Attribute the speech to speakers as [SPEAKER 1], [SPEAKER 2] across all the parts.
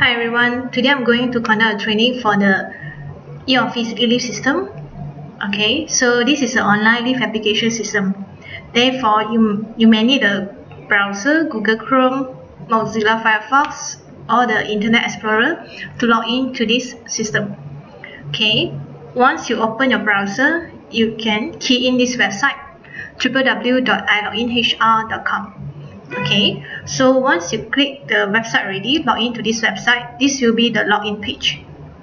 [SPEAKER 1] Hi everyone, today I'm going to conduct a training for the EOFFICE Eleave system. Okay, so this is an online leave application system. Therefore, you may need a browser, Google Chrome, Mozilla Firefox, or the Internet Explorer to log in to this system. Okay, once you open your browser, you can key in this website www.iloginhr.com. Okay, so once you click the website already, log into this website, this will be the login page.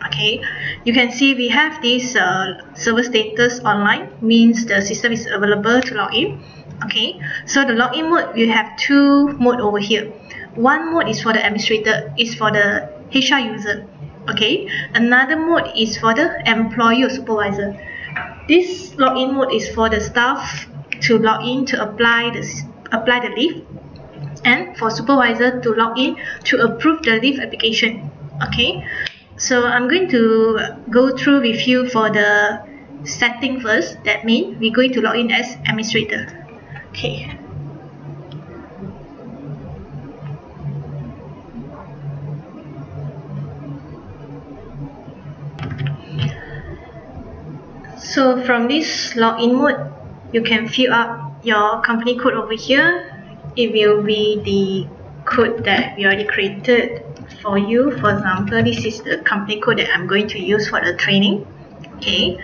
[SPEAKER 1] Okay, you can see we have this server status online, means the system is available to log in. Okay, so the login mode, we have two modes over here. One mode is for the administrator, is for the HR user. Okay, another mode is for the employee or supervisor. This login mode is for the staff to log in to apply the leave, and for supervisor to log in to approve the leave application. Okay, so I'm going to go through with you for the setting first. That means we're going to log in as administrator. Okay, so from this login mode, you can fill up your company code over here. It will be the code that we already created for you. For example, this is the company code that I'm going to use for the training. Okay,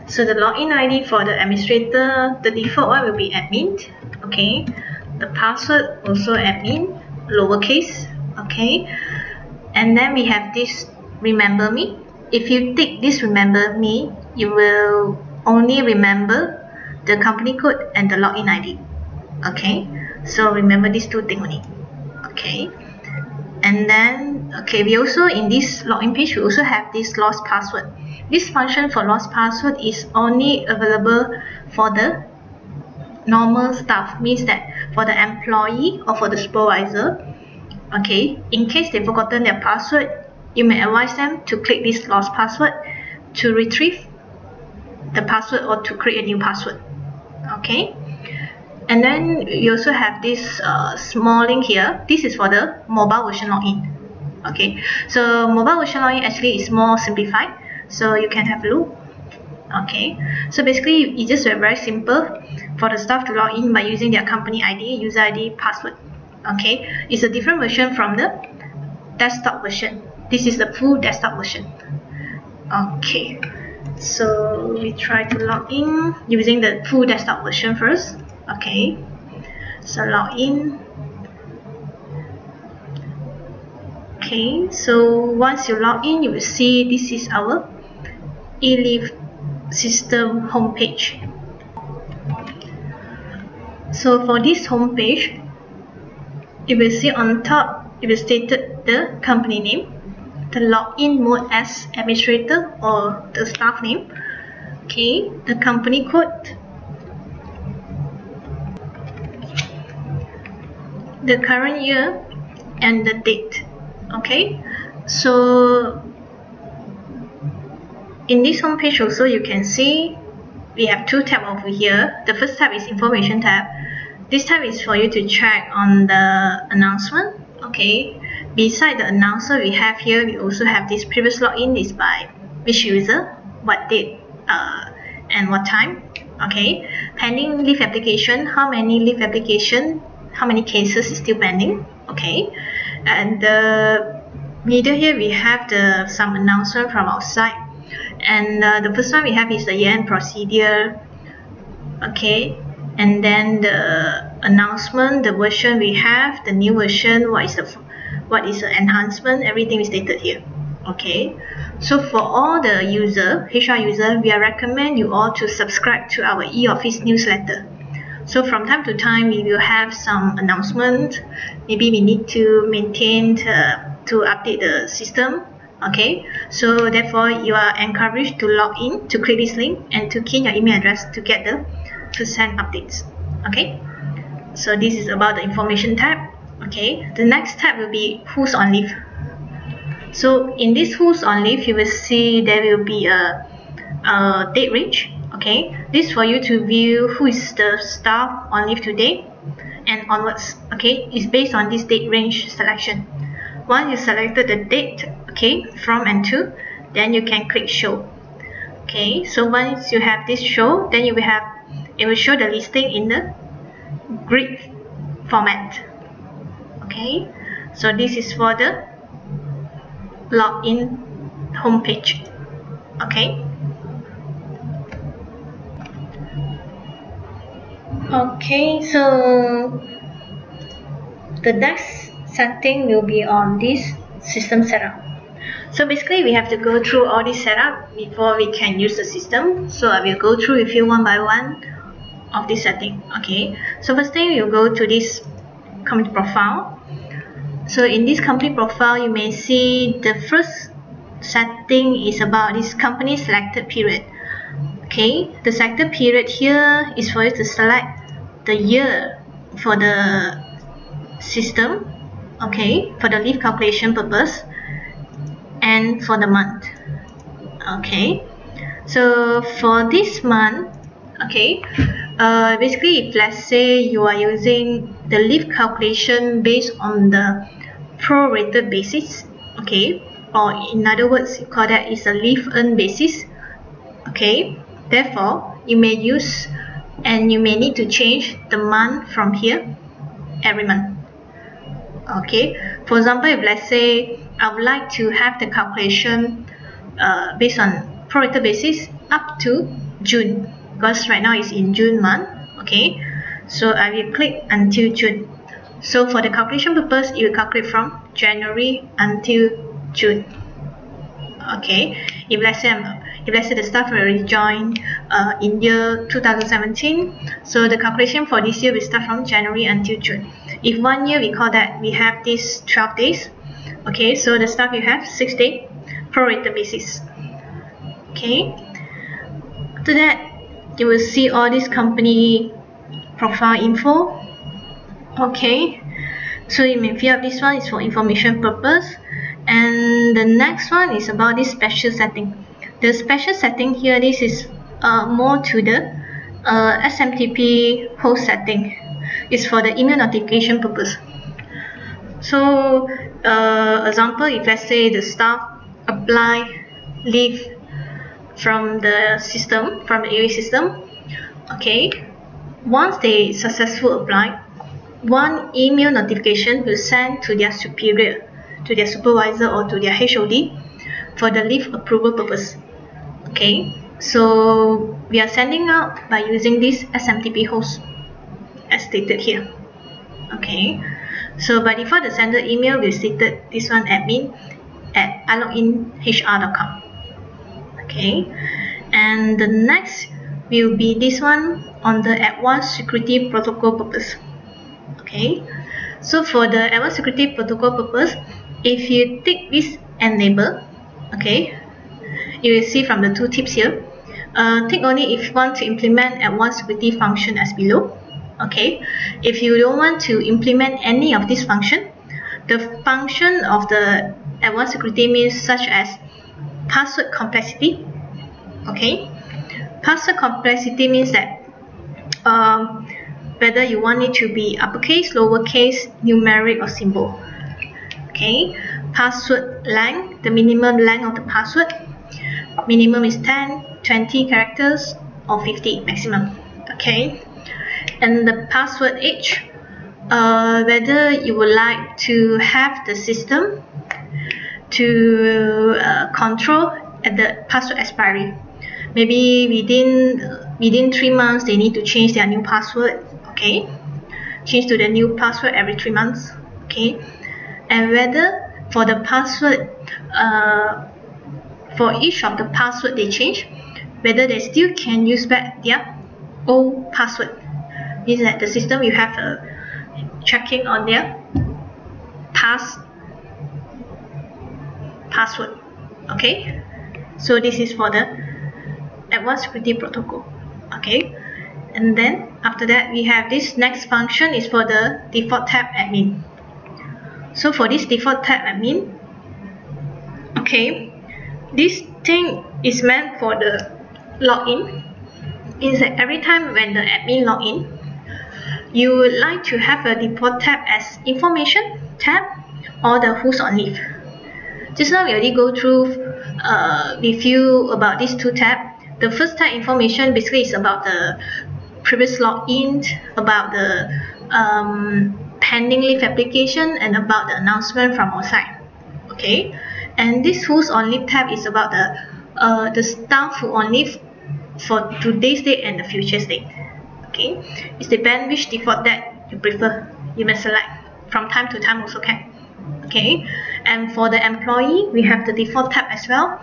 [SPEAKER 1] so the login ID for the administrator, the default one will be admin. Okay, the password also admin, lowercase. Okay, and then we have this remember me. If you tick this remember me, you will only remember the company code and the login ID. Okay, so remember these two things only. Okay, and then we also, in this login page, we also have this lost password. This function for lost password is only available for the normal staff, means that for the employee or for the supervisor. Okay, in case they've forgotten their password, you may advise them to click this lost password to retrieve the password or to create a new password. Okay, and then you also have this small link here. This is for the mobile version login. Okay, so mobile version login actually is more simplified, so you can have a look. Okay, so basically it's just very simple for the staff to log in by using their company ID, user ID, password. Okay, it's a different version from the desktop version. This is the full desktop version. Okay, so we try to log in using the full desktop version first. Okay, so log in. Okay, so once you log in, you will see this is our Eleave system homepage. So for this homepage, you will see on top, it will state the company name, the login mode as administrator or the staff name. Okay, the company code, the current year, and the date. Okay, so in this homepage also you can see we have two tabs over here. The first tab is information tab. This tab is for you to check on the announcement. Okay, beside the announcer we have here, we also have this previous login is by which user, what date, and what time. Okay, pending leave application, how many leave application, how many cases is still pending. Okay, and the middle here we have some announcement from outside, and the first one we have is the year-end procedure. Okay, and then the announcement, the version we have, the new version, what is the enhancement, everything is stated here. Okay, so for all the HR user, we recommend you all to subscribe to our EOFFICE newsletter. So from time to time we will have some announcement. Maybe we need to maintain to update the system. Okay, so therefore you are encouraged to log in, to click this link, and to key in your email address to get the percent updates. Okay, so this is about the information tab. Okay, the next tab will be who's on leave. So in this who's on leave, you will see there will be a date range. Okay, this for you to view who is the staff on leave today and onwards. Okay, it's based on this date range selection. once you selected the date, okay, from and to, then you can click show. Okay, so once you have this show, then you will have, it will show the listing in the grid format. Okay, so this is for the login homepage. Okay. Okay, so the next setting will be on this system setup. So basically we have to go through all this setup before we can use the system. So I will go through with you one by one of this setting. Okay, so first thing you go to this company profile. So in this company profile, you may see the first setting is about this company selected period. Okay, the selected period here is for you to select the year for the system, okay, for the leave calculation purpose, and for the month. Okay, so for this month, okay, basically if let's say you are using the leave calculation based on the prorated basis, okay, or in other words you call that is a leave earned basis. Okay, therefore you may use and you may need to change the month from here every month. Okay, for example, if let's say I would like to have the calculation based on prorated basis up to June, because right now it's in June month. Okay, so I will click until June. So for the calculation purpose, it will calculate from January until June. Okay, if let's say the staff already joined in year 2017, so the calculation for this year will start from January until June. If 1 year, we call that we have these 12 days. Okay, so the staff will have 6 days prorated basis. Okay, after that you will see all this company profile info. Okay, so you may fill up this one is for information purpose, and the next one is about this special setting. The special setting here, this is more to the SMTP host setting. It's for the email notification purpose. So example, if let's say the staff apply leave from the system, from the EOFFICE system, okay, once they successfully apply, one email notification will send to their superior, to their supervisor or to their HOD for the leave approval purpose. Okay, so we are sending out by using this SMTP host as stated here. Okay, so by default the sender email will stated this one admin@iloginhr.com. Okay, and the next will be this one on the advanced security protocol purpose. Okay, so for the advanced security protocol purpose, if you tick this enable, okay, you will see from the two tips here, tick only if you want to implement advanced security function as below. Okay, if you don't want to implement any of this function, the function of the advanced security means such as password complexity. Okay, password complexity means that whether you want it to be uppercase, lowercase, numeric, or symbol. Okay, password length, the minimum length of the password, minimum is 10, 20 characters, or 50 maximum. Okay, and the password age, whether you would like to have the system to control at the password expiry. Maybe within 3 months they need to change their new password. Okay, change to the new password every 3 months. Okay, and whether for the password, for each of the password they change, whether they still can use back their old password. Means that the system will have a checking on their password. Okay, so this is for the advanced security protocol. Okay, and then after that we have this next function is for the default tab admin. So for this default tab admin, okay, this thing is meant for the login. Is that every time when the admin login, you would like to have a default tab as information tab or the who's on leave. Just now we already go through with you about these two tabs. The first tab information basically is about the previous login, about the pending leave application, and about the announcement from our side. Okay, and this who's on leave tab is about the staff who on leave for today's date and the future date. Okay, it depends which default that you prefer. You may select from time to time also can. Okay, and for the employee, we have the default tab as well,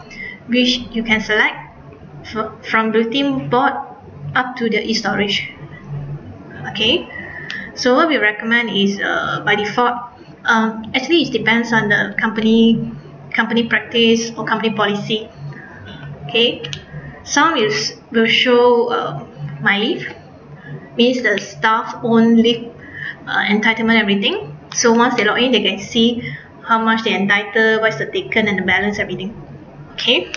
[SPEAKER 1] which you can select from bulletin board up to the e-storage. Okay, so what we recommend is by default, actually it depends on the company practice or company policy. Okay, some will show my leave, means the staff own leave entitlement, everything. So once they log in, they can see how much they entitled, what's the taken, and the balance, everything. Okay,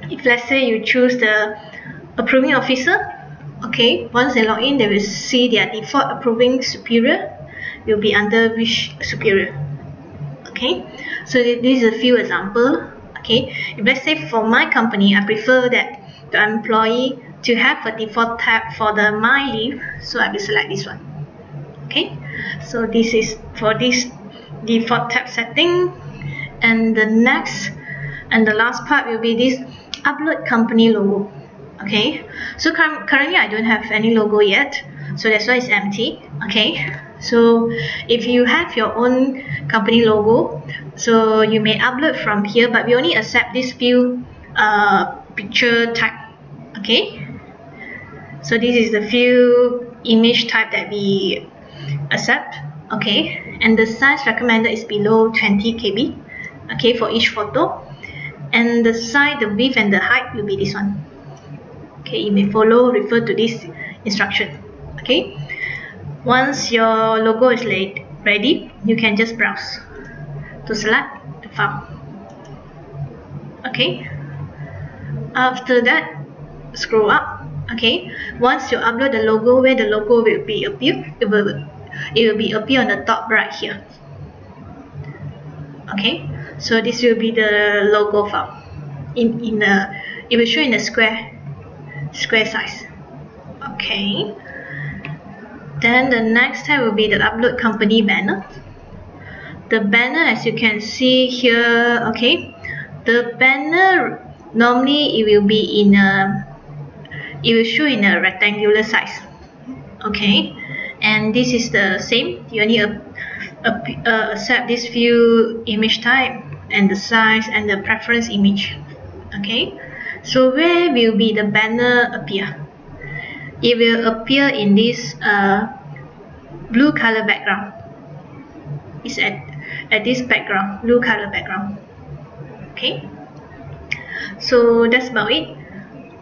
[SPEAKER 1] if let's say you choose the approving officer, okay, once they log in, they will see their default approving superior will be under which superior. Okay, so this is a few example. Okay, if let's say for my company, I prefer that the employee to have a default tab for the my leave, so I will select this one. Okay, so this is for this default tab setting, and the next and the last part will be this upload company logo. Okay, so currently I don't have any logo yet, so that's why it's empty. Okay, so if you have your own company logo, so you may upload from here, but we only accept this few picture type. Okay, so this is the few image type that we accept. Okay, and the size recommended is below 20 KB. Okay, for each photo, and the size, the width, and the height will be this one. Okay, you may refer to this instruction. Okay, once your logo is ready, you can just browse to select the file. Okay, after that, scroll up. Okay, once you upload the logo, where the logo will be appear, it will be appear on the top right here. Okay, so this will be the logo file. It will show in the square size. Okay, then the next tab will be the upload company banner. The banner, as you can see here, okay, the banner normally it will show in a rectangular size. Okay, and this is the same. You only accept this few image type and the size and the preference image. Okay, so where will be the banner appear? It will appear in this blue color background. It's at this background, blue color background. Okay, so that's about it.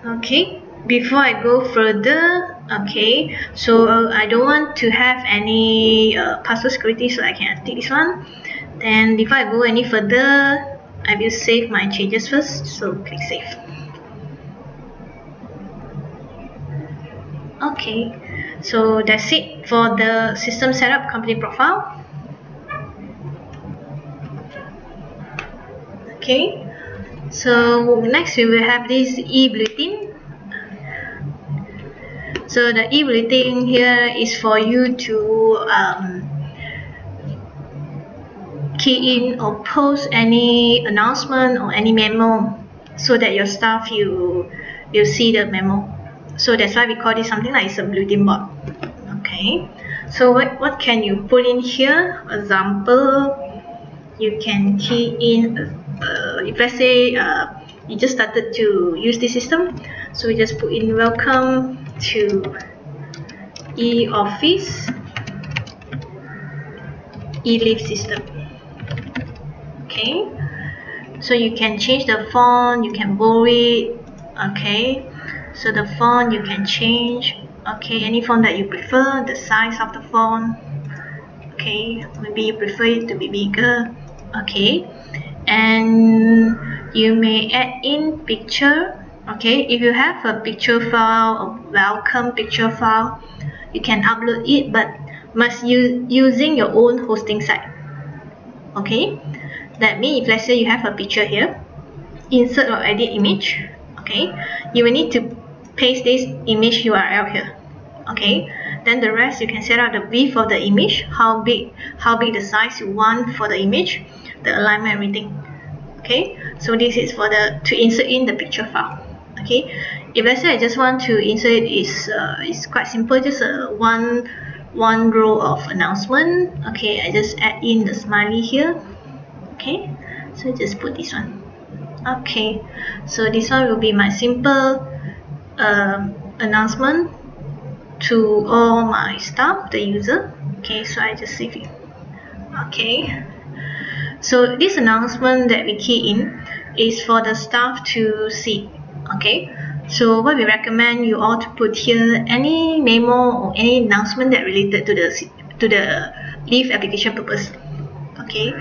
[SPEAKER 1] Okay, before I go further, okay, so I don't want to have any password security, so I can take this one. Then before I go any further, I will save my changes first, so click save. Okay, so that's it for the system setup company profile. Okay, so next we will have this e-bulletin. So the e-bulletin here is for you to key in or post any announcement or any memo, so that your staff will see the memo. So that's why we call this something like a bulletin board. Okay, so what can you put in here? Example, you can key in if let's say you just started to use this system, so we just put in welcome to EOFFICE Eleave system. Okay, so you can change the font, you can bold it. Okay, so the font you can change. Okay, any font that you prefer, the size of the font. Okay, maybe you prefer it to be bigger. Okay, and you may add in picture. Okay, if you have a picture file, a welcome picture file, you can upload it, but must use using your own hosting site. Okay, that means if let's say you have a picture here, insert or edit image. Okay, you will need to paste this image URL here. Okay, then the rest you can set out the width of the image, how big the size you want for the image, the alignment, everything. Okay, so this is for the to insert in the picture file. Okay, if let's say I just want to insert it, is quite simple, just one row of announcement. Okay, I just add in the smiley here. Okay, so just put this one. Okay, so this one will be my simple announcement to all my staff, the user. Okay, so I just save it. Okay, so this announcement that we key in is for the staff to see. Okay, so what we recommend you all to put here any memo or any announcement that related to the leave application purpose. Okay,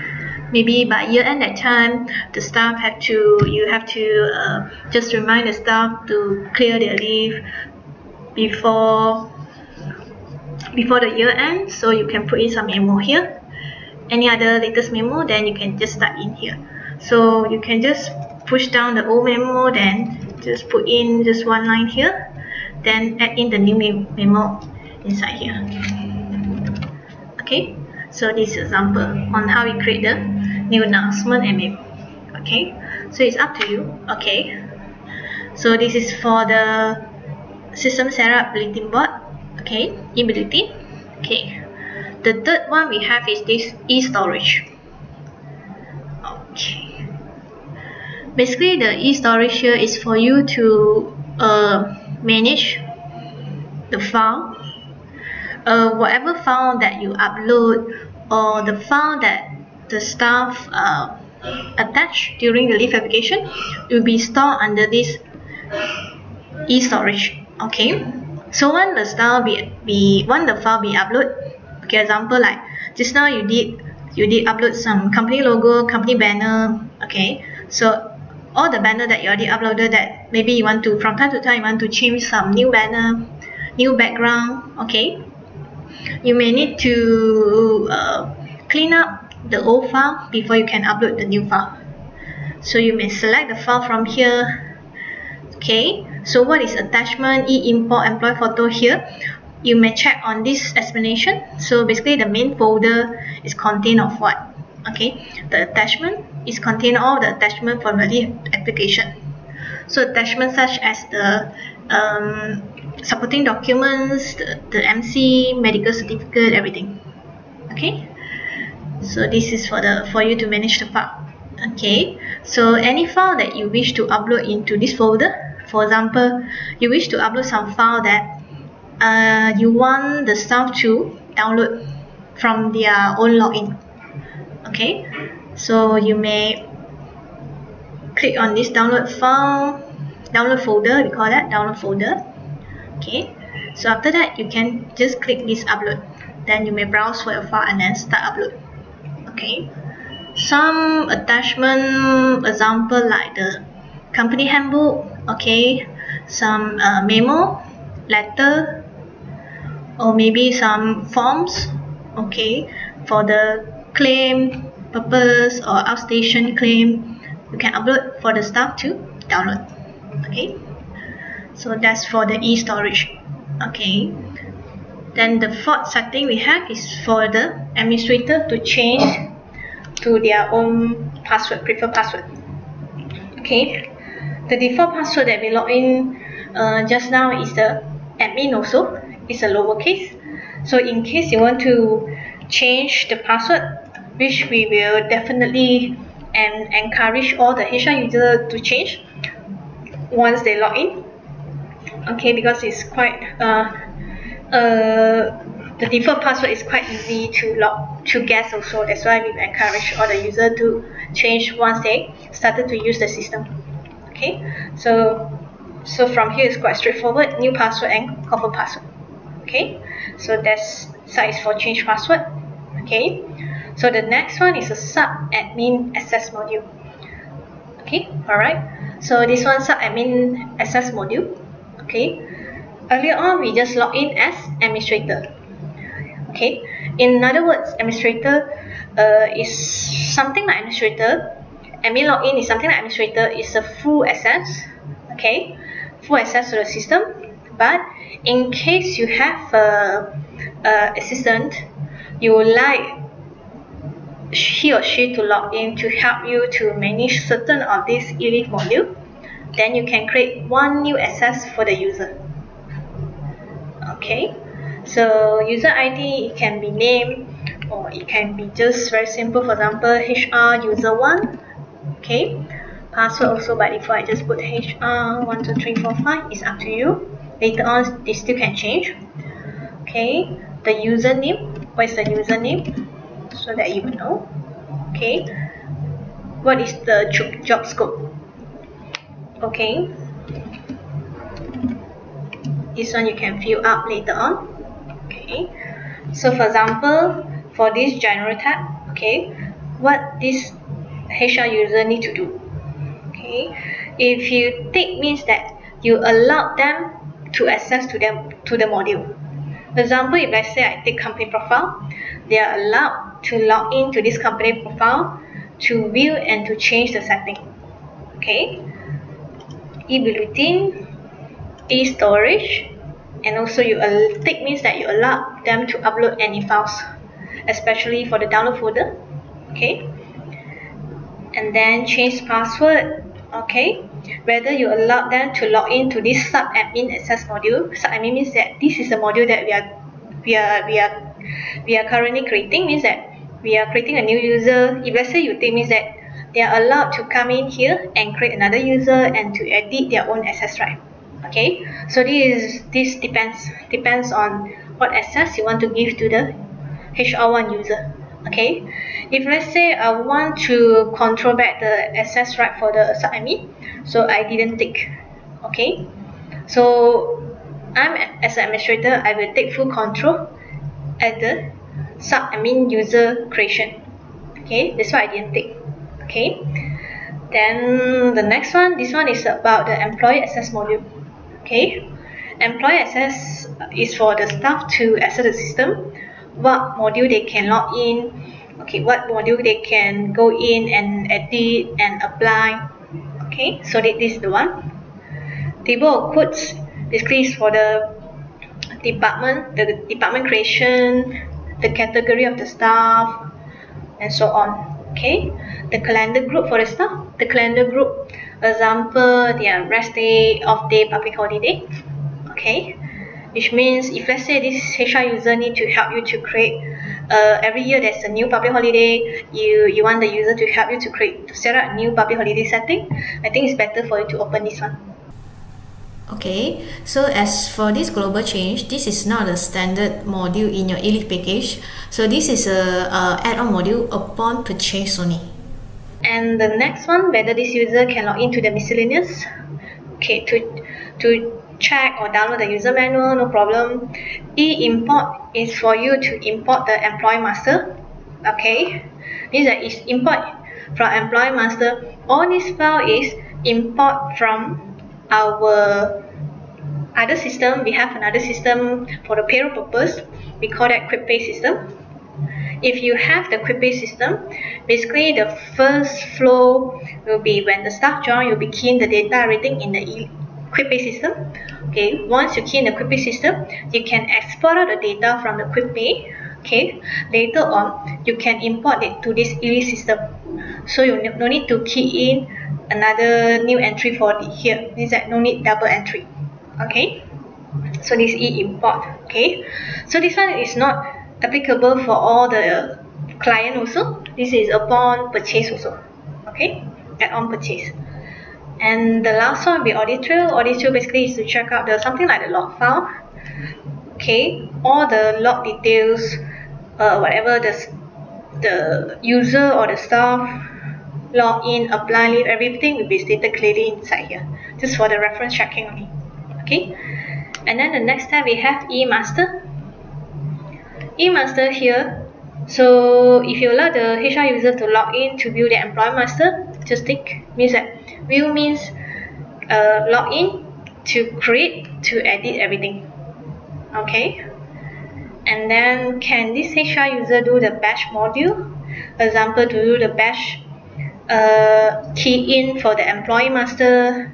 [SPEAKER 1] maybe by year end that time the staff you have to just remind the staff to clear their leave before the year end, so you can put in some memo here. Any other latest memo, then you can just start in here. So you can just push down the old memo, then just put in just one line here, then add in the new memo inside here. Okay, so this is an example on how you create the new announcement and memo. Okay, so it's up to you. Okay, so this is for the system setup bulletin board. Okay, in bulletin. Okay, the third one we have is this e-storage. Okay, basically the e-storage here is for you to manage the file, whatever file that you upload or the file that the staff attach during the leave application will be stored under this e-storage. Okay, so when the file be uploaded, okay, example like just now you did upload some company logo, company banner. Okay, so all the banner that you already uploaded, that maybe you want to from time to time you want to change some new banner, new background. Okay, you may need to clean up the old file before you can upload the new file. So you may select the file from here. Okay, so what is attachment, e-import, employee photo here? You may check on this explanation. So basically the main folder is contained of what? Okay, the attachment is contain all the attachment from the leave application. So attachments such as the supporting documents, the MC, medical certificate, everything. Okay, so this is for you to manage the file. Okay, so any file that you wish to upload into this folder, for example, you wish to upload some file that you want the staff to download from their own login. Okay, so you may click on this download folder, we call that download folder. Okay, so after that you can just click this upload, then you may browse for your file and then start upload. Okay, some attachment example like the company handbook. Okay, some memo, letter, or maybe some forms. Okay, for the claim purpose or outstation claim, you can upload for the staff to download. Okay, so that's for the e-storage. Okay, then the fourth setting we have is for the administrator to change to their own password, preferred password. Okay, the default password that we log in just now is the admin, also is a lowercase. So in case you want to change the password, which we will definitely and encourage all the HR users to change once they log in. Okay, because it's quite the default password is quite easy to guess also. That's why we encourage all the users to change once they started to use the system. Okay, so from here is quite straightforward, new password and confirm password. Okay, so that's size for change password. Okay, so the next one is a sub-admin access module. Okay, alright, so this one sub-admin access module. Okay, earlier on we just log in as administrator. Okay, in other words, administrator is something like administrator. Admin login is something like administrator. It's a full access, okay, full access to the system. But in case you have a assistant, you would like he or she to log in to help you to manage certain of this Eleave module, then you can create one new access for the user. Okay, so user ID, it can be name, or it can be just very simple, for example HR user1. Okay, password also by default I just put HR12345. It's up to you. Later on they still can change. Okay, the username, what is the username, so that you will know. Okay, what is the job scope? Okay, this one you can fill up later on. Okay, so for example, for this general tab, okay, what this HR user need to do. Okay, if you tick means that you allow them to access to the module. For example, if let's say I take company profile, they are allowed to log into this company profile to view and to change the setting. Okay, e-bulletin, e-storage, and also you tick means that you allow them to upload any files, especially for the download folder. Okay, and then change password. Okay, whether you allow them to log into this sub-admin access module. Sub-admin means that this is a module that we are currently creating, means that we are creating a new user. If let's say you think, means that they are allowed to come in here and create another user and to edit their own access right. Okay, so this depends on what access you want to give to the HR1 user. Okay, if let's say I want to control back the access right for the sub-admin, so I didn't tick. Okay, so as an administrator, I will take full control at the sub-admin user creation. Okay, that's why I didn't tick. Okay, then the next one, this one is about the employee access module. Okay, employee access is for the staff to access the system, what module they can log in, okay, what module they can go in and edit and apply. Okay, so this is the one. Table of codes basically is for the department creation, the category of the staff, and so on. Okay, the calendar group for the staff. The calendar group, example, their rest day, off day, public holiday. Okay, which means if let's say this HR user need to help you to create every year there's a new public holiday, you want the user to help you to set up a new public holiday setting, I think it's better for you to open this one.
[SPEAKER 2] Okay, so as for this global change, this is not a standard module in your Eleave package. So this is a add-on module upon purchase only.
[SPEAKER 1] And the next one, whether this user can log into the miscellaneous. Okay, to check or download the user manual, no problem. E-import is for you to import the employee master. Okay, this is import from employee master. All this file is import from our other system. We have another system for the payroll purpose. We call that quick pay system. If you have the quick pay system, basically the first flow will be when the staff join, you'll be keying the data everything in the quick pay system. Okay, once you key in the quick pay system, you can export out the data from the quick pay. Okay, later on you can import it to this Eleave system, so you no need to key in another new entry for here. Means that no need double entry. Okay, so this e-import. Okay, so this one is not applicable for all the client also. This is upon purchase also. Okay, add-on purchase. And the last one will be audit trail. Audit trail basically is to check out the something like the log file. Okay, all the log details, whatever the user or the staff log in, apply, leave, everything will be stated clearly inside here, just for the reference checking only. Okay, and then the next tab we have e-master. E-master here. So if you allow the HR user to log in to view the employee master, just tick. Means that view means log in to create, to edit everything. Okay, and then can this HR user do the batch module? example, to do the batch key in for the employee master,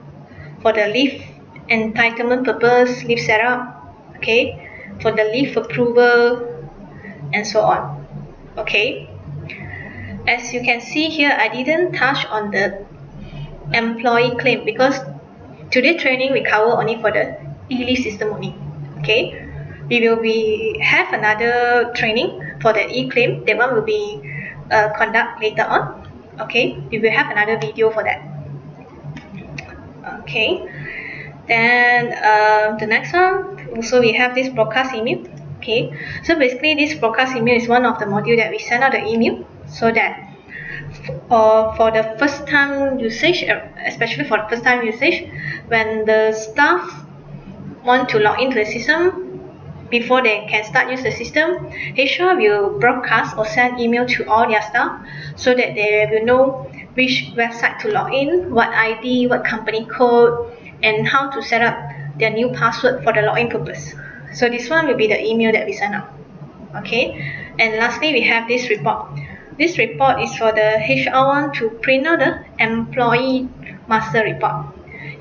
[SPEAKER 1] for the leave entitlement purpose, leave setup, okay, for the leave approval, and so on. Okay, as you can see here, I didn't touch on the employee claim because today training we cover only for the e-leave system only. Okay, we will have another training for the e-claim. That one will be conduct later on. Okay, we will have another video for that. Okay, then the next one, also we have this broadcast email. Okay, so basically this broadcast email is one of the module that we send out the email so that for the first time usage, especially for the first time usage, when the staff want to log into the system, before they can start use the system, HR will broadcast or send email to all their staff so that they will know which website to log in, what ID, what company code, and how to set up their new password for the login purpose. So this one will be the email that we send out. Okay, and lastly we have this report. This report is for the HR one to print out the employee master report.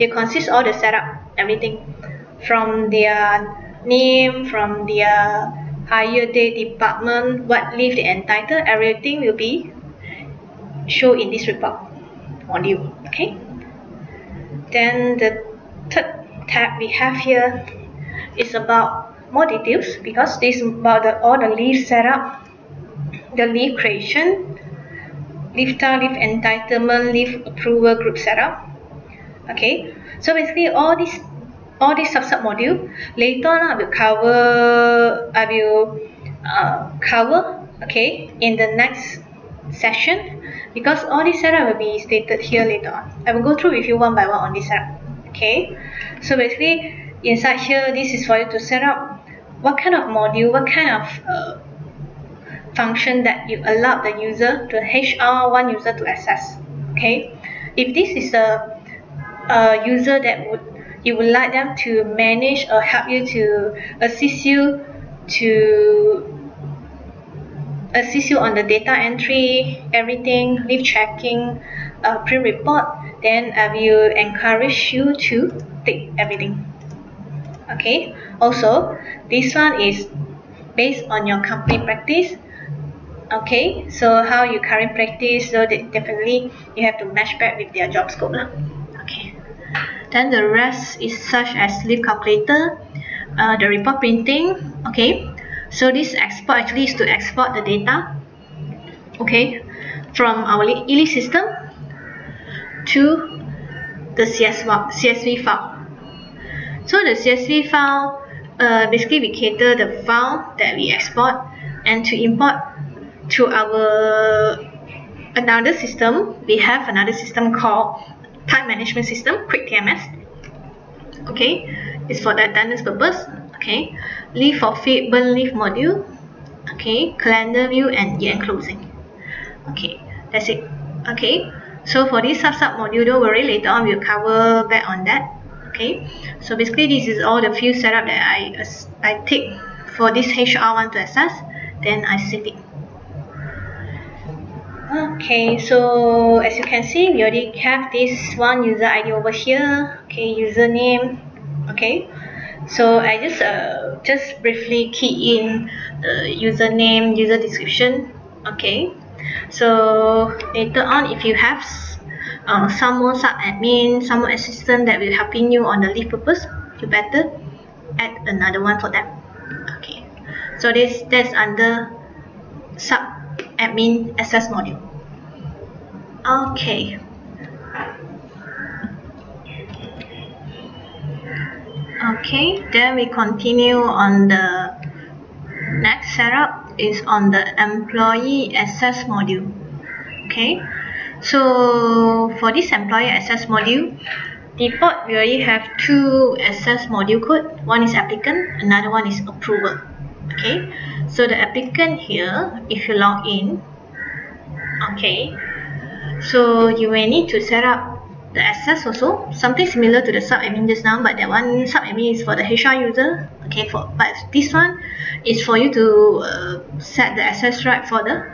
[SPEAKER 1] It consists all the setup, everything from their name, from their hire date, department, what leave they entitled, everything will be shown in this report module. Okay, then the third tab we have here is about more details, because this is about all the leave setup, the leave creation, leave time, leave entitlement, leave approval, group setup. Okay, so basically all these sub module later on I will cover okay in the next session, because all this setup will be stated here later on. I will go through with you one by one on this setup. Okay, so basically inside here, this is for you to set up what kind of module, what kind of function that you allow the user, the HR1 user, to access. Okay, if this is a user that you would like them to manage or help you to assist you on the data entry, everything, leave tracking, pre-report, then I will encourage you to take everything. Okay, also this one is based on your company practice. Okay, so how you current practice, so that definitely you have to match back with their job scope. Okay, then the rest is such as leave calculator, the report printing. Okay, so this export actually is to export the data, okay, from our e-leave system to the CSV file. So the CSV file, basically we cater the file that we export and to import to our another system. We have another system called time management system, quick TMS. Okay, it's for the attendance purpose. Okay, leave forfeit, burn leave module. Okay, calendar view and year-end closing. Okay, that's it. Okay, so for this sub module, don't worry, later on we'll cover back on that. Okay, so basically this is all the few setup that I take for this HR1 to access, then I save it. Okay, so as you can see, we already have this one user ID over here. Okay, username. Okay, so I just briefly key in the username, user description. Okay, so later on, if you have some more sub-admin, some more assistant that will helping you on the leave purpose, you better add another one for them. Okay, so that's under sub-admin access module. Okay. Okay, then we continue on the next setup is on the employee access module. Okay, so for this employee access module, default we already have two access module code. One is applicant, another one is approval. Okay, so the applicant here, if you log in, okay, so you may need to set up the access also, something similar to the sub-admin just now, but that one sub-admin is for the HR user. Okay, but this one is for you to set the access right for the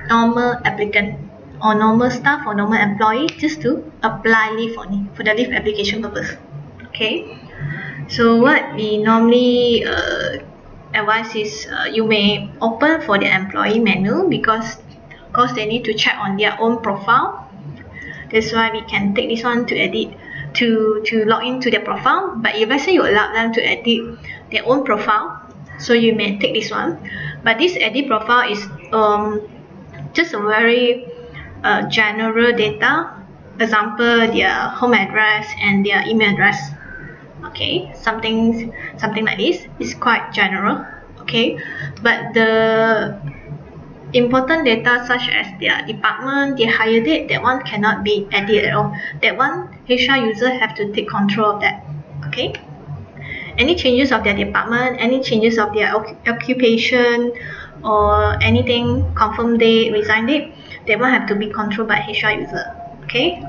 [SPEAKER 1] normal applicant or normal staff or normal employee just to apply leave only for the leave application purpose. Okay, so what we normally advise is you may open for the employee menu because of course they need to check on their own profile. That's why we can take this one to edit to log into their profile. But if let's say you allow them to edit their own profile, so you may take this one. But this edit profile is just a very general data, example their home address and their email address. Okay, something like this is quite general. Okay, but the important data such as their department, their hire date, that one cannot be edited at all. That one HR user have to take control of that. Okay, any changes of their department, any changes of their occupation or anything, confirm date, resign date, that one have to be controlled by HR user. Okay,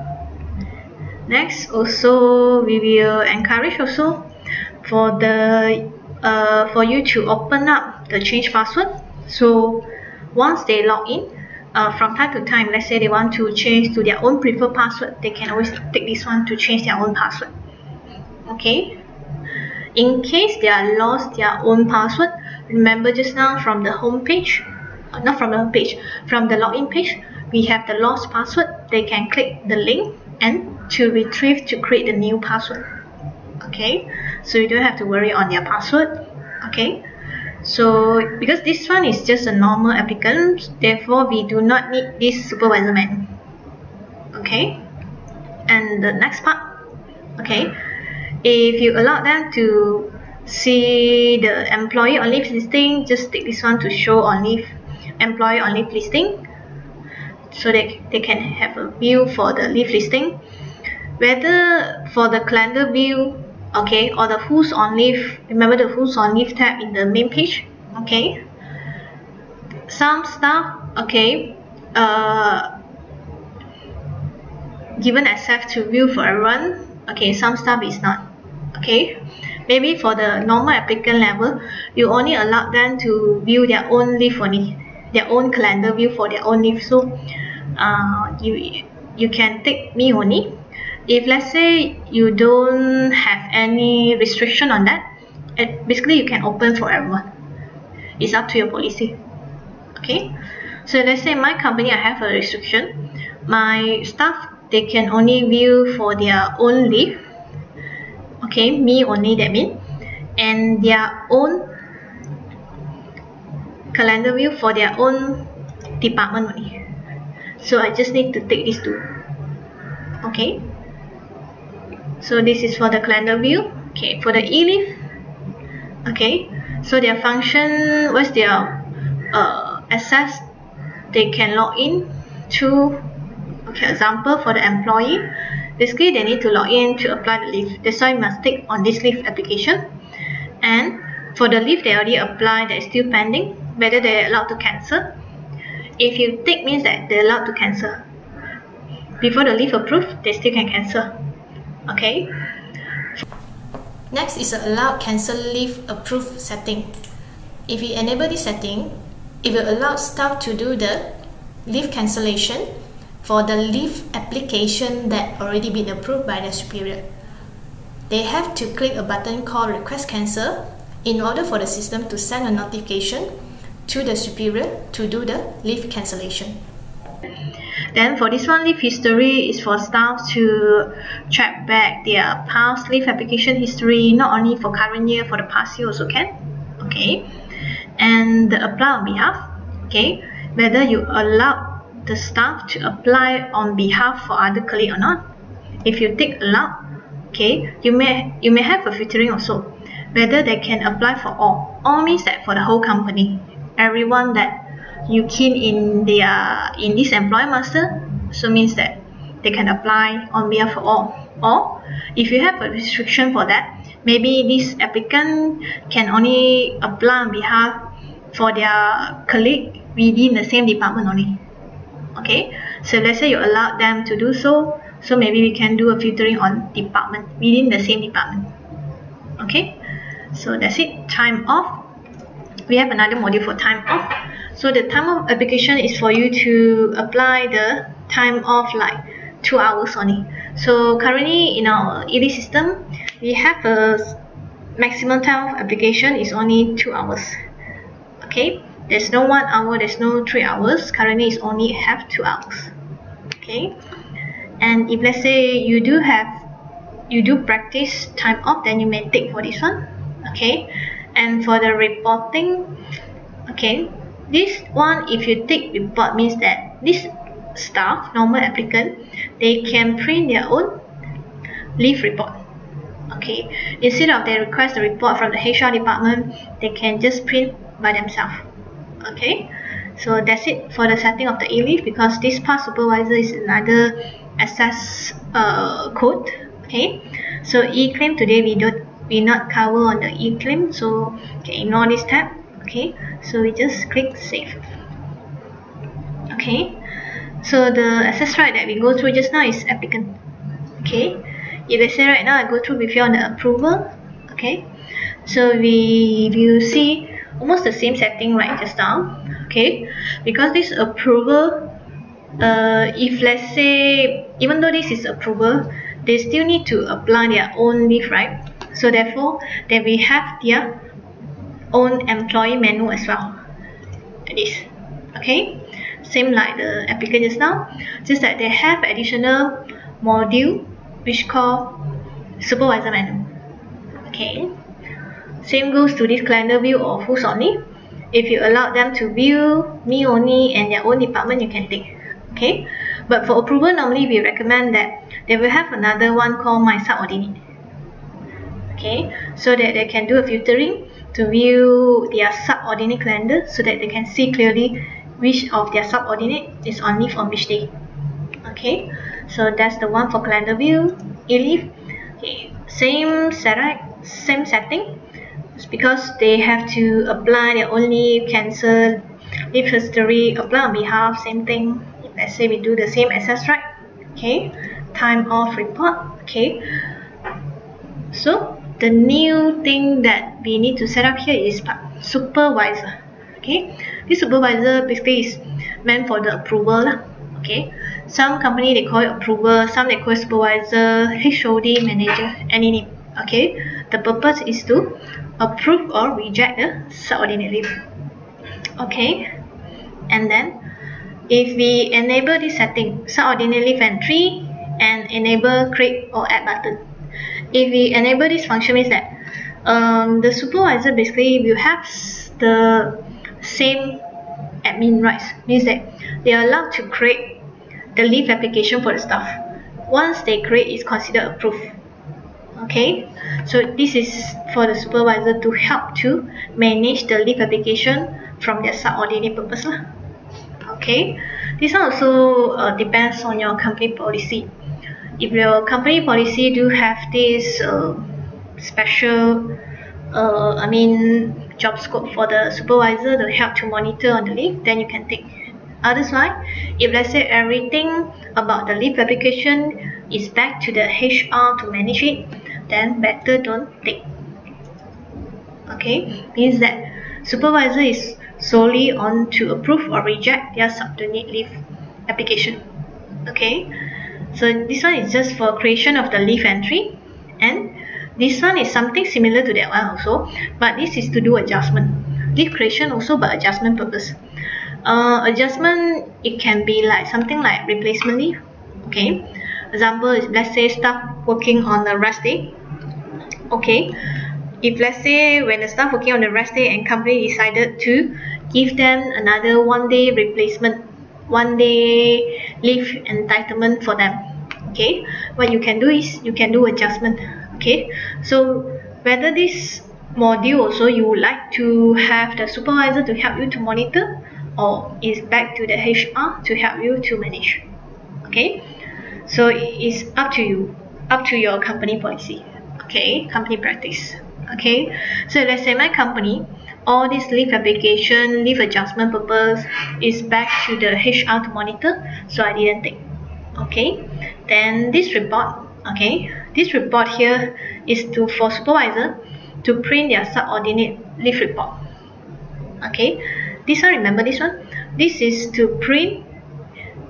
[SPEAKER 1] next also we will encourage also for the for you to open up the change password. So once they log in, from time to time, let's say they want to change to their own preferred password, they can always take this one to change their own password. Okay, in case they are lost their own password, remember just now from the home page, not from the home page, from the login page, we have the lost password. They can click the link and to retrieve to create the new password. Okay, so you don't have to worry on their password. Okay, so because this one is just a normal applicant, therefore we do not need this supervisor menu. Okay, and the next part, okay, if you allow them to see the employee on leave listing, just take this one to show on leave, employee on leave listing, so that they can have a view for the leave listing, whether for the calendar view, okay, or the who's on leave. Remember the who's on leave tab in the main page. Okay, some staff, okay, given access to view for everyone. Okay, some staff is not. Okay, maybe for the normal applicant level, you only allow them to view their own leave only, their own calendar view for their own leave. So you can take me only. If let's say you don't have any restriction on that, basically you can open for everyone. It's up to your policy. Okay, so let's say my company, I have a restriction. My staff, they can only view for their own leave. Okay, me only, that means, and their own calendar view for their own department only. So I just need to take these two. Okay, so this is for the calendar view. Okay, for the e-leave, okay, so their function, what's their access, they can log in to, okay, example for the employee, basically they need to log in to apply the leave. That's why you must tick on this leave application. And for the leave they already applied, that is still pending, whether they're allowed to cancel. If you tick, means that they're allowed to cancel. Before the leave approved, they still can cancel. Okay.
[SPEAKER 2] Next is the allow cancel leave approve setting. If you enable this setting, it will allow staff to do the leave cancellation for the leave application that already been approved by the superior. They have to click a button called request cancel in order for the system to send a notification to the superior to do the leave cancellation.
[SPEAKER 1] Then for this one, leave history is for staff to track back their past leave application history, not only for current year, for the past year also can. Okay, and the apply on behalf. Okay, whether you allow the staff to apply on behalf for other colleague or not. If you tick allow, okay, you may have a filtering also, whether they can apply for all. All means that for the whole company, everyone that you key in this employee master, so means that they can apply on behalf of all. Or if you have a restriction for that, maybe this applicant can only apply on behalf for their colleague within the same department only. Okay, so let's say you allow them to do so, so maybe we can do a filtering on department within the same department. Okay, so that's it. Time off. We have another module for time off. So the time of application is for you to apply the time of like 2 hours only. So currently in our EOFFICE system, we have a maximum time of application is only 2 hours. Okay, there's no 1 hour, there's no 3 hours. Currently it's only have 2 hours. Okay, and if let's say you do practice time off, then you may take for this one. Okay, and for the reporting, okay, this one, if you take report, means that this staff, normal applicant, they can print their own leave report. Okay, instead of they request a report from the HR department, they can just print by themselves. Okay, so that's it for the setting of the EOFFICE, because this past supervisor is another access code. Okay, so e-claim today we not cover on the e-claim, so okay, ignore this tab. Okay, so we just click save. Okay, so the access right that we go through just now is applicant. Okay, if let's say right now I go through with you on the approval. Okay, so we will see almost the same setting right just now. Okay, because this approval, if let's say even though this is approval, they still need to apply their own leave, right? So therefore they will have their own employee menu as well. This, okay, same like the applicant just now, just that they have additional module which called supervisor menu. Okay, same goes to this calendar view or who's only. If you allow them to view me only and their own department, you can take. Okay, but for approval, normally we recommend that they will have another one called my subordinate. Okay, so that they can do a filtering to view their subordinate calendar, so that they can see clearly which of their subordinate is on leave on which day. Okay, so that's the one for calendar view, EOFFICE. Okay, same setting. It's because they have to apply their own leave, cancel, leave history, apply on behalf, same thing. Let's say we do the same access right. Okay, time off report. Okay, so the new thing that we need to set up here is supervisor. Okay, this supervisor basically is meant for the approval. Okay, some company they call it approver, some they call it supervisor, HOD, manager, any name. Okay, the purpose is to approve or reject the subordinate leave. Okay, and then if we enable this setting, subordinate leave entry, and enable create or add button. If we enable this function, means that the supervisor basically will have the same admin rights, means that they are allowed to create the leave application for the staff. Once they create, it's considered approved. Okay, so this is for the supervisor to help to manage the leave application from their subordinate purpose. Okay, this one also depends on your company policy. If your company policy do have this special job scope for the supervisor to help to monitor on the leave, then you can take. Otherwise, if let's say everything about the leave application is back to the HR to manage it, then better don't take. Okay, means that supervisor is solely on to approve or reject their subordinate leave application. Okay, so this one is just for creation of the leave entry, and this one is something similar to that one also, but this is to do adjustment. Leave creation also, but adjustment purpose. Adjustment, it can be like something like replacement leave. Okay, example is, let's say staff working on a rest day. Okay, if let's say when the staff working on the rest day and company decided to give them another 1 day replacement, 1 day leave entitlement for them. Okay, what you can do is you can do adjustment. Okay, so whether this module also you would like to have the supervisor to help you to monitor, or is back to the HR to help you to manage. Okay, so it's up to you, up to your company policy. Okay, company practice. Okay, so let's say my company, all this leave application, leave adjustment purpose is back to the HR to monitor, so I didn't take. Okay, then this report, okay, this report here is for supervisor to print their subordinate leave report. Okay, this one, remember this one? This is to print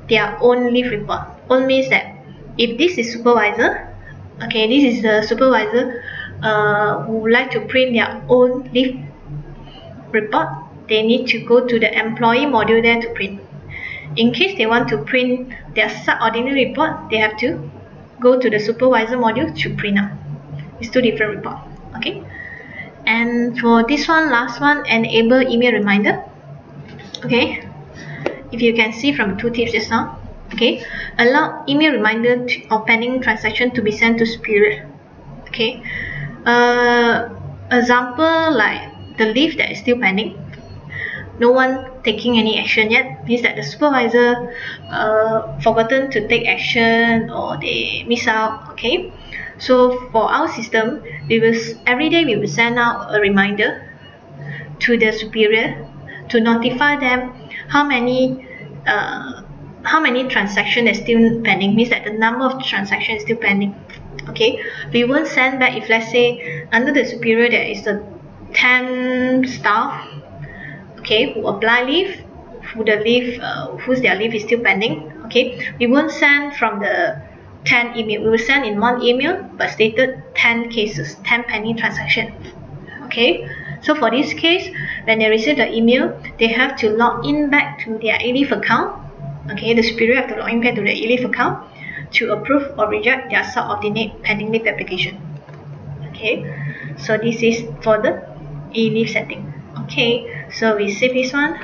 [SPEAKER 1] their own leave report. Own means that if this is supervisor, okay, this is the supervisor who would like to print their own leave report, they need to go to the employee module there to print. In case they want to print their subordinate report, they have to go to the supervisor module to print out. It's two different reports. Okay. And for this one, last one, enable email reminder. Okay. If you can see from two tips just now. Okay. Allow email reminder of pending transaction to be sent to superior. Okay. Example like the leave that is still pending. No one taking any action yet, means that the supervisor forgotten to take action or they miss out. Okay, so for our system, we will every day we will send out a reminder to the superior to notify them how many transactions are still pending, means that the number of transactions is still pending. Okay, we won't send back if let's say under the superior there is a 10 staff, okay, who apply leave, whose their leave is still pending. Okay, we won't send from the 10 email. We will send in one email but stated 10 cases, 10 pending transactions. Okay, so for this case, when they receive the email, they have to log in back to their Eleave account. Okay, the superior have to log in back to the Eleave account to approve or reject their subordinate pending leave application. Okay, so this is for the Eleave setting. Okay, so we save this one.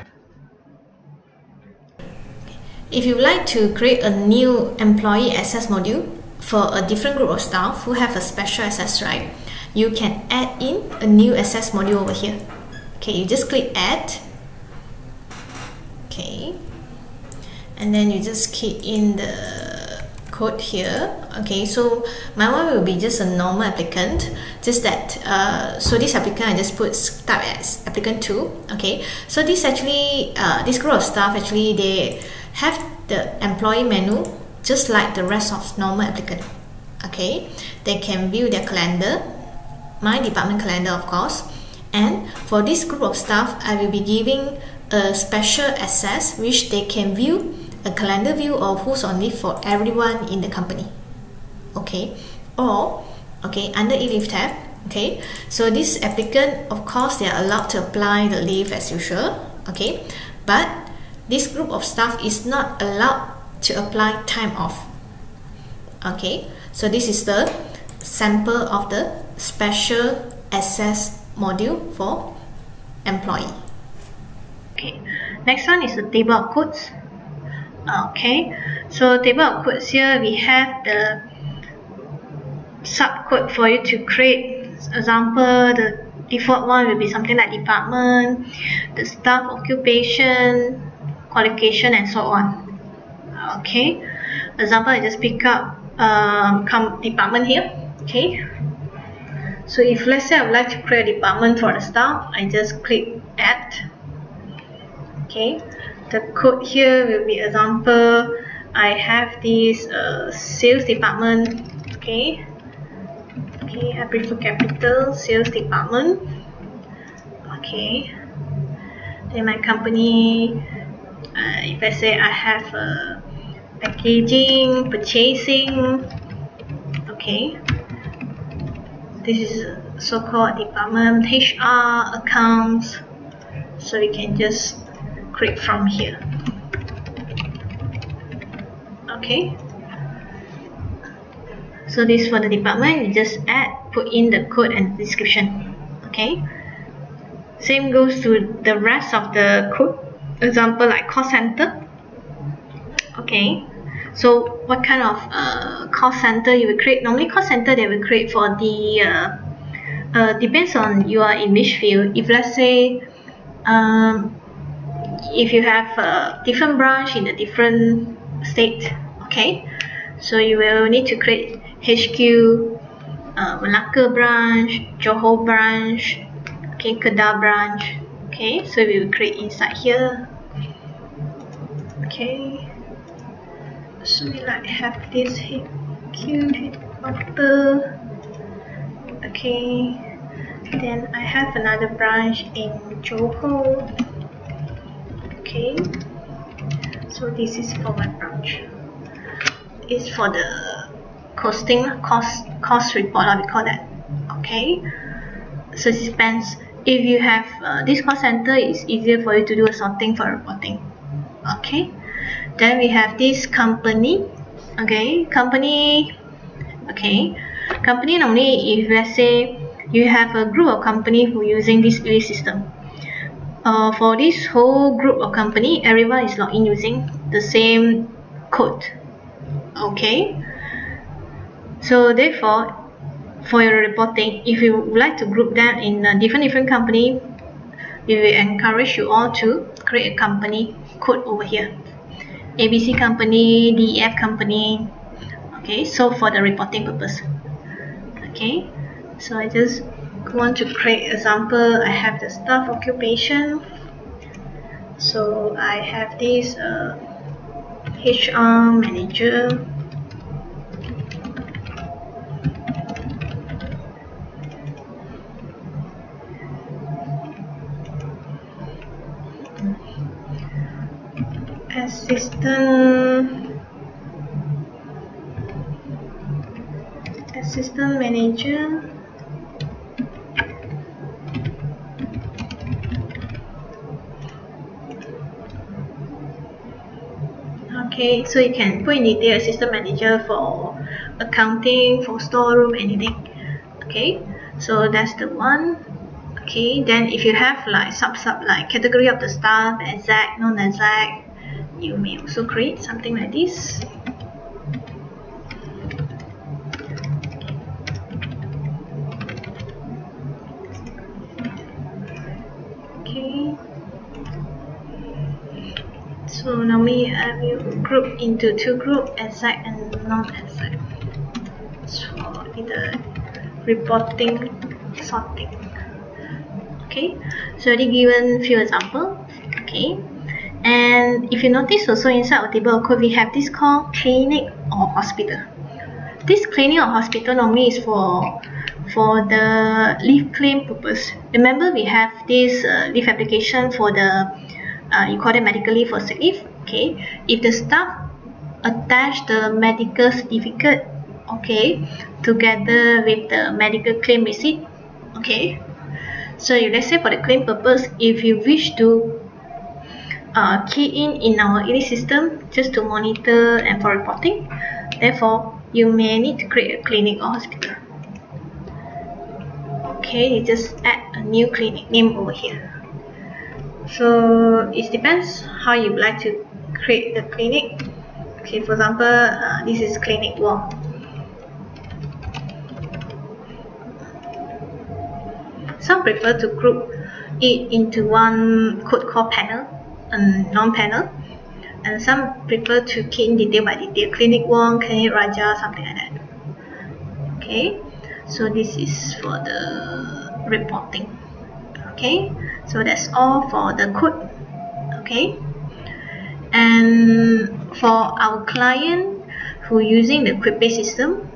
[SPEAKER 2] If you like to create a new employee access module for a different group of staff who have a special access right, you can add in a new access module over here. Okay, you just click add. Okay, and then you just key in the code here. Okay, so my one will be just a normal applicant, just that so this applicant I just put type as applicant 2. Okay, so this actually this group of staff actually they have the employee menu just like the rest of normal applicant. Okay, they can view their calendar, my department calendar of course, and for this group of staff I will be giving a special access which they can view a calendar view of who's on leave for everyone in the company. Okay, or okay, under Eleave tab. Okay, so this applicant of course they are allowed to apply the leave as usual. Okay, but this group of staff is not allowed to apply time off. Okay, so this is the sample of the special access module for employee.
[SPEAKER 1] Okay, next one is the table of codes. Okay, so table of codes here we have the subcode for you to create. Example, the default one will be something like department, the staff occupation, qualification, and so on. Okay, example, I just pick up department here. Okay, so if let's say I would like to create a department for the staff, I just click add. Okay, the code here will be example, I have this sales department. Okay, I prefer capital sales department. Okay, then my company, if I say I have packaging, purchasing. Okay, this is so-called department, HR, accounts. So we can just create from here. Okay, so this for the department, you just add, put in the code and description. Okay, same goes to the rest of the code. Example like call center. Okay, so what kind of call center you will create? Normally call center they will create for the depends on you are in which field. If let's say if you have a different branch in a different state, okay, so you will need to create HQ, Malacca branch, Johor branch, okay, Kedah branch. Okay, so we will create inside here. Okay, so we like have this HQ headquarter. Okay, then I have another branch in Johor. Okay, so this is for my branch. It's for the costing cost report, we call that. Okay, so it depends. If you have this cost center, it's easier for you to do a sorting for reporting. Okay, then we have this company. Okay, company normally, if let's say you have a group of company who using this EOFFICE system, for this whole group of company, everyone is logged in using the same code. Okay, so therefore for your reporting, if you would like to group them in a different company, we will encourage you all to create a company code over here. ABC company, DEF company. Okay, so for the reporting purpose. Okay, so I just want to create example. I have the staff occupation. So I have this HR manager. Assistant manager. Okay, so you can put in detail assistant manager for accounting, for storeroom, anything. Okay, so that's the one. Okay, then if you have like sub like category of the staff, exact, non-exact, you may also create something like this. Okay, so normally I will group into two groups, exact and non-exact. So the reporting sorting. Okay, so already given few examples. Okay, and if you notice also inside our table of code, we have this called clinic or hospital. This clinic or hospital normally is for the leave claim purpose. Remember, we have this leave application for the you call it medical leave or sick leave. Okay, if the staff attach the medical certificate, okay, together with the medical claim receipt, okay. So let's say for the claim purpose, if you wish to key in our EOFFICE system just to monitor and for reporting, therefore you may need to create a clinic or hospital. Okay, you just add a new clinic name over here. So it depends how you like to create the clinic. Okay, for example, this is clinic 1. Some prefer to group it into one code called panel and non-panel, and some prefer to key in detail by detail, clinic 1, clinic Raja, something like that. Okay, so this is for the reporting. Okay, so that's all for the code. Okay, and for our client who using the quick-based system,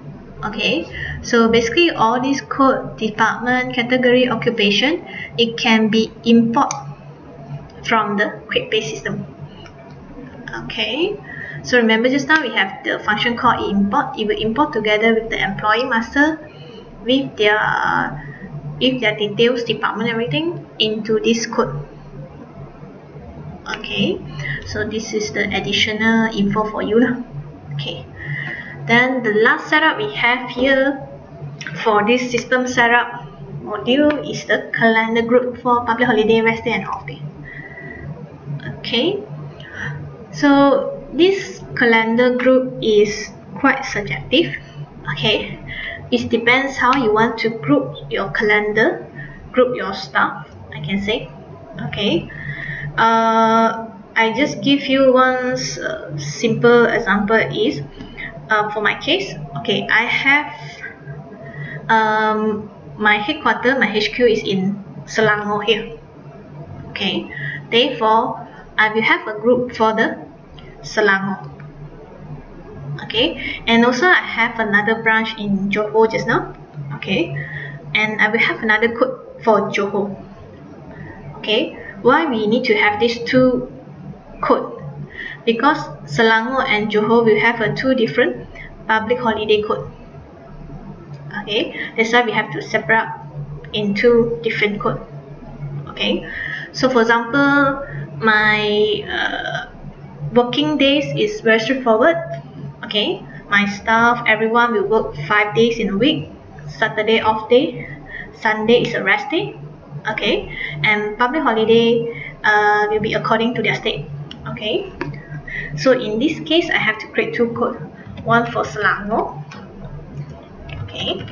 [SPEAKER 1] okay, so basically all this code, department, category, occupation, it can be import from the quick-based system. Okay, so remember just now we have the function called import. It will import together with the employee master with their details, department, everything into this code. Okay, so this is the additional info for you. Okay, then the last setup we have here for this system setup module is the calendar group for public holiday, rest day, and off day. Okay, so this calendar group is quite subjective. Okay, it depends how you want to group your calendar, group your stuff, I can say. Okay, I just give you one simple example is for my case. Okay, I have my headquarters, my HQ is in Selangor here. Okay, therefore I will have a group for the Selangor. Okay, and also I have another branch in Johor just now. Okay, and I will have another code for Johor. Okay, why we need to have these two code, because Selangor and Johor will have two different public holiday code. Okay, that's why we have to separate into different code. Okay, so for example, my working days is very straightforward. Okay, my staff, everyone will work 5 days in a week. Saturday off day, Sunday is a rest day. Okay, and public holiday will be according to their state. Okay, so in this case I have to create two codes, one for Selangor. Okay,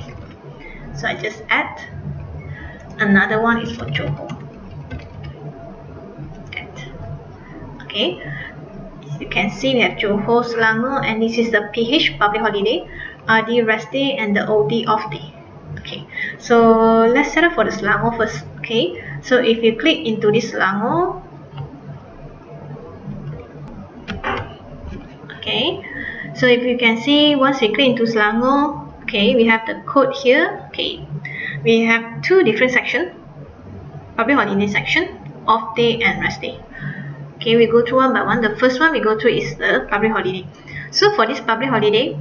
[SPEAKER 1] so I just add, another one is for Johor. Okay, as you can see we have Johor, Selangor, and this is the PH public holiday, RD rest day, and the OD off day. Okay, so let's set up for the Selangor first. Okay, so if you click into this Selangor, okay, so if you can see, once we click into Selangor, okay, we have the code here. Okay, we have two different sections, public holiday section, off day and rest day. Okay, we go through one by one. The first one we go through is the public holiday. So for this public holiday,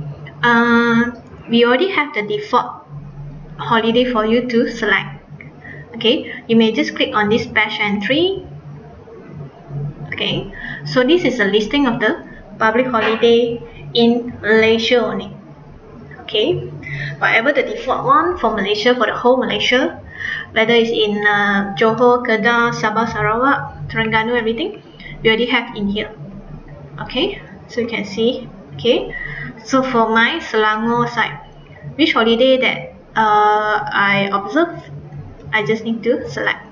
[SPEAKER 1] we already have the default holiday for you to select. Okay, you may just click on this batch entry. Okay, so this is a listing of the public holiday in Malaysia only. Okay, whatever the default one for Malaysia, for the whole Malaysia, whether it's in Johor, Kedah, Sabah, Sarawak, Terengganu, everything, we already have in here. Okay, so you can see. Okay, so for my Selangor side, which holiday that I observe, I just need to select.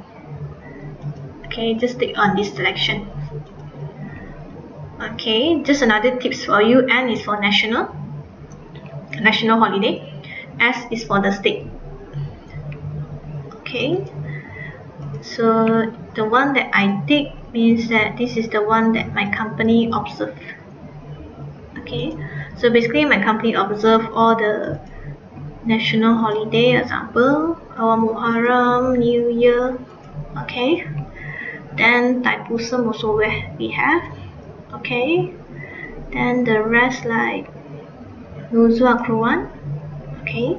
[SPEAKER 1] Okay, just click on this selection. Okay, just another tips for you. N is for national holiday, S is for the state. Okay, so the one that I take means that this is the one that my company observe. Okay, so basically my company observe all the national holiday, example Awal Muharram, New Year. Okay, then Thaipusam also we have. Okay, then the rest like Nuzul Akruan. Okay,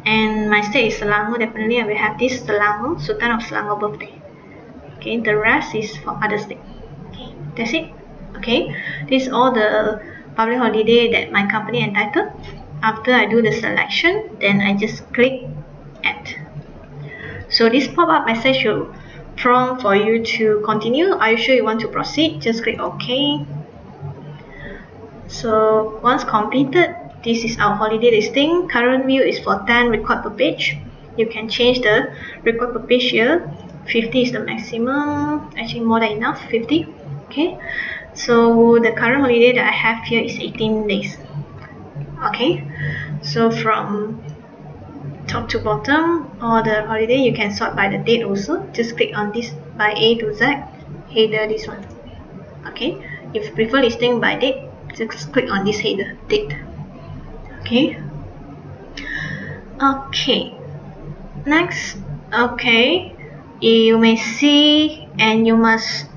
[SPEAKER 1] and my state is Selangor. Definitely I will have this Selangor, Sultan of Selangor birthday. Okay, the rest is for other state. Okay, that's it. Okay, this is all the public holiday that my company entitled. After I do the selection, then I just click add. So this pop-up message will prompt for you to continue. Are you sure you want to proceed? Just click OK. So once completed, this is our holiday listing. Current view is for 10 record per page. You can change the record per page here. 50 is the maximum, actually more than enough, 50. Okay, so the current holiday that I have here is 18 days. Okay, so from top to bottom, all the holiday you can sort by the date also. Just click on this by A to Z, header this one. Okay, if you prefer listing by date, just click on this header, date. Okay, next. Okay, you may see and you must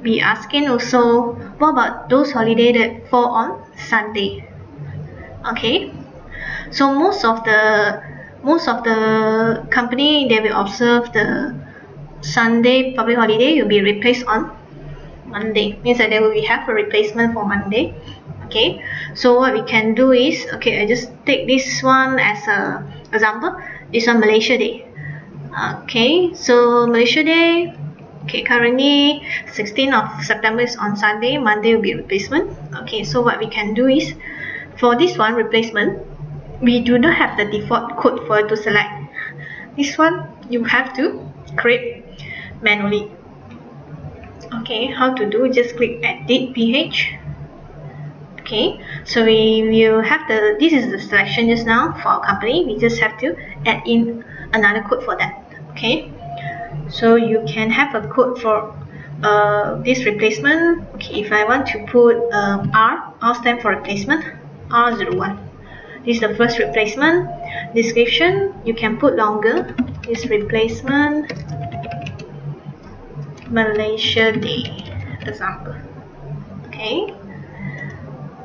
[SPEAKER 1] be asking also, what about those holidays that fall on Sunday? Okay, so most of the company, they will observe the Sunday public holiday will be replaced on Monday. Means that they will have a replacement for Monday. Okay, so what we can do is, okay, I just take this one as a example. This one Malaysia Day. Okay, so Malaysia Day. Okay, currently 16th of September is on Sunday. Monday will be replacement. Okay, so what we can do is, for this one replacement, we do not have the default code for you to select. This one you have to create manually. Okay, how to do? Just click edit ph. Okay, so we will have the, this is the selection just now for our company. We just have to add in another code for that. Okay, so you can have a code for this replacement. Okay, if I want to put R stands for replacement, R01. This is the first replacement. Description, you can put longer. This replacement Malaysia Day. example. Okay,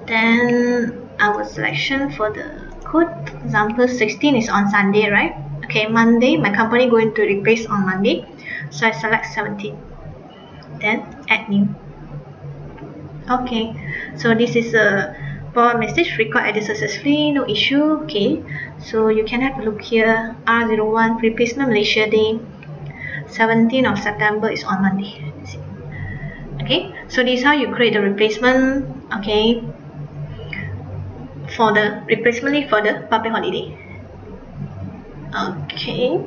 [SPEAKER 1] then our selection for the code, example 16 is on Sunday, right? Okay, Monday, my company going to replace on Monday, so I select 17, then add new. Okay, so this is a power message, record added successfully, no issue. Okay, so you can have a look here, R01 replacement Malaysia Day, 17th of September is on Monday. Okay, so this is how you create the replacement. Okay, for the replacement leave for the public holiday. Okay,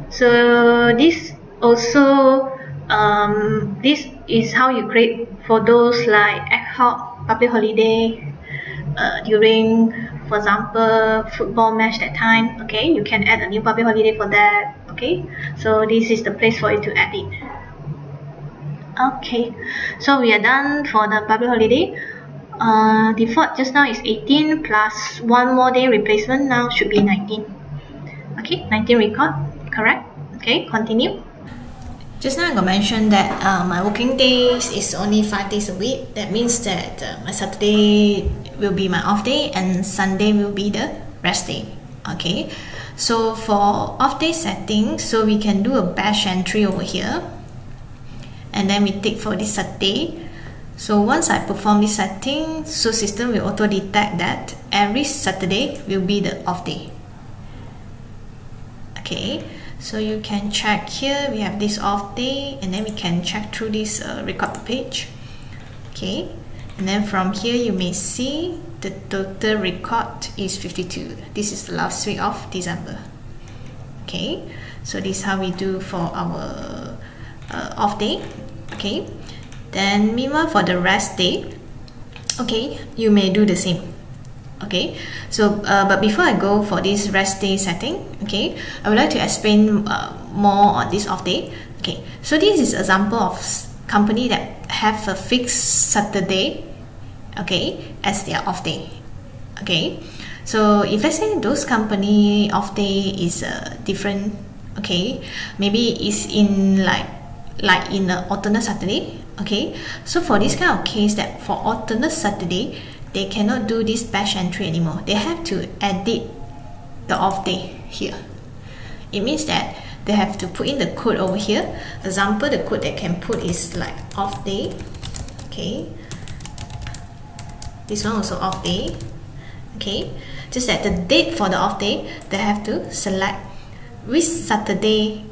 [SPEAKER 1] so this also this is how you create for those like ad hoc public holiday during, for example, football match that time. Okay, you can add a new public holiday for that. Okay, so this is the place for you to add it. Okay, so we are done for the public holiday. Default just now is 18 plus one more day replacement, now should be 19. Okay, 19 record, correct. Okay, continue.
[SPEAKER 2] Just now I got mentioned that my working days is only 5 days a week. That means that my Saturday will be my off day and Sunday will be the rest day. Okay, so for off day setting, so we can do a bash entry over here, and then we tick for this Saturday. So once I perform this setting, so system will auto detect that every Saturday will be the off day. Okay, so you can check here, we have this off day, and then we can check through this record page. Okay, and then from here you may see the total record is 52. This is the last week of December. Okay, so this is how we do for our off day. Okay, then meanwhile for the rest day, okay, you may do the same. Okay, so but before I go for this rest day setting, okay, I would like to explain more on this off day. Okay, so this is example of company that have a fixed Saturday, okay, as their off day. Okay, so if let's say those company off day is different, okay, maybe it's in like in an alternate Saturday. Okay, so for this kind of case, that for alternate Saturday, they cannot do this bash entry anymore. They have to edit the off day here. It means that they have to put in the code over here. Example, the code they can put is like off day. Okay, this one also off day. Okay, just that the date for the off day, they have to select which Saturday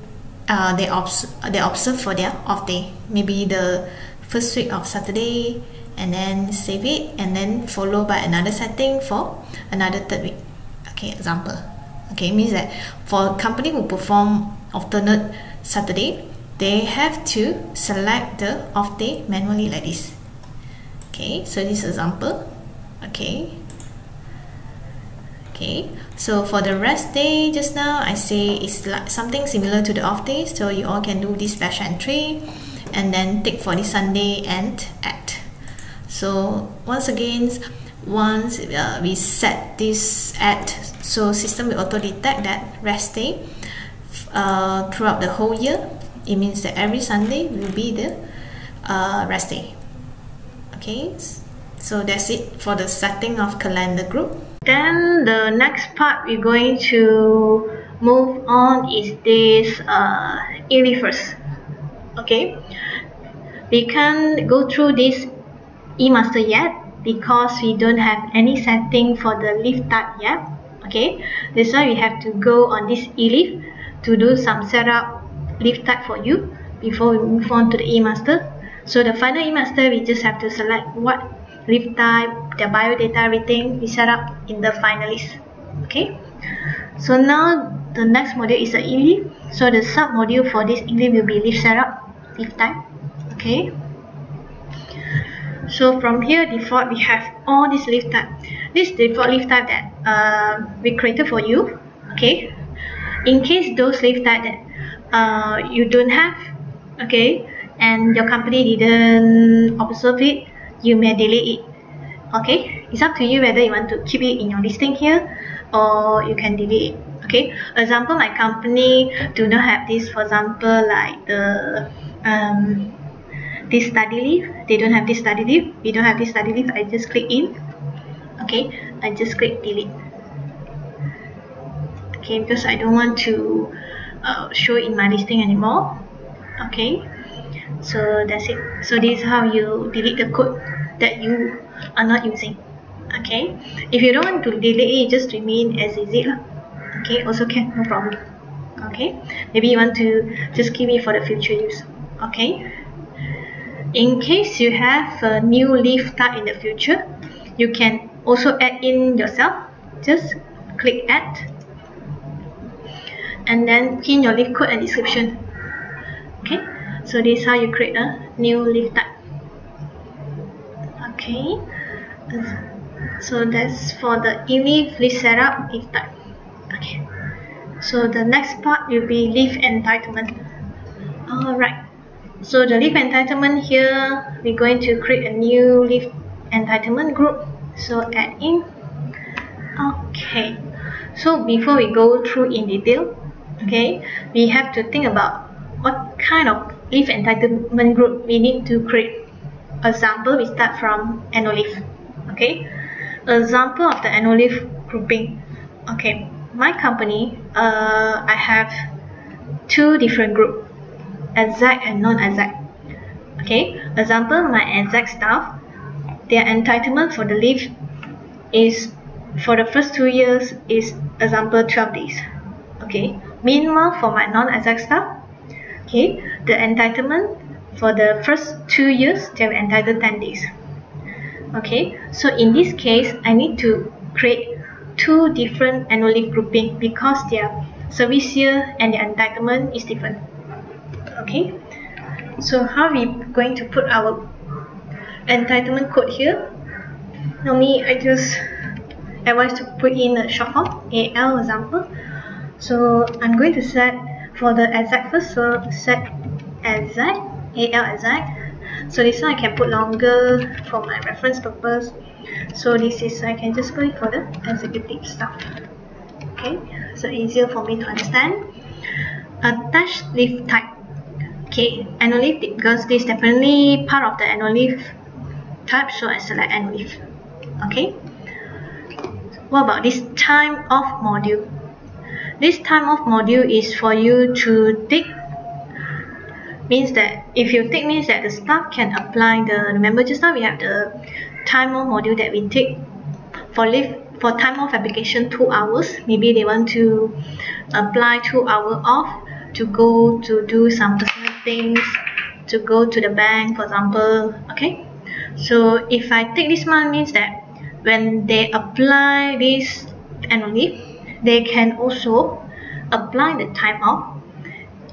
[SPEAKER 2] they observe for their off day. Maybe the first week of Saturday, and then save it, and then follow by another setting for another third week. Okay, example. Okay, means that for a company who perform alternate Saturday, they have to select the off day manually like this. Okay, so this example. Okay. Okay, so for the rest day, just now I say it's like something similar to the off day, so you all can do this bash entry and then tick for this Sunday and add. So once again, once we set this add, so system will auto detect that rest day throughout the whole year. It means that every Sunday will be the rest day. Okay, so that's it for the setting of calendar group.
[SPEAKER 1] Then the next part we're going to move on is this Eleave first. Okay, we can't go through this eMaster yet because we don't have any setting for the leave type yet. Okay, that's why we have to go on this Eleave to do some setup leave type for you before we move on to the eMaster. So the final eMaster, we just have to select what leave type, the biodata, everything we set up in the final list. Okay, so now the next module is the Eleave. So the sub module for this Eleave will be leave setup, leave type. Okay, so from here default we have all this leave type. This default leave type that we created for you. Okay, in case those leave type that you don't have, okay, and your company didn't observe it, you may delete it. Okay, it's up to you whether you want to keep it in your listing here or you can delete it. Okay, example, my company do not have this. For example, like the this study leave, they don't have this study leave, we don't have this study leave, I just click in. Okay, I just click delete. Okay, because I don't want to show in my listing anymore. Okay, so that's it. So this is how you delete the code that you are not using. Okay, if you don't want to delete it, just remain as is it. Okay, also can, no problem. Okay, maybe you want to just keep it for the future use. Okay, in case you have a new leaf type in the future, you can also add in yourself. Just click add and then pin your leaf code and description. Okay, so this is how you create a new leaf type. Okay, so that's for the Eleave leaf setup leaf type. Okay, so the next part will be leaf entitlement. Alright, so the leaf entitlement here, we're going to create a new leaf entitlement group. So add in. Okay, so before we go through in detail, okay, we have to think about what kind of leaf entitlement group we need to create. Example, we start from annual leave. Okay, example of the annual leave grouping. Okay, my company, I have two different groups, exec and non-exec. Okay, example, my exec staff, their entitlement for the leave is for the first 2 years is example 12 days. Okay, meanwhile for my non-exec staff, okay, the entitlement for the first 2 years they are entitled 10 days. Okay, so in this case I need to create two different annual leave grouping because their service year and their entitlement is different. Okay, so how are we going to put our entitlement code here? Normally I just advise to put in a short form, AL example. So I'm going to set for the exec first, so set exec, AL exec. So this one I can put longer for my reference purpose. So this is, I can just put it for the executive staff. Okay, so easier for me to understand. Attached leave type. Okay, annual leave, because this is definitely part of the annual leave type, so I select annual leave. Okay, what about this time off module? This time off module is for you to take, means that if you take means that the staff can apply the, remember just now we have the time off module that we take for leave, for time off application 2 hours. Maybe they want to apply 2 hours off to go to do some personal things, to go to the bank for example. Okay, so if I take this one, means that when they apply this annual leave, they can also apply the time off,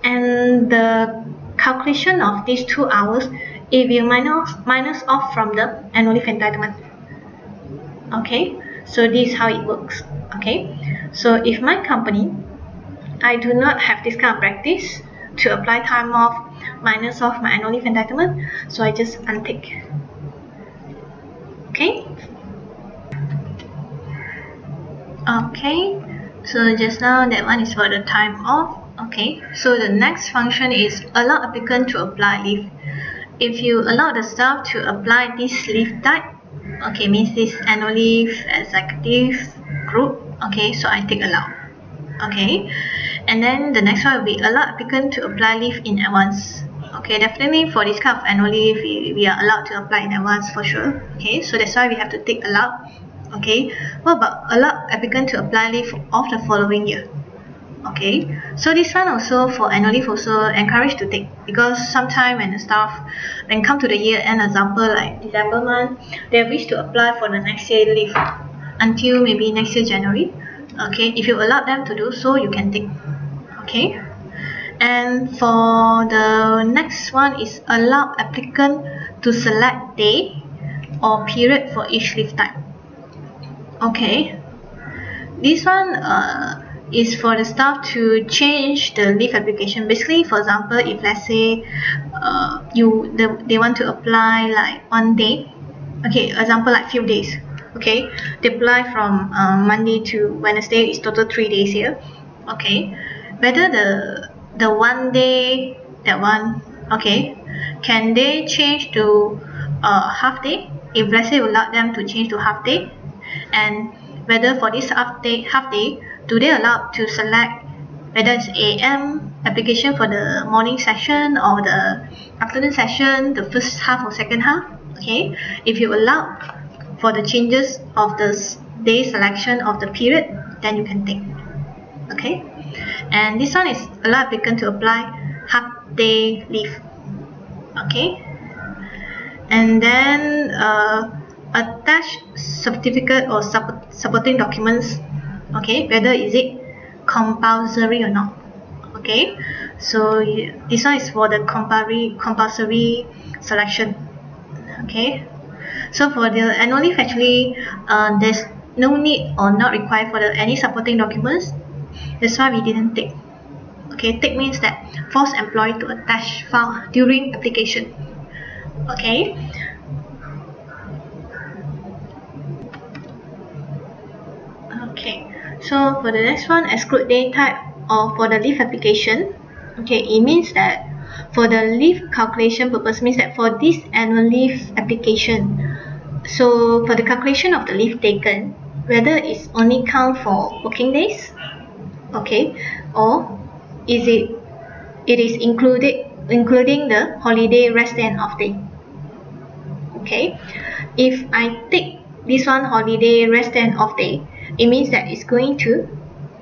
[SPEAKER 1] and the calculation of these 2 hours, it will minus off from the annual leave entitlement. Okay, so this is how it works. Okay, so if my company, I do not have this kind of practice to apply time off minus off my annual leave entitlement, so I just untick. Okay. Okay, so just now that one is for the time off. Okay, so the next function is allow applicant to apply leave. If you allow the staff to apply this leave type, okay, means this annual leave executive group. Okay, so I take allow. Okay, and then the next one will be allow applicant to apply leave in advance. Okay, definitely for this kind of annual leave, we are allowed to apply in advance for sure. Okay, so that's why we have to take allow. Okay, what about allow applicant to apply leave of the following year? Okay, so this one also for annual leave also encouraged to take, because sometimes when the staff when come to the year end, example like December month, they wish to apply for the next year leave until maybe next year January. Okay, if you allow them to do so, you can take. Okay, and for the next one is allow applicant to select day or period for each leave type. Okay, this one is for the staff to change the leave application. Basically, for example, if let's say they want to apply like 1 day, okay, example like few days. Okay, they apply from Monday to Wednesday, is total 3 days here. Okay, whether the 1 day, that one, okay, can they change to half day? If let's say you allow them to change to half day, and whether for this half day, do they allow to select whether it's AM application for the morning session or the afternoon session, the first half or second half? Okay, if you allow for the changes of the day selection of the period, then you can take. Okay, and this one is allow applicant to apply half day leave. Okay, and then attach certificate or supporting documents. Okay, whether is it compulsory or not. Okay, so this one is for the compulsory selection. Okay, so for the annual leave, actually there's no need or not required for any supporting documents. That's why we didn't take. Okay, take means that force employee to attach file during application. Okay, so for the next one, exclude day type or for the leave application. Okay, it means that for the leave calculation purpose, means that for this annual leave application, so for the calculation of the leave taken, whether it's only count for working days, okay, or is it is including the holiday, rest day and off day. Okay, if I take this one holiday, rest day and off day, it means that it's going to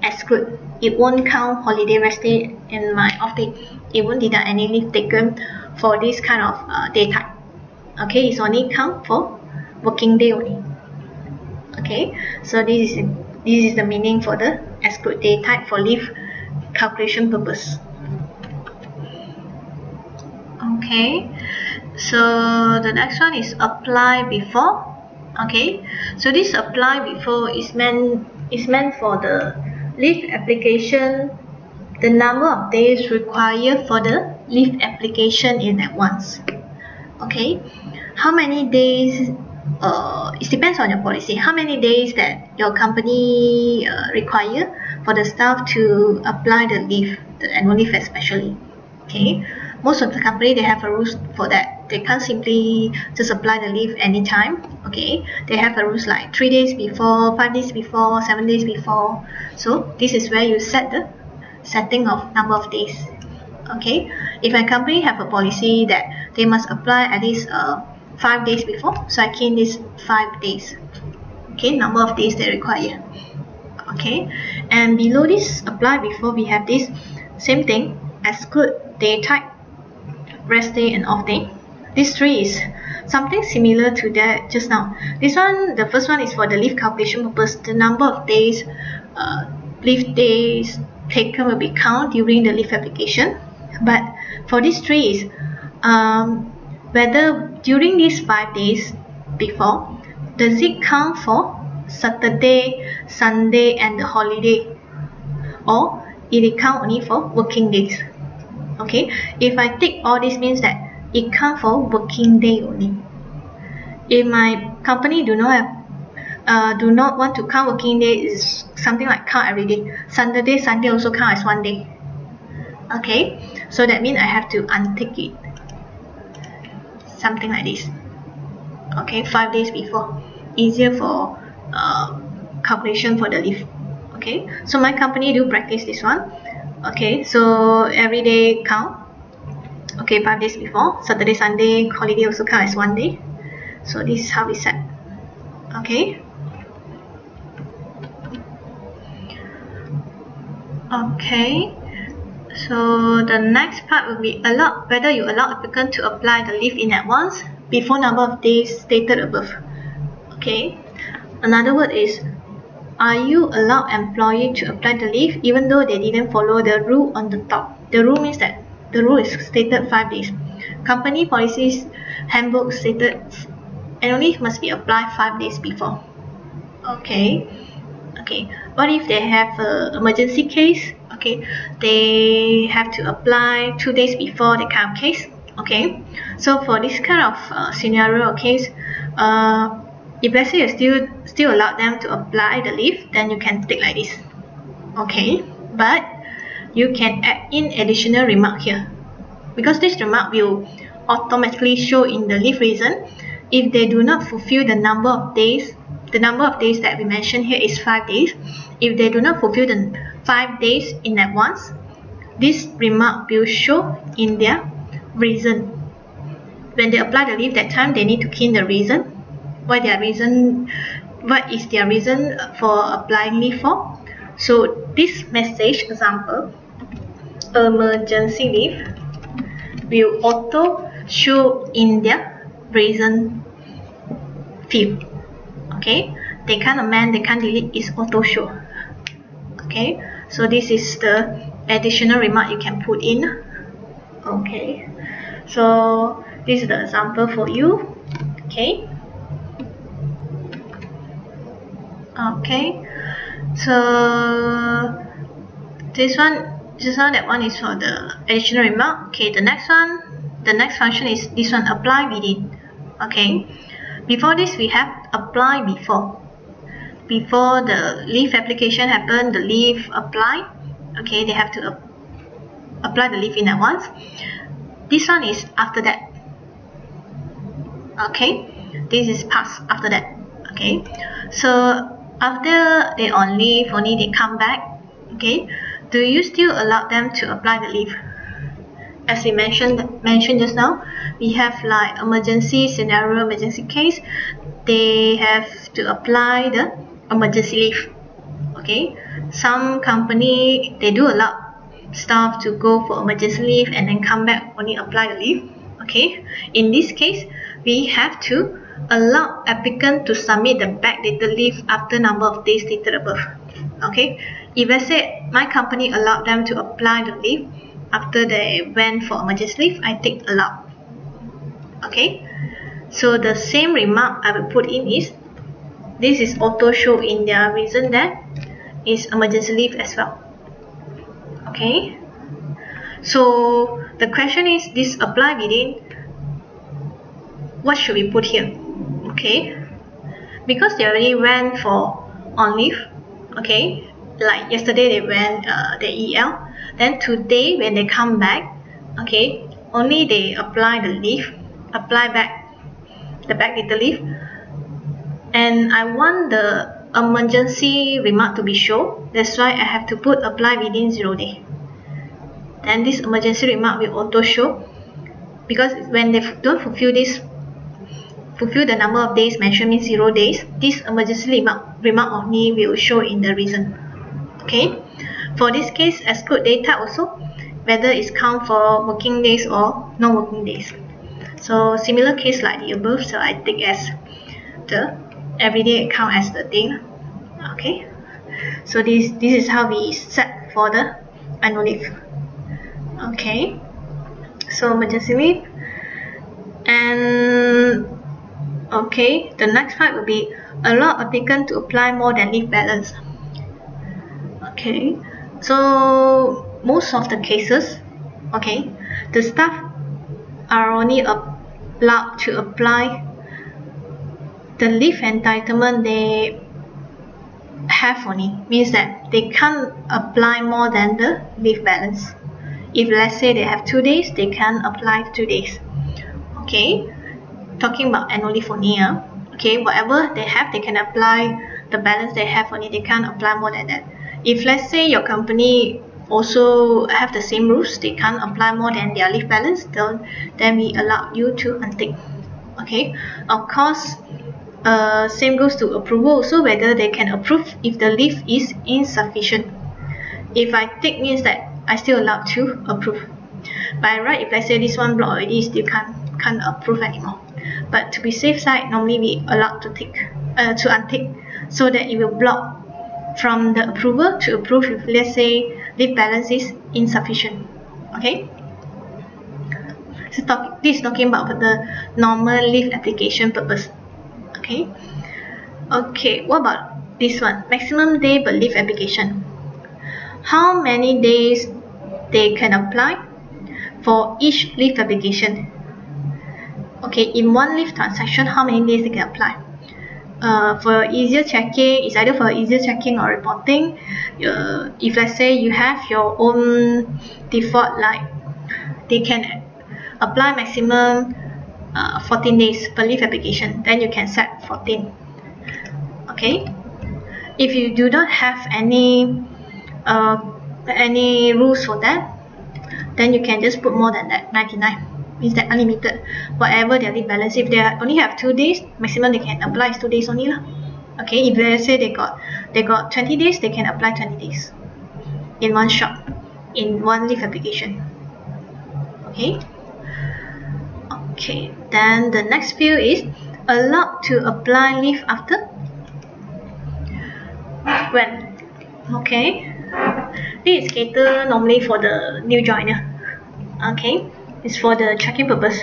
[SPEAKER 1] exclude. It won't count holiday, rest day and my off day. It won't deduct any leave taken for this kind of day type. Okay, it's only count for working day only. Okay, so this is the meaning for the exclude day type for leave calculation purpose. Okay, so the next one is apply before. Okay, so this apply before is meant for the leave application, the number of days required for the leave application in advance. Okay, how many days? It depends on your policy. How many days that your company require for the staff to apply the leave, the annual leave especially. Okay, most of the company they have a rules for that. They can't simply just apply the leave anytime. Okay, they have a rules like 3 days before, 5 days before, 7 days before. So this is where you set the setting of number of days. Okay, if a company have a policy that they must apply at least 5 days before, so I key in this 5 days. Okay, number of days they require. Okay, and below this apply before, we have this same thing, exclude day type, rest day and off day. This three is something similar to that just now. This one, the first one is for the leave calculation purpose. The number of days, leave days taken will be counted during the leave application. But for this three is whether during these 5 days before, does it count for Saturday, Sunday and the holiday, or it count only for working days? Okay, if I take all this, means that it count for working day only. If my company do not want to count working day, is something like count every day. Sunday also count as 1 day. Okay, so that means I have to untick it. Something like this. Okay, 5 days before, easier for calculation for the leave. Okay, so my company do practice this one. Okay, so every day count. Okay, 5 days before, Saturday, Sunday, holiday also count as 1 day. So this is how we set. Okay. Okay. So the next part will be whether you allow applicant to apply the leave in advance before number of days stated above. Okay. Another word is, are you allow employee to apply the leave even though they didn't follow the rule on the top? The rule means that the rule is stated 5 days. Company policies handbook stated annual leave must be applied 5 days before. Okay. Okay. What if they have an emergency case? Okay, they have to apply 2 days before the kind of case. Okay, so for this kind of scenario or case, if let's say you still allow them to apply the leave, then you can take like this. Okay, but you can add in additional remark here, because this remark will automatically show in the leave reason if they do not fulfill the number of days. The number of days that we mentioned here is 5 days. If they do not fulfill the 5 days in advance, this remark will show in their reason. When they apply the leave that time, they need to key in the reason. What is their reason for applying leave for? So this message example, emergency leave, will auto show in their reason field. Okay, they can't amend, they can't delete, it's auto show. Okay, so this is the additional remark you can put in. Okay, so this is the example for you. Okay. Okay, so that one is for the additional remark. Okay, the next function is this one, apply within. Okay, before this we have apply before. Before the leave application happen, the leave apply. Okay, they have to apply the leave in advance. This one is after that. Okay, this is past after that. Okay, so after they on leave, only they come back. Okay, do you still allow them to apply the leave? As we mentioned just now, we have like emergency scenario, emergency case. They have to apply the emergency leave. Okay, some company they do allow staff to go for emergency leave and then come back, only apply the leave. Okay, in this case, we have to allow applicant to submit the backdated leave after number of days stated above. Okay, if I say my company allowed them to apply the leave after they went for emergency leave, I take allow. Okay, so the same remark I will put in is this is auto show in their reason that is emergency leave as well. Okay, so the question is this apply within, what should we put here? Okay, because they already went for on leave. Okay, like yesterday they went the EL, then today when they come back, okay, only they apply the leave, apply back the backdated leave, and I want the emergency remark to be shown. That's why I have to put apply within 0 day. Then this emergency remark will auto show, because when they don't fulfill the number of days mentioned means 0 days, this emergency remark only will show in the reason. Okay, for this case, exclude data also, whether it's count for working days or non-working days. So similar case like the above, so I take as the everyday account as the day. Okay, so this is how we set for the annual leave. Okay, so emergency leave, and okay, the next part will be allow applicant to apply more than leave balance. Okay, so most of the cases, okay, the staff are only allowed to apply the leave entitlement they have only, means that they can't apply more than the leave balance. If let's say they have 2 days, they can apply 2 days. Okay, talking about annual leave only. Okay, whatever they have, they can apply the balance they have only, they can't apply more than that. If let's say your company also have the same rules, they can't apply more than their leave balance, then we allow you to untick. Okay, of course, same goes to approval also, whether they can approve if the leave is insufficient. If I tick means that I still allowed to approve. By right, if I say this one block already, still can't approve anymore. But to be safe side, normally we allowed to untick, so that it will block from the approval to approve if let's say leave balance is insufficient. Okay, so this is talking about the normal leave application purpose. Okay, what about this one, maximum day per leave application? How many days they can apply for each leave application? Okay, in one leave transaction, how many days they can apply? For easier checking, it's either for easier checking or reporting. If let's say you have your own default, like they can apply maximum 14 days per leave application, then you can set 14. Okay, if you do not have any rules for that, then you can just put more than that, 99. Means that unlimited, whatever their leave balance. If they only have 2 days, maximum they can apply is 2 days only lah. Okay, if let's say they got 20 days, they can apply 20 days in one shot, in one leave application. Okay. Okay, then the next field is allowed to apply leave after when. Okay, this is catered normally for the new joiner. Okay, it's for the checking purpose.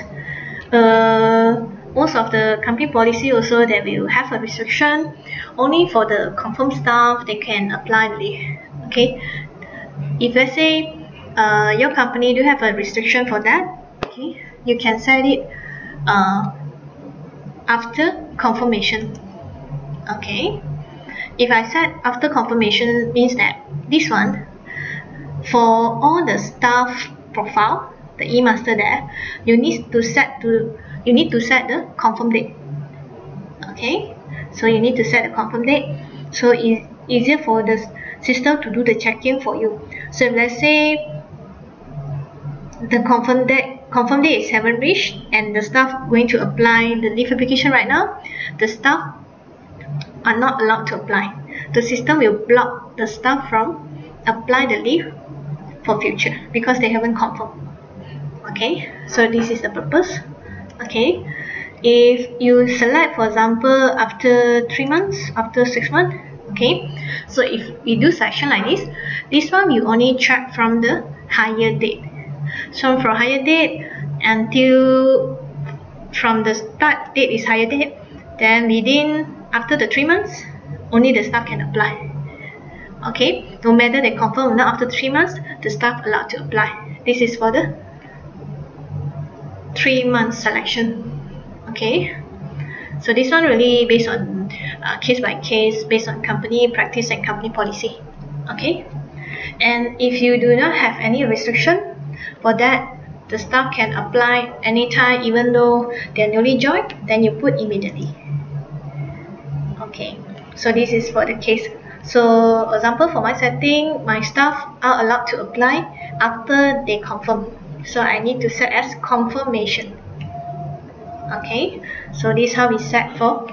[SPEAKER 1] Most of the company policy also that will have a restriction only for the confirmed staff they can apply leave. Okay, if let's say your company do have a restriction for that, okay, you can set it after confirmation. Okay, if I set after confirmation, means that this one for all the staff profile, the e-master there, you need to set the confirm date. Okay, so you need to set the confirm date, so it's easier for the system to do the check-in for you. So if let's say the confirm date is haven't reached and the staff going to apply the leave application right now, the staff are not allowed to apply. The system will block the staff from apply the leave for future because they haven't confirmed. Okay, so this is the purpose. Okay, if you select, for example, after 3 months, after 6 months, okay, so if we do selection like this one you only track from the higher date. So from higher date until from the start date is higher date, then within after the 3 months only the staff can apply. Okay, no matter they confirm or not, after 3 months the staff allowed to apply. This is for the 3 months selection. Okay, so this one really based on case by case, based on company practice and company policy. Okay, and if you do not have any restriction for that, the staff can apply anytime, even though they are newly joined, then you put immediately. Okay, so this is for the case. So example, for my setting, my staff are allowed to apply after they confirm, so I need to set as confirmation. Okay, so this is how we set for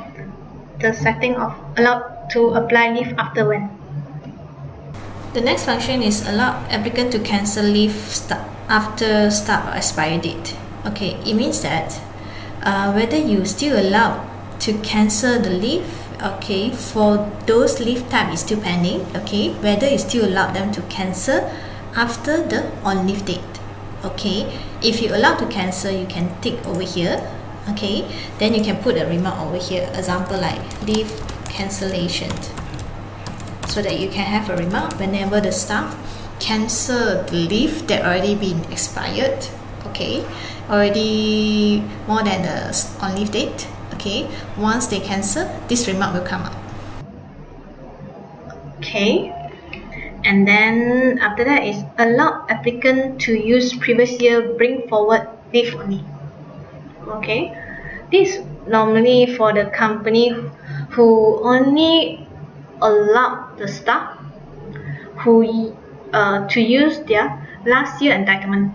[SPEAKER 1] the setting of allowed to apply leave after when.
[SPEAKER 2] The next function is allow applicant to cancel leave after start or expiry date. Okay, it means that whether you still allowed to cancel the leave, okay, for those leave type is still pending. Okay, whether you still allow them to cancel after the on leave date. Okay, if you allow to cancel, you can tick over here. Okay, then you can put a remark over here, example like leave cancellation, so that you can have a remark whenever the staff cancel the leave that already been expired, okay, already more than the on leave date. Okay, once they cancel, this remark will come up.
[SPEAKER 1] Okay, and then after that is allow applicant to use previous year bring forward leave only. Okay, this normally for the company who only allow the staff who to use their last year entitlement.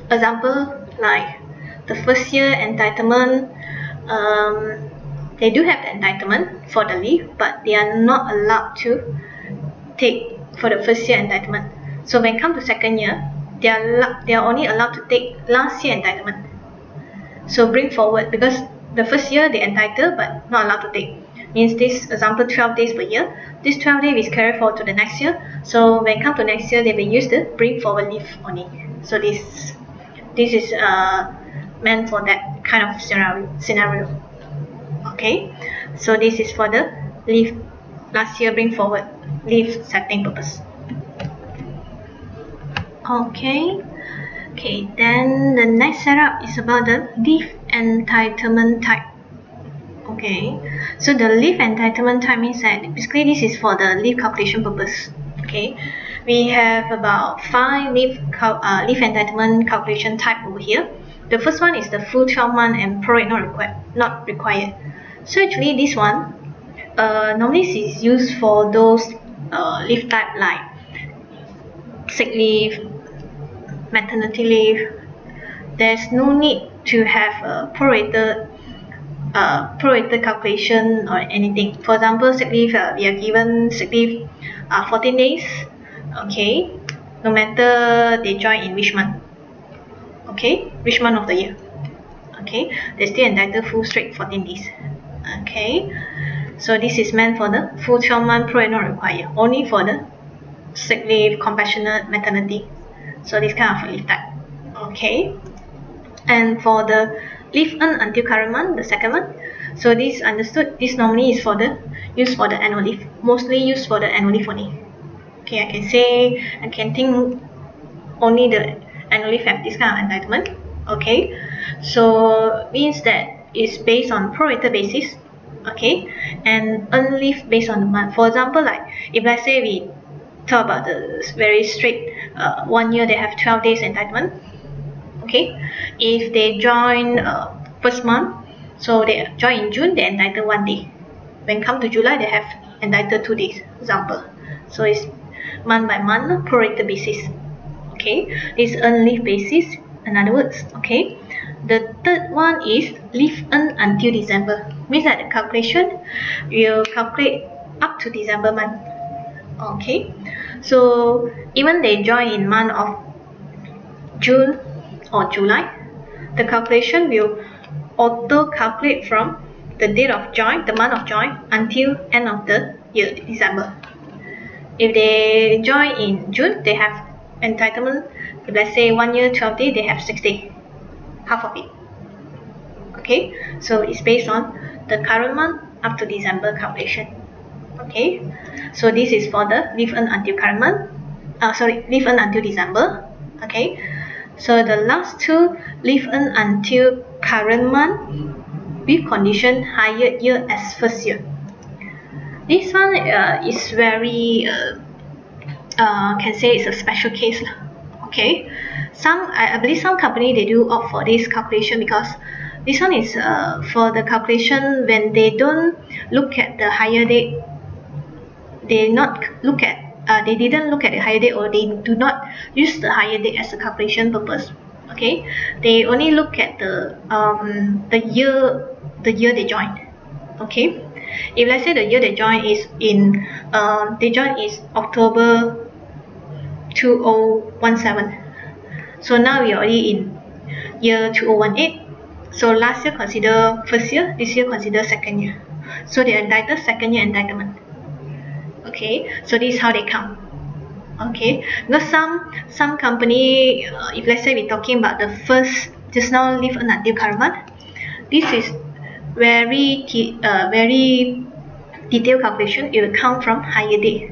[SPEAKER 1] Example like the first year entitlement, they do have the entitlement for the leave, but they are not allowed to take for the first year entitlement. So when it comes to second year, they are only allowed to take last year entitlement. So bring forward, because the first year they entitled but not allowed to take. Means this example 12 days per year. This 12 days is carried forward to the next year. So when it comes to next year, they will use the bring forward leave only. So this is meant for that kind of scenario. Okay, so this is for the leave last year bring forward leave setting purpose. Okay, then the next setup is about the leave entitlement type. Okay, so the leave entitlement type means that basically this is for the leave calculation purpose. Okay, we have about 5 leave entitlement calculation type over here. The first one is the full 12 month and prorate not required. So actually this one normally is used for those leave type like sick leave, maternity leave. There's no need to have a prorated calculation or anything. For example, sick leave, we are given sick leave 14 days. Okay, no matter they join in which month. Okay, which month of the year. Okay, they still entitled full straight 14 days. Okay, so this is meant for the full 12 month prorate not required, only for the sick leave, compassionate, maternity. So this kind of leave type. Okay, and for the leave earned until current month, the second one. So this understood. This normally is for the used for the annual leave, mostly used for the annual leave only. Okay, I can think only the annual leave have this kind of entitlement. Okay, so means that it's based on prorated basis. Okay, and earned leave based on the month. For example, like if let's say we talk about the very strict 1 year, they have 12 days entitlement. Okay, if they join first month, so they join in June, they entitled 1 day. When come to July, they have entitled 2 days. Example. So it's month by month prorated basis. Okay, this earned leave basis. In other words, okay. The third one is leave earned until December. Means that the calculation will calculate up to December month. Okay, so even they join in month of June or July, the calculation will auto calculate from the date of join, the month of join, until end of the year, December. If they join in June, they have entitlement. If let's say 1 year 12 days, they have 6 days, half of it. Okay, so it's based on the current month up to December calculation. Okay, so this is for the leave earned until current month. Leave earned until December. Okay, so the last two, leave earned until current month with condition higher year as first year. This one is very can say it's a special case. Okay, I believe some company they do opt for this calculation because this one is for the calculation when they don't look at the higher date. They didn't look at the higher date, or they do not use the higher date as a calculation purpose. Okay, they only look at the year they joined. Okay, if let's say the year they join is in October 2017, so now we are already in year 2018. So last year consider first year, this year consider second year. So they are entitled second year entitlement. Okay, so this is how they count. Okay, because some company, if let's say we're talking about the first just now leave earned until current month, this is very detailed calculation. It will count from higher date.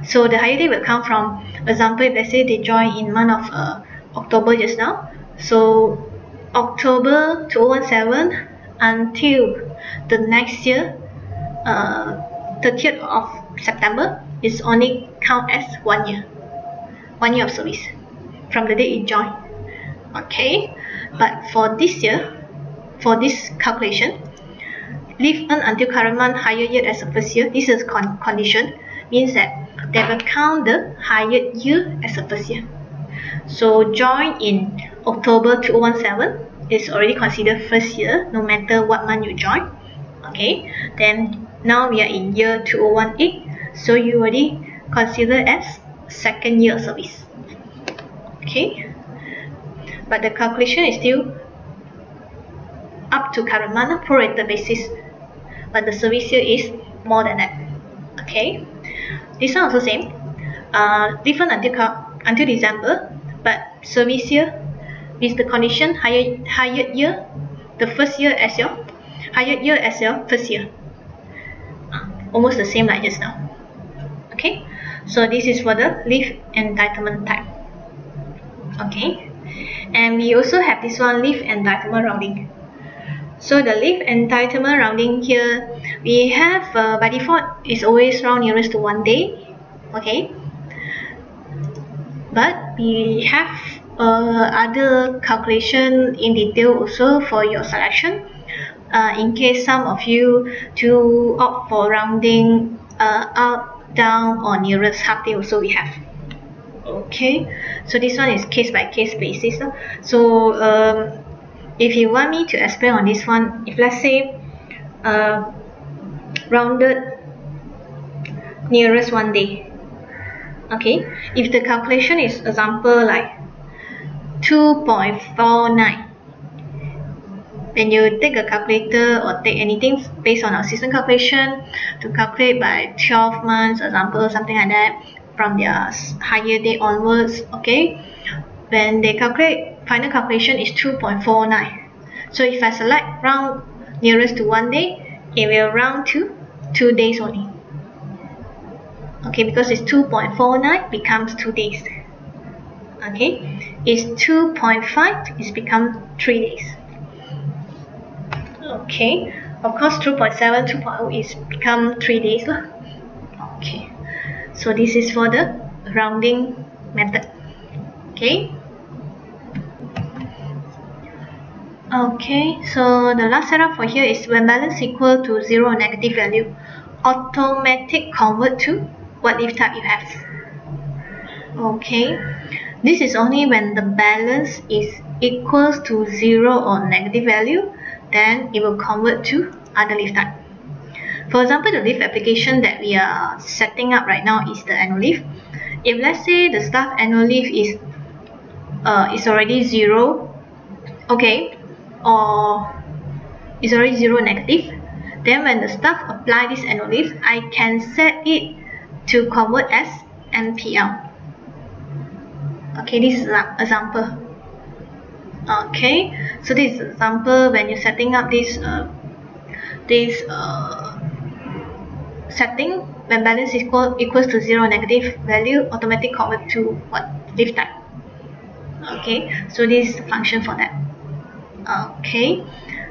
[SPEAKER 1] So the higher date will come from, example, if let's say they join in month of October just now, so October 2017 until the next year 30th of September is only count as 1 year. 1 year of service from the day it joined. Okay, but for this year, for this calculation, leave earned until current month higher year as the first year. This is condition, means that they will count the higher year as the first year. So join in October 2017 is already considered first year, no matter what month you join. Okay, then now we are in year 2018, so you already consider as second year of service. Okay, but the calculation is still up to current month prorated basis, but the service year is more than that. Okay, this one also same, different until December, but service year is the condition higher year, the first year as your higher year as your first year. Almost the same like just now. Okay, so this is for the leave entitlement type. Okay, and we also have this one, leave entitlement rounding. So the leave entitlement rounding here, we have by default is always round nearest to 1 day. Okay, but we have other calculation in detail also for your selection. In case some of you to opt for rounding up, down, or nearest half day also we have. Okay, so this one is case by case basis. So if you want me to explain on this one, if let's say rounded nearest 1 day, okay, if the calculation is example like 2.49, when you take a calculator or take anything based on our system calculation to calculate by 12 months, example, something like that, from their higher day onwards, okay, when they calculate, final calculation is 2.49. So if I select round nearest to 1 day, it will round to 2 days only. Okay, because it's 2.49 becomes 2 days. Okay, it's 2.5, it's become 3 days. Okay, of course 2.7, 2.0 is become 3 days lah. Okay, so this is for the rounding method. Okay. Okay, so the last setup for here is when balance equal to 0 or negative value, automatic convert to what leaf type you have. Okay, this is only when the balance is equals to 0 or negative value, then it will convert to other leaf type. For example, the leaf application that we are setting up right now is the annual leaf. If let's say the staff annual leave is already 0, okay, or is already 0 negative, then when the staff apply this annual leave, I can set it to convert as NPL. Okay, this is an example. Okay, so this is an example when you're setting up this setting, when balance equals to 0 negative value, automatic convert to what leaf type. Okay, so this is the function for that. Okay,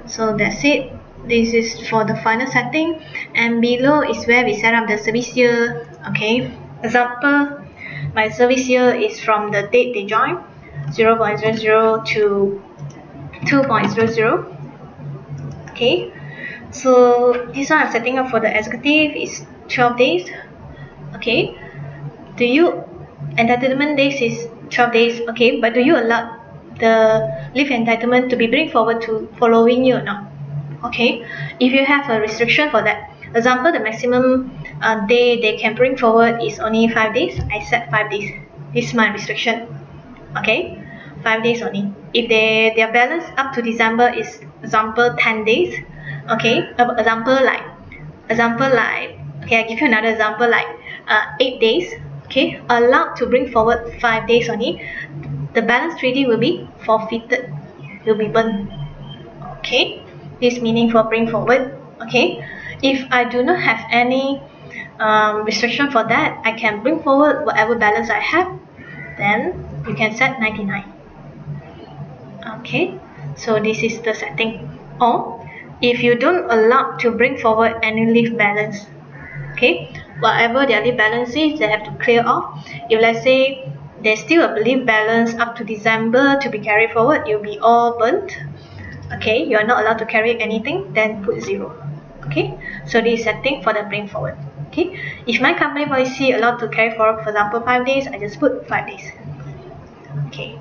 [SPEAKER 1] so that's it. This is for the final setting, and below is where we set up the service year. Okay, example, my service year is from the date they join, 0.00 to 2.00. Okay, so this one I'm setting up for the executive is 12 days. Okay, do you entitlement days is 12 days. Okay, but do you allow the leave entitlement to be bring forward to following year or not? Okay, if you have a restriction for that, example, the maximum day they can bring forward is only 5 days, I set 5 days. This is my restriction. Okay, 5 days only. If their balance up to December is example 10 days, okay, example like okay, I give you another example like 8 days, okay, allowed to bring forward 5 days only, the balance 3 days will be forfeited, will be burned. Okay, this meaning for bring forward. Okay, if I do not have any restriction for that, I can bring forward whatever balance I have, then you can set 99. Okay, so this is the setting. Or if you don't allow to bring forward any leave balance, okay, whatever their leave balance is, they have to clear off. If let's say there's still a leave balance up to December to be carried forward, it will be all burnt. Okay, you are not allowed to carry anything, then put 0. Okay, so this is setting for the bring forward. Okay, if my company policy allowed to carry forward, for example, 5 days, I just put 5 days. Okay,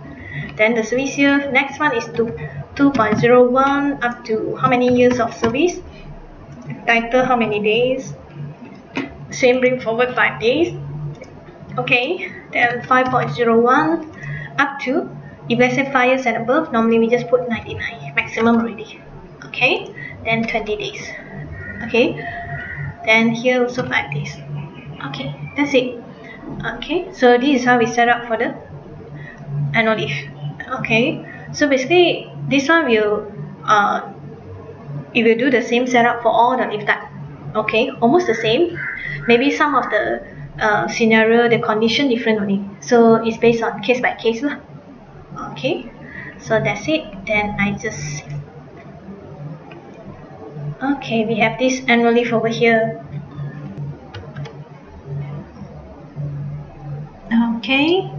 [SPEAKER 1] then the service year, next one is 2.01 up to how many years of service, title how many days, same bring forward 5 days. Okay, then 5.01 up to, if let's say 5 years and above, normally we just put 99 maximum already. Okay, then 20 days. Okay, then here also 5 days. Okay, that's it. Okay, so this is how we set up for the annual leave. Okay, so basically this one will it will do the same setup for all the leave type. Okay, almost the same. Maybe some of the scenario, the condition different only. So it's based on case by case lah. Okay, so that's it. Then I just okay, we have this annual leave over here. Okay,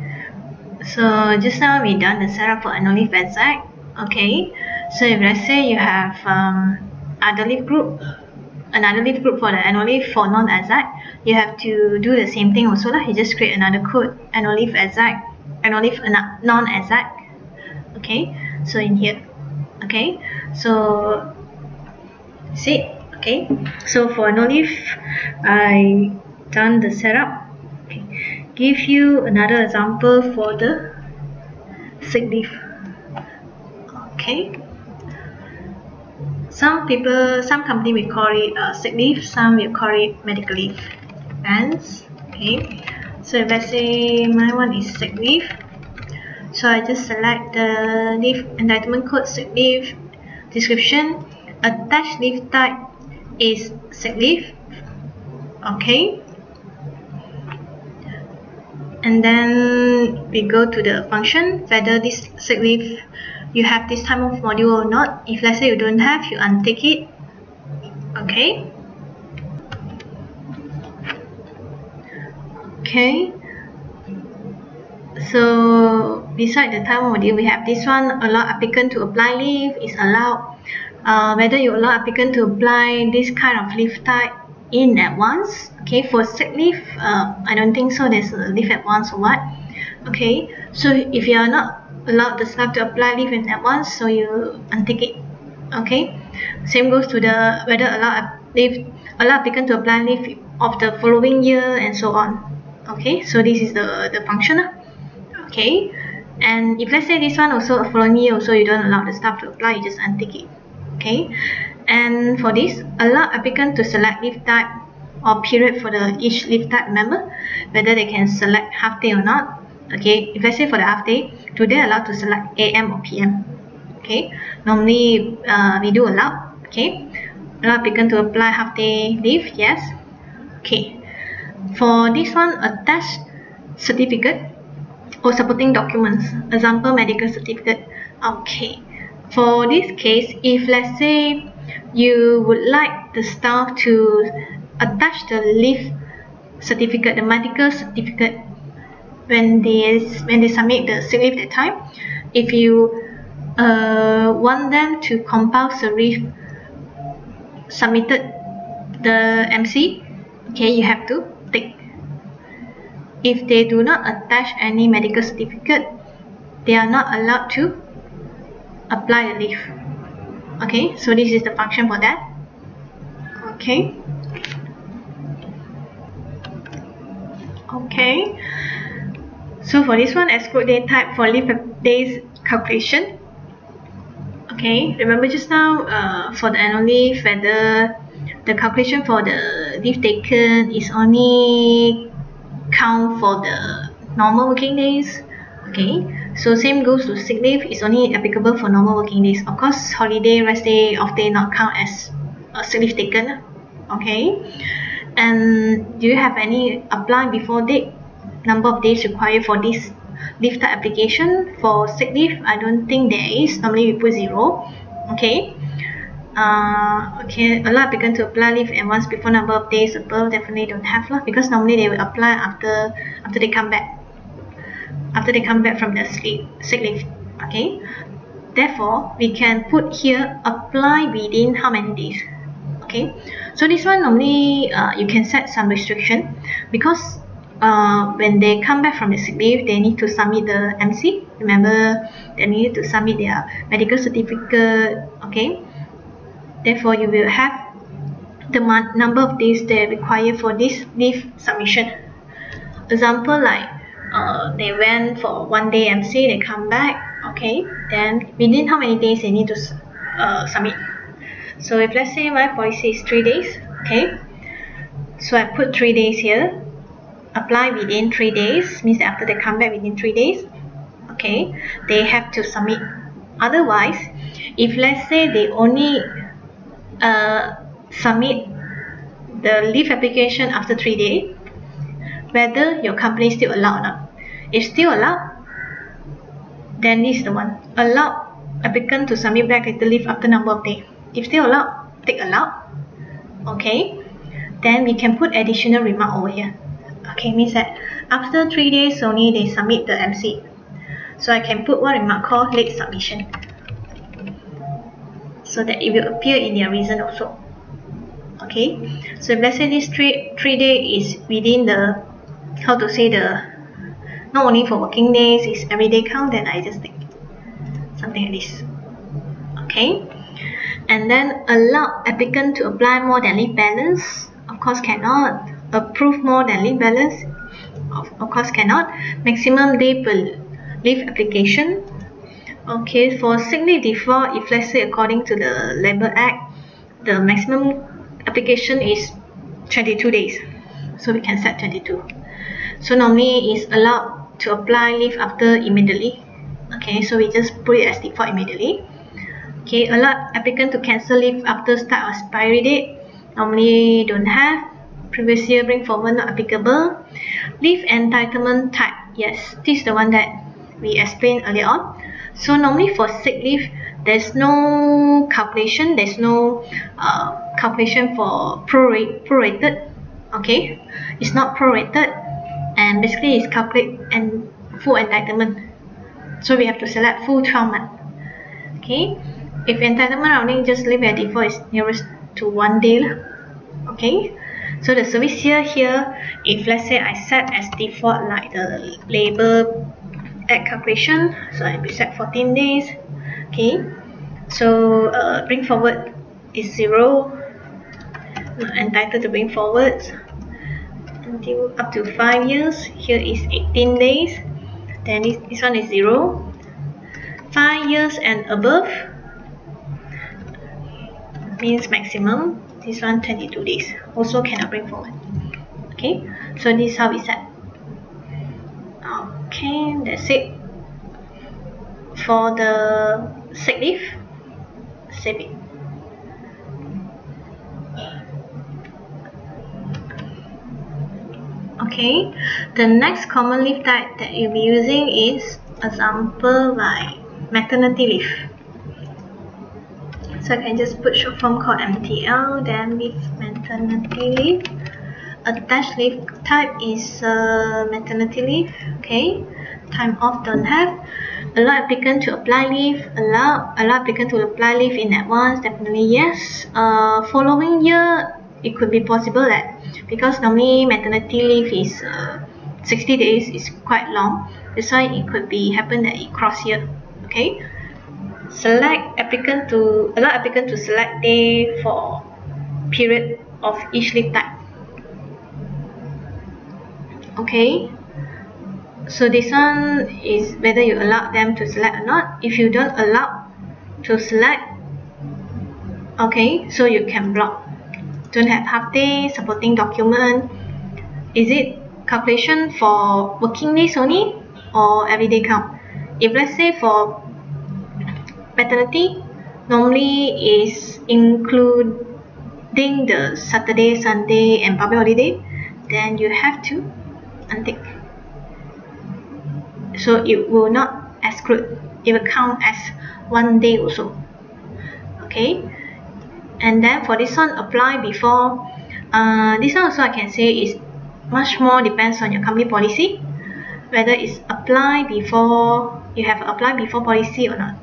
[SPEAKER 1] So just now we done the setup for annual leave exact. Okay, so if let's say you have another leave group for the annual leave for non-exact, you have to do the same thing also lah. You just create another code, annual leave exact, annual leave non-exact. Okay, so in here, okay, so see, okay, so for annual leave I done the setup. Okay, give you another example for the sick leave. Okay, some company will call it sick leave, some will call it medical leave. Depends. Okay, so if let's say my one is sick leave, so I just select the leave entitlement code, sick leave, description, attached leave type is sick leave. Okay, and then we go to the function, whether this sick leave you have this type of module or not. If let's say you don't have, you untick it. Okay, okay, so beside the time module we have this one, allow applicant to apply leave is allowed. Whether you allow applicant to apply this kind of leave type in advance. Okay, for sick leave I don't think so there's a leave advance or what. Okay, so if you are not allowed the staff to apply leave in advance, so you untick it. Okay, same goes to the whether allow applicant to apply leave of the following year and so on. Okay, so this is the function. Okay, and if let's say this one also a following year also you don't allow the staff to apply, you just untick it. Okay, and for this, allow applicant to select leave type or period for the each leave type. Remember whether they can select half day or not. Okay, if let's say for the half day, do they allowed to select AM or PM? Okay, normally we do allow. Okay, allow applicant to apply half day leave. Yes. Okay, for this one, attach certificate or supporting documents, example medical certificate. Okay, for this case, if let's say you would like the staff to attach the leave certificate, the medical certificate, when they submit the sick leave that time, if you want them to compulsory submitted the MC, okay, you have to tick. If they do not attach any medical certificate, they are not allowed to apply the leave. Okay, so this is the function for that. Okay, okay, so for this one, exclude day type for leave days calculation. Okay, remember just now for the annual leave, whether the calculation for the leave taken is only count for the normal working days. Okay, so same goes to sick leave, is only applicable for normal working days. Of course, holiday, rest day, off day not count as a sick leave taken. Okay, and do you have any apply before date, number of days required for this leave type application? For sick leave, I don't think there is. Normally we put 0. Okay, okay, allow applicant to apply leave and once before number of days above, definitely don't have lah, because normally they will apply after they come back. After they come back from the sick leave. Okay, therefore we can put here apply within how many days. Okay, so this one normally you can set some restriction, because when they come back from the sick leave, they need to submit the MC. Remember, they need to submit their medical certificate. Okay, therefore you will have the number of days they require for this leave submission. Example like they went for 1 day MC, they come back. Okay, then within how many days they need to submit. So if let's say my policy is 3 days, okay, so I put 3 days here. Apply within 3 days means that after they come back within 3 days, okay, they have to submit. Otherwise, if let's say they only submit the leave application after 3 days, whether your company still allow or not. If still allowed, then this is the one. Allow applicant to submit back the leave after number of days. If still allowed, tick allowed. Okay, then we can put additional remark over here. Okay, means that after 3 days only they submit the MC. So I can put one remark called late submission, so that it will appear in their reason also. Okay, so if let's say this 3 day is within the, how to say, the not only for working days, is everyday count, then I just take something like this. Okay, and then allow applicant to apply more than leave balance, of course cannot. Approve more than leave balance, of course cannot. Maximum day per leave application. Okay, for sick leave default, if let's say according to the Labour Act, the maximum application is 22 days, so we can set 22. So normally is allowed to apply leave after immediately. Okay, so we just put it as default immediately. Okay, allow applicant to cancel leave after start or expiry date, normally don't have. Previous year bring forward not applicable. Leave entitlement type, yes, this is the one that we explained earlier on. So normally for sick leave, there's no calculation, there's no calculation for prorated. Okay, it's not prorated, and basically it's calculate and full entitlement. So we have to select full 12 months. Okay, if entitlement rounding, just leave at default is nearest to 1 day. Okay, so the service year here, if let's say I set as default like the Labour Act calculation, so I will set 14 days. Okay, so bring forward is 0, not entitled to bring forward until up to 5 years. Here is 18 days, then this one is 0. 5 years and above means maximum. This one 22 days, also cannot bring forward. Okay, so this is how we set. Okay, that's it for the sick leave. Save it. Okay, the next common leave type that you'll be using is example like maternity leave. So I can just put short form called MTL, then with maternity leave. Attached leave type is maternity leave. Okay, time off don't have. Allow applicant to apply leave. Allow applicant to apply leave in advance. Definitely yes. Following year, it could be possible that, because normally maternity leave is 60 days, is quite long. That's why it could be happen that it cross year. Okay. Allow applicant to select day for period of each leave type. Okay, so this one is whether you allow them to select or not. If you don't allow to select, okay, so you can block. Don't have half day, supporting document. Is it calculation for working days only or everyday count? If let's say for maternity, normally is including the Saturday, Sunday and public holiday, then you have to untick. So it will not exclude, it will count as 1 day also. Okay, and then for this one, apply before. This one also I can say is much more depends on your company policy, whether it's apply before, you have applied before policy or not.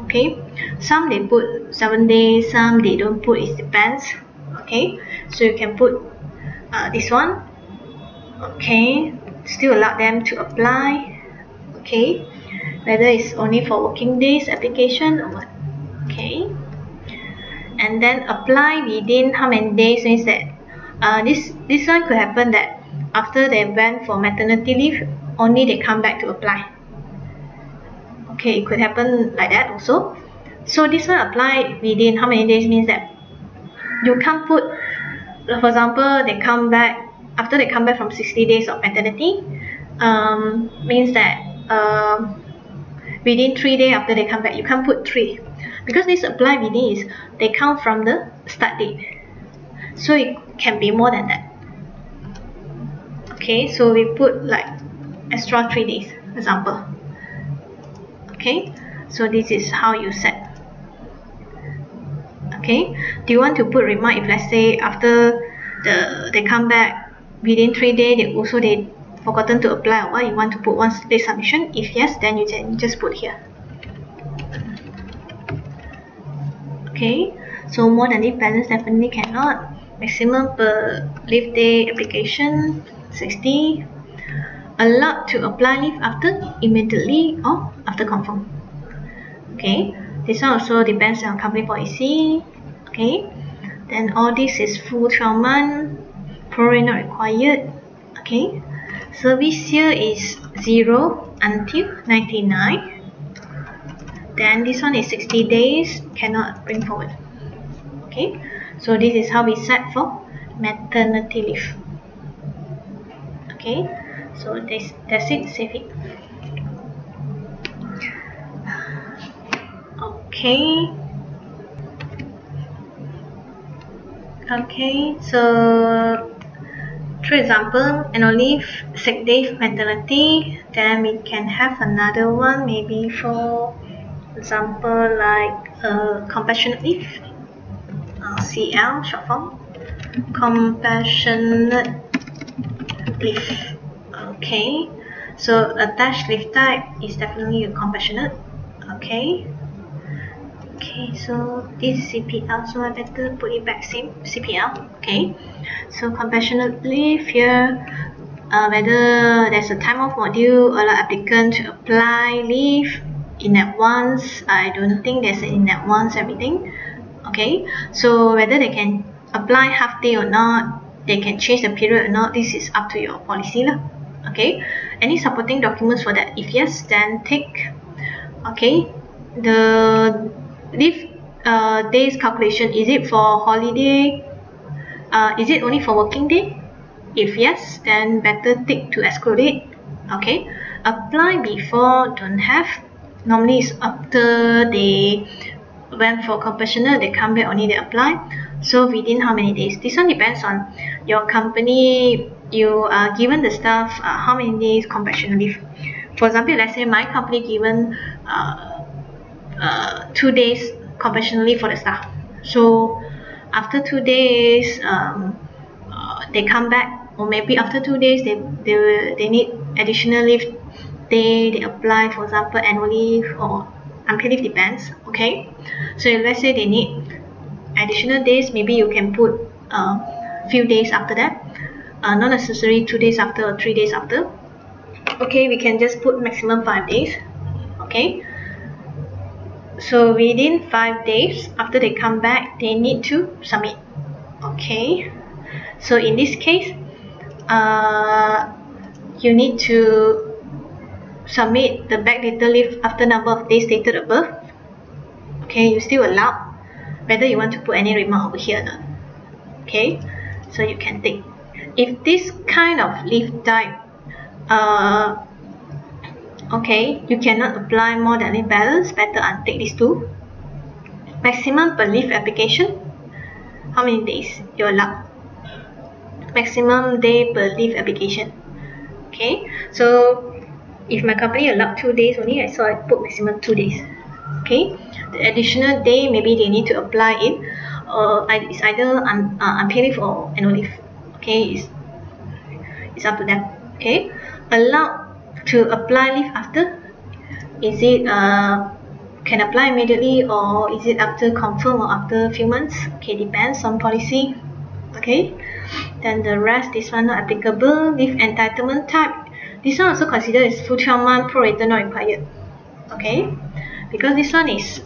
[SPEAKER 1] Okay, some they put 7 days, some they don't put, it depends. Okay, so you can put this one. Okay, still allow them to apply. Okay, whether it's only for working days application or what. Okay, and then apply within how many days means that this one could happen that after they went for maternity leave, only they come back to apply. Okay, it could happen like that also. So this one apply within how many days means that you can't put, for example, they come back after they come back from 60 days of maternity, means that within 3 days after they come back, you can't put 3, because this apply within is they count from the start date, so it can be more than that. Okay, so we put like extra 3 days example. Okay, so this is how you set. Okay, do you want to put remark if let's say after they come back within 3 days, they forgotten to apply or what, you want to put one late submission. If yes, then you can just put here. Okay, so more than leave balance definitely cannot. Maximum per leave day application 60. Allowed to apply leave after, immediately, or after confirm. Okay, this one also depends on company policy. Okay, then all this is full 12 months, prorate not required. Okay, service year is 0 until 99. Then this one is 60 days, cannot bring forward. Okay, so this is how we set for maternity leave. Okay, so that's it, save it. Okay, so for example, annual leave, sick day, maternity, then we can have another one, maybe for example like compassionate leave, CL short form, compassionate leave. Okay, so attached leave type is definitely a compassionate. Okay, so this is CPL, so I better put it back same CPL. Okay, so compassionate leave here, whether there's a time off module, allow applicant to apply leave in advance. I don't think there's an in advance everything. Okay, so whether they can apply half day or not, they can change the period or not, this is up to your policy lah. Okay, any supporting documents for that? If yes, then take. Okay, the leave days calculation, is it for holiday? Is it only for working day? If yes, then better tick to exclude it. Okay, apply before, don't have. Normally it's after they went for compassionate, they come back, only they apply. So within how many days? This one depends on your company. You are given the staff how many days compassionate leave. For example, let's say my company given 2 days compassionate leave for the staff. So after 2 days, they come back, or maybe after 2 days they need additional leave. They apply, for example, annual leave or unpaid leave, depends. Okay, so let's say they need additional days, maybe you can put few days after that, not necessarily 2 days after or 3 days after. Okay, we can just put maximum 5 days. Okay, so within 5 days after they come back, they need to submit. Okay, so in this case, you need to submit the backdated leave after number of days stated above. Okay, you still allowed, whether you want to put any remark over here or not. Okay, so you can take. If this kind of leave type, okay, you cannot apply more than leave balance, better untick these two. Maximum per leave application, how many days you allow? Maximum day per leave application. Okay, so if my company allowed 2 days only, so I put maximum 2 days. Okay, the additional day maybe they need to apply in, it's either unpaid leave or annual leave. Okay, it's up to them. Okay, allowed to apply leave after, is it can apply immediately, or is it after confirm or after a few months? Okay, depends on policy. Okay, then the rest, this one not applicable. Leave entitlement type, this one also considered as full 12 month, prorated not required. Okay, because this one is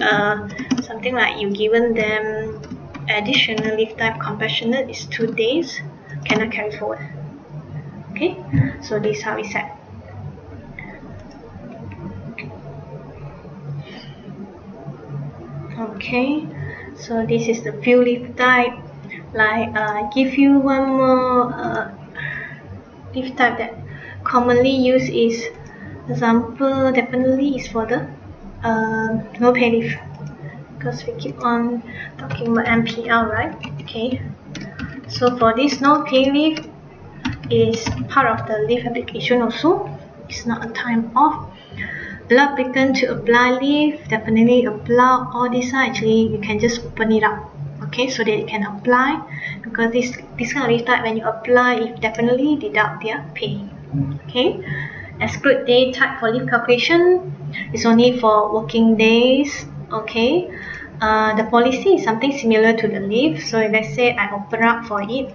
[SPEAKER 1] something like you given them additional leave type, compassionate is 2 days, cannot carry forward. Okay, so this is how we set. Okay, so this is the few leave type. Like give you one more leave type that commonly used is, example, definitely is for the no pay leave, because we keep on talking about MPL, right? Okay, so for this no pay leave is part of the leave application also. It's not a time off. Allow applicant to apply leave, definitely apply. All these are actually, you can just open it up. Okay, so that you can apply, because this kind of leave type, when you apply, it definitely deduct their pay. Okay, exclude day type for leave calculation is only for working days. Okay, the policy is something similar to the leave. So if let's say I open up for it,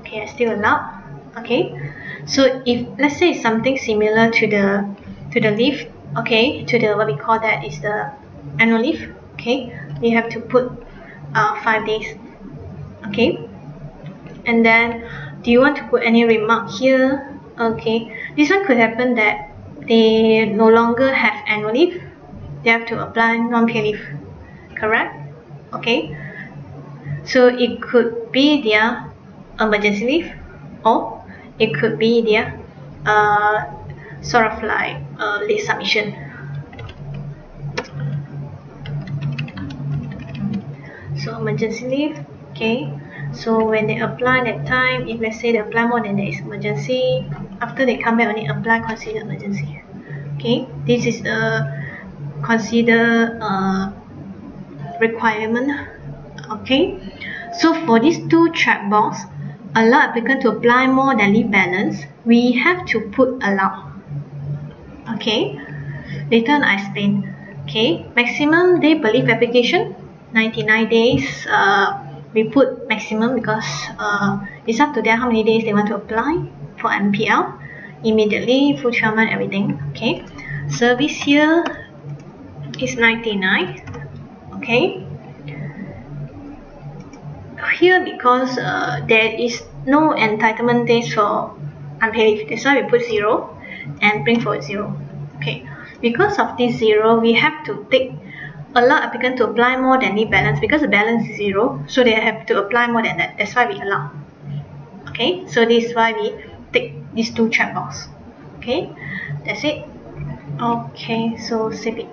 [SPEAKER 1] okay, I still allow. Okay, so if let's say it's something similar to the leave, okay, to the what we call that is the annual leave. Okay, you have to put 5 days. Okay, and then do you want to put any remark here? Okay, this one could happen that they no longer have annual leave, they have to apply non-pay leave, correct? Okay, so it could be their emergency leave, or it could be their sort of like late submission. So emergency leave, okay, so when they apply that time, if let's say they apply more than there is emergency, after they come back only apply consider emergency. Okay, this is the consider requirement. Okay, so for these two checkbox, allow applicant to apply more than leave balance, we have to put allow. Okay, later on I explain. Okay, maximum day per leave application 99 days. We put maximum because it's up to them how many days they want to apply for MPL, immediately, full 12 month, everything. Okay, service here is 99. Okay, here because there is no entitlement days for unpaid leave, that's why we put 0 and bring forward 0. Okay, because of this 0, we have to take allow applicant to apply more than leave balance, because the balance is 0, so they have to apply more than that. That's why we allow. Okay, so this is why we take these two checkbox. Okay, that's it. Okay, so save it.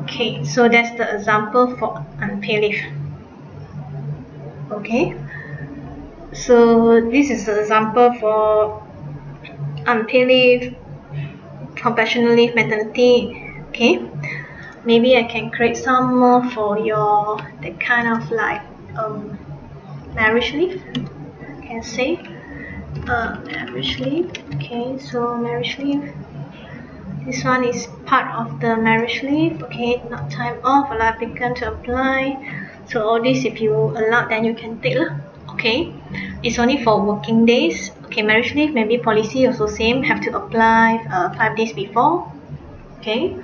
[SPEAKER 1] Okay, so that's the example for unpaid leave. Okay, so this is the example for unpaid leave, compassionate leave, maternity. Okay, maybe I can create some more for your that kind of like marriage leave. Can say marriage leave. Okay, so marriage leave, this one is part of the marriage leave. Okay, not time off, allow applicant to apply. So all this if you allow, then you can take lah. Okay, it's only for working days. Okay, marriage leave maybe policy also same, have to apply 5 days before. Okay,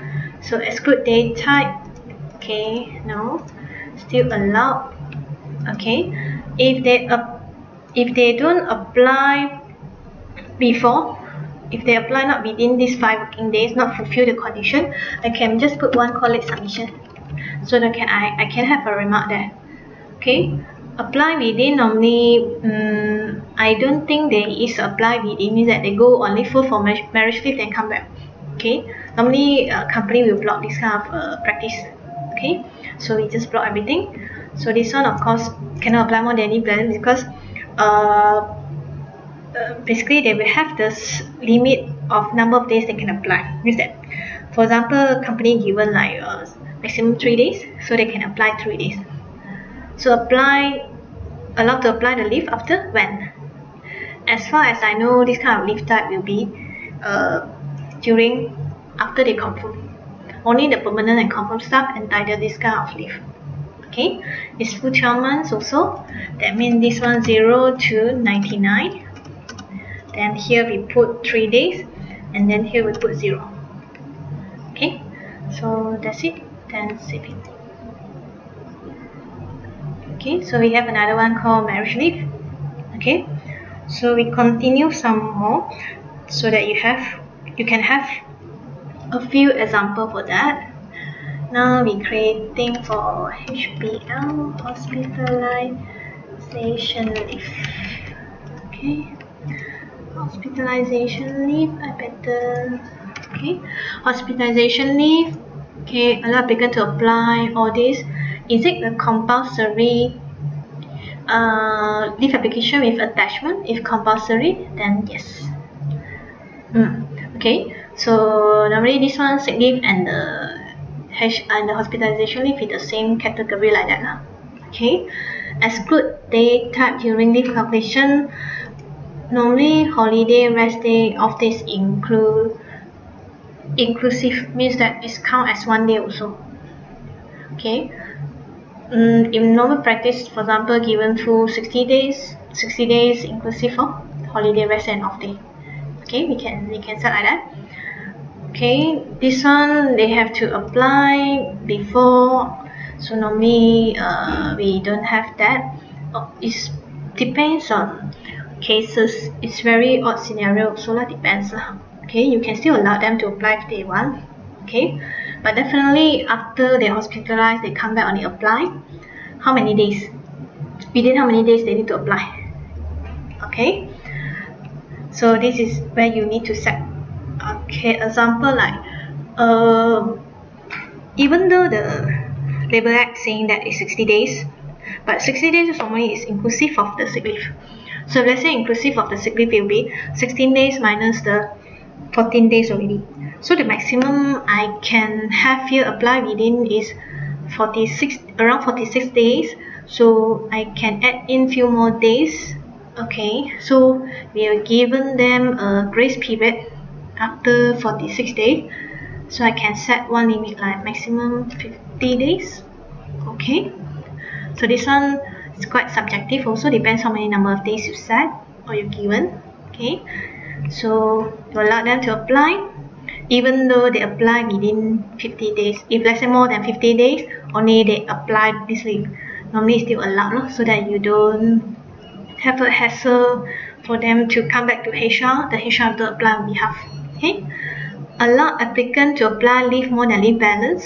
[SPEAKER 1] so exclude day type. Okay, no, still allowed. Okay, if they don't apply before, if they apply not within these 5 working days, not fulfill the condition, I can just put one call late submission. So that I can have a remark there. Okay, apply within normally, I don't think there is apply within, means that they go only full for marriage leave then come back. Okay, normally company will block this kind of practice. Okay, so we just block everything. So this one of course cannot apply more than any plan, because basically they will have this limit of number of days they can apply. Means that, for example, company given like maximum 3 days, so they can apply 3 days. So allowed to apply the leave after when? As far as I know, this kind of leave type will be during after they confirm. Only the permanent and confirmed staff entitled this kind of leave. Okay, it's full 12 months also. That means this one 0 to 99. Then here we put 3 days, and then here we put 0. Okay, so that's it. Then save it. Okay, so we have another one called marriage leave. Okay, so we continue some more so that you can have a few examples for that. Now we creating for HBL, hospitalization leave. Okay, hospitalization leave, I better. Okay, hospitalization leave. Okay, allow applicant to apply all this. Is it a compulsory leave application with attachment? If compulsory, then yes. Okay, so normally this one sick leave and the hospitalization leave is the same category like that. Okay, exclude day type during leave calculation. normally holiday, rest day, off days inclusive means that it's count as 1 day also. Okay. In normal practice, for example, given full 60 days inclusive of holiday, rest and off day. Okay, we can set like that. Okay, this one they have to apply before, so normally we don't have that. It depends on cases. It's very odd scenario, so that depends. Okay, you can still allow them to apply if they want. Okay, but definitely after they're hospitalized, they come back only apply. How many days? Within how many days they need to apply? Okay, so this is where you need to set. Okay, example like even though the Labor Act saying that it's 60 days, but 60 days normally is inclusive of the sick leave. So let's say inclusive of the sick leave will be 16 days minus the 14 days already. So the maximum I can have here apply within is around 46 days. So I can add in few more days. Okay, so we are given them a grace period after 46 days. So I can set one limit like maximum 50 days. Okay, so this one is quite subjective, also depends how many number of days you set or you're given. Okay, so you allow them to apply even though they apply within 50 days. If let's say more than 50 days, only they apply this leave. Normally still allowed, so that you don't have a hassle for them to come back to HR. The HR have to apply on behalf. Okay, allow applicant to apply leave more than leave balance.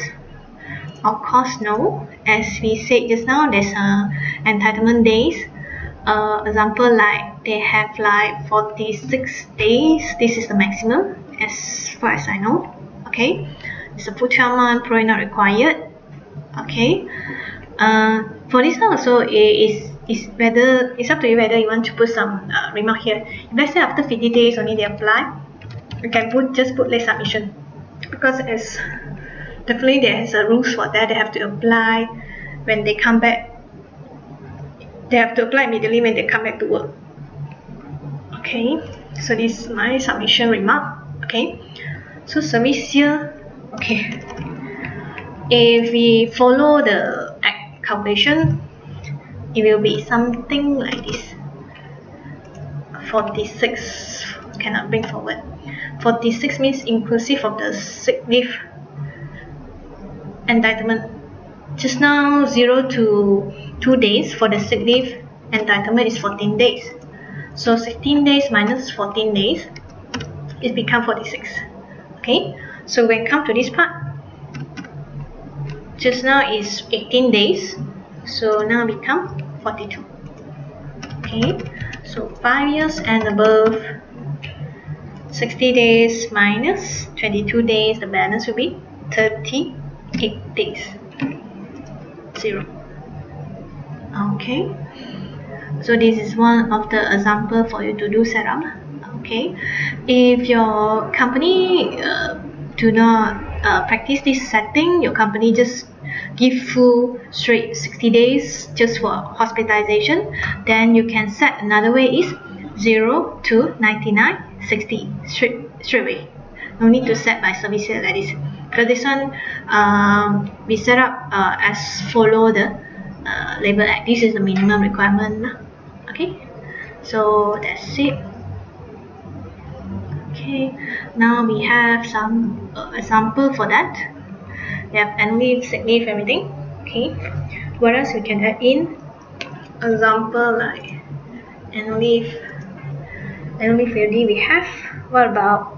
[SPEAKER 1] Of course, no. As we said just now, there's entitlement days. Example like they have like 46 days. This is the maximum as far as I know. Okay, it's a full 12 month, probably not required. Okay, for this one also it's up to you whether you want to put some remark here. If let's say after 50 days only they apply, you can just put late submission, because as definitely there is a rules for that. They have to apply when they come back. They have to apply immediately when they come back to work. Okay, so this is my submission remark. Okay, so service here. Okay, if we follow the calculation, it will be something like this. 46 cannot bring forward. 46 means inclusive of the sick leave entitlement. Just now 0 to 2 days for the sick leave entitlement is 14 days. So 16 days minus 14 days, it becomes 46. Okay, so when come to this part, just now is 18 days, so now become 42. Okay, so 5 years and above, 60 days minus 22 days, the balance will be 38 days. 0. Okay, so this is one of the example for you to do setup. Okay, if your company do not practice this setting, your company just give full straight 60 days just for hospitalization, then you can set another way is 0 to 99, 60 straight away. No need to set by service here like this, because this one we set up as follow the Labor Act. This is the minimum requirement. Okay, so that's it. Okay, now we have some example for that. We have annual leave, sick leave, everything. Okay, what else we can add in? Example like annual leave. Annual leave already we have. What about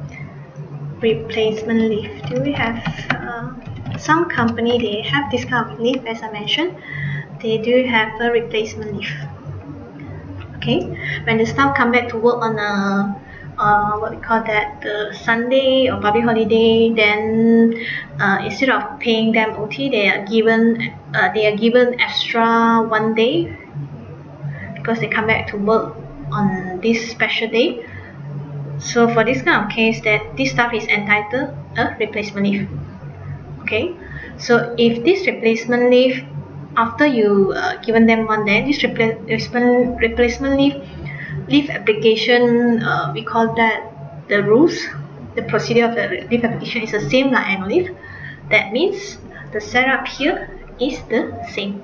[SPEAKER 1] replacement leave? Do we have some company they have this kind of leave? As I mentioned, they do have a replacement leave. Okay, when the staff come back to work on a what we call that, the Sunday or public holiday, then instead of paying them OT, they are given extra 1 day because they come back to work on this special day. So for this kind of case, that this staff is entitled a replacement leave. Okay, so if this replacement leave, after you given them 1 day, this replacement leave leave application, we call that the rules. The procedure of the leave application is the same like annual leave. That means the setup here is the same.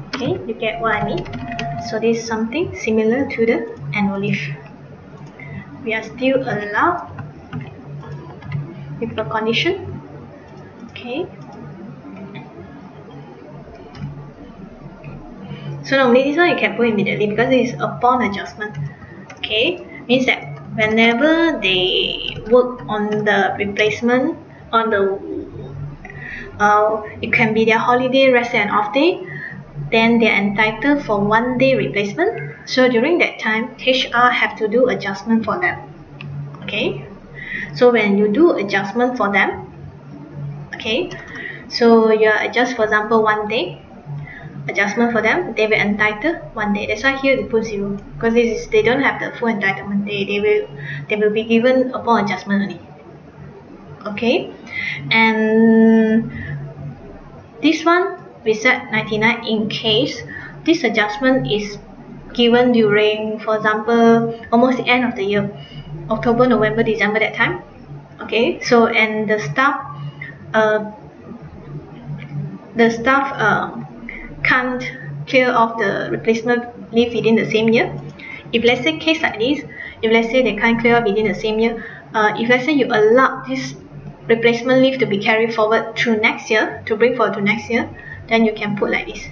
[SPEAKER 1] Okay, you get what I mean? So this is something similar to the annual leave. We are still allowed with the condition. Okay. So normally this one you can put immediately because it is upon adjustment. Okay, means that whenever they work on the replacement, on the it can be their holiday, rest day and off day, then they are entitled for 1 day replacement. So during that time, HR have to do adjustment for them. Okay, so when you do adjustment for them, okay, so you adjust, for example, 1 day adjustment for them, they will entitle 1 day. That's why here they put 0, because this is, they don't have the full entitlement. They will be given upon adjustment only. Okay, and this one we set 99 in case this adjustment is given during, for example, almost the end of the year, October, November, December, that time. Okay, so and the staff can't clear off the replacement leave within the same year. If let's say case like this, if let's say they can't clear within the same year, if let's say you allow this replacement leave to be carried forward to next year, to bring forward to next year, then you can put like this.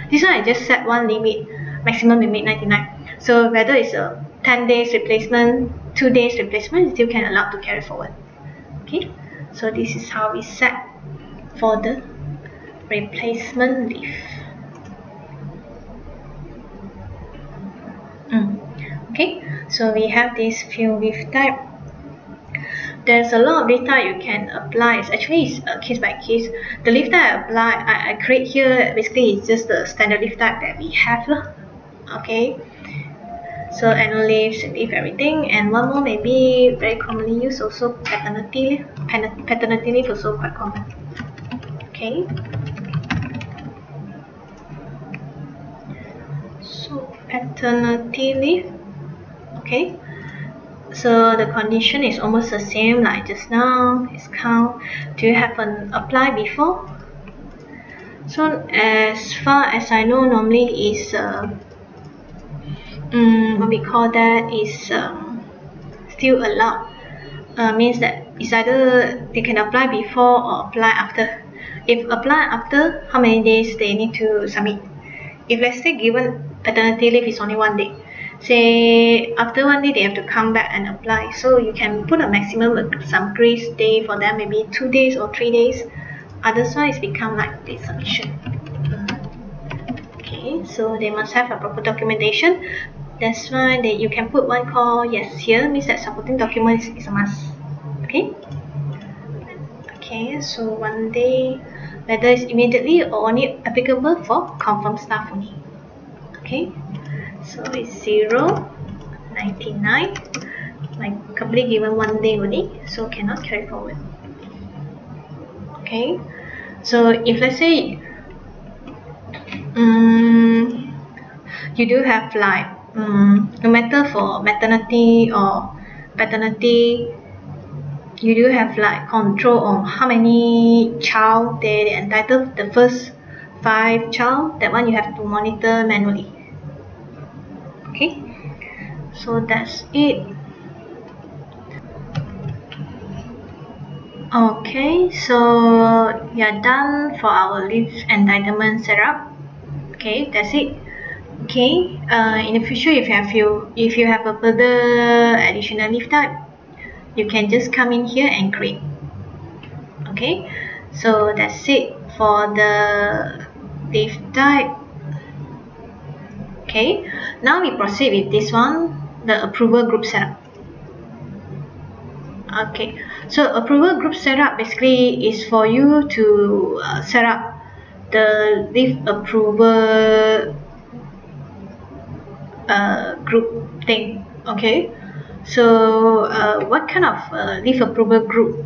[SPEAKER 1] This one I just set one limit, maximum limit 99. So whether it's a 10 days replacement, 2 days replacement, you still can allow to carry forward. Okay, so this is how we set for the replacement leave. Okay, so we have this few leave type. There's a lot of leave type you can apply. It's actually case by case. The leave type I create here, basically it's just the standard leave type that we have. Okay, so annual leave, sick leave, everything, and one more maybe very commonly used also, paternity leave. Paternity leave also quite common. Okay, so paternity leave. Okay, so the condition is almost the same like just now. It's count. Do you have an apply before? So as far as I know, normally is what we call that is still allowed. Means that it's either they can apply before or apply after. If apply after, how many days they need to submit? If let's say given paternity leave is only 1 day, say after 1 day they have to come back and apply, so you can put a maximum some grace day for them, maybe 2 days or 3 days. Otherwise become like the submission. Okay, so they must have a proper documentation. That's why you can put one call yes here, means that supporting documents is a must. Okay. Okay, so 1 day, whether it's immediately or only applicable for confirmed staff only. Okay, so it's 0, 99. My company given 1 day only, so cannot carry forward. Okay, so if let's say you do have like no matter for maternity or paternity, you do have like control on how many child they entitled. The first 5 child, that one you have to monitor manually. Okay, so that's it. Okay, so we are done for our leave entitlement setup. Okay, that's it. Okay, in the future, if you have a further additional leave type, you can just come in here and create. Okay, so that's it for the leave type. Okay, now we proceed with this one, the approval group setup. Okay, so approval group setup basically is for you to set up the leave approval group thing. Okay, so what kind of leave approval group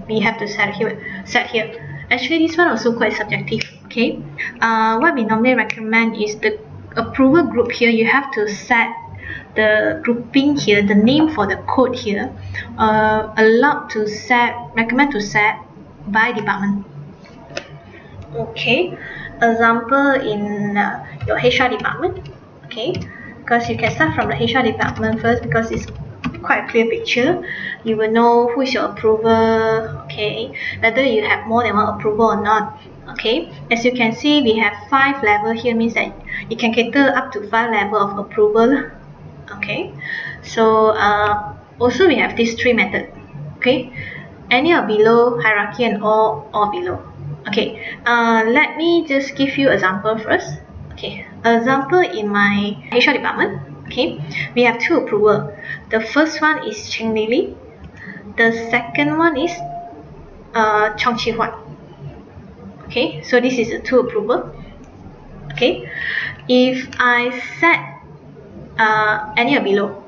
[SPEAKER 1] we have to set here? Actually, this one also quite subjective. Okay, what we normally recommend is the approval group here. You have to set the grouping here, the name for the code here, recommend to set by department. Okay, example in your HR department. Okay, because you can start from the HR department first because it's quite a clear picture. You will know who is your approver, okay, whether you have more than one approver or not. Okay, as you can see, we have 5 levels here, means that you can cater up to 5 levels of approval. Okay, so also we have these 3 methods. Okay, any or below, hierarchy, and all below. Okay, let me just give you example first. Okay, example in my HR department. Okay, we have 2 approval. The first one is Cheng Lili. The second one is Chong Chi Huat. Okay, so this is a 2 approval. Okay, if I set any or below.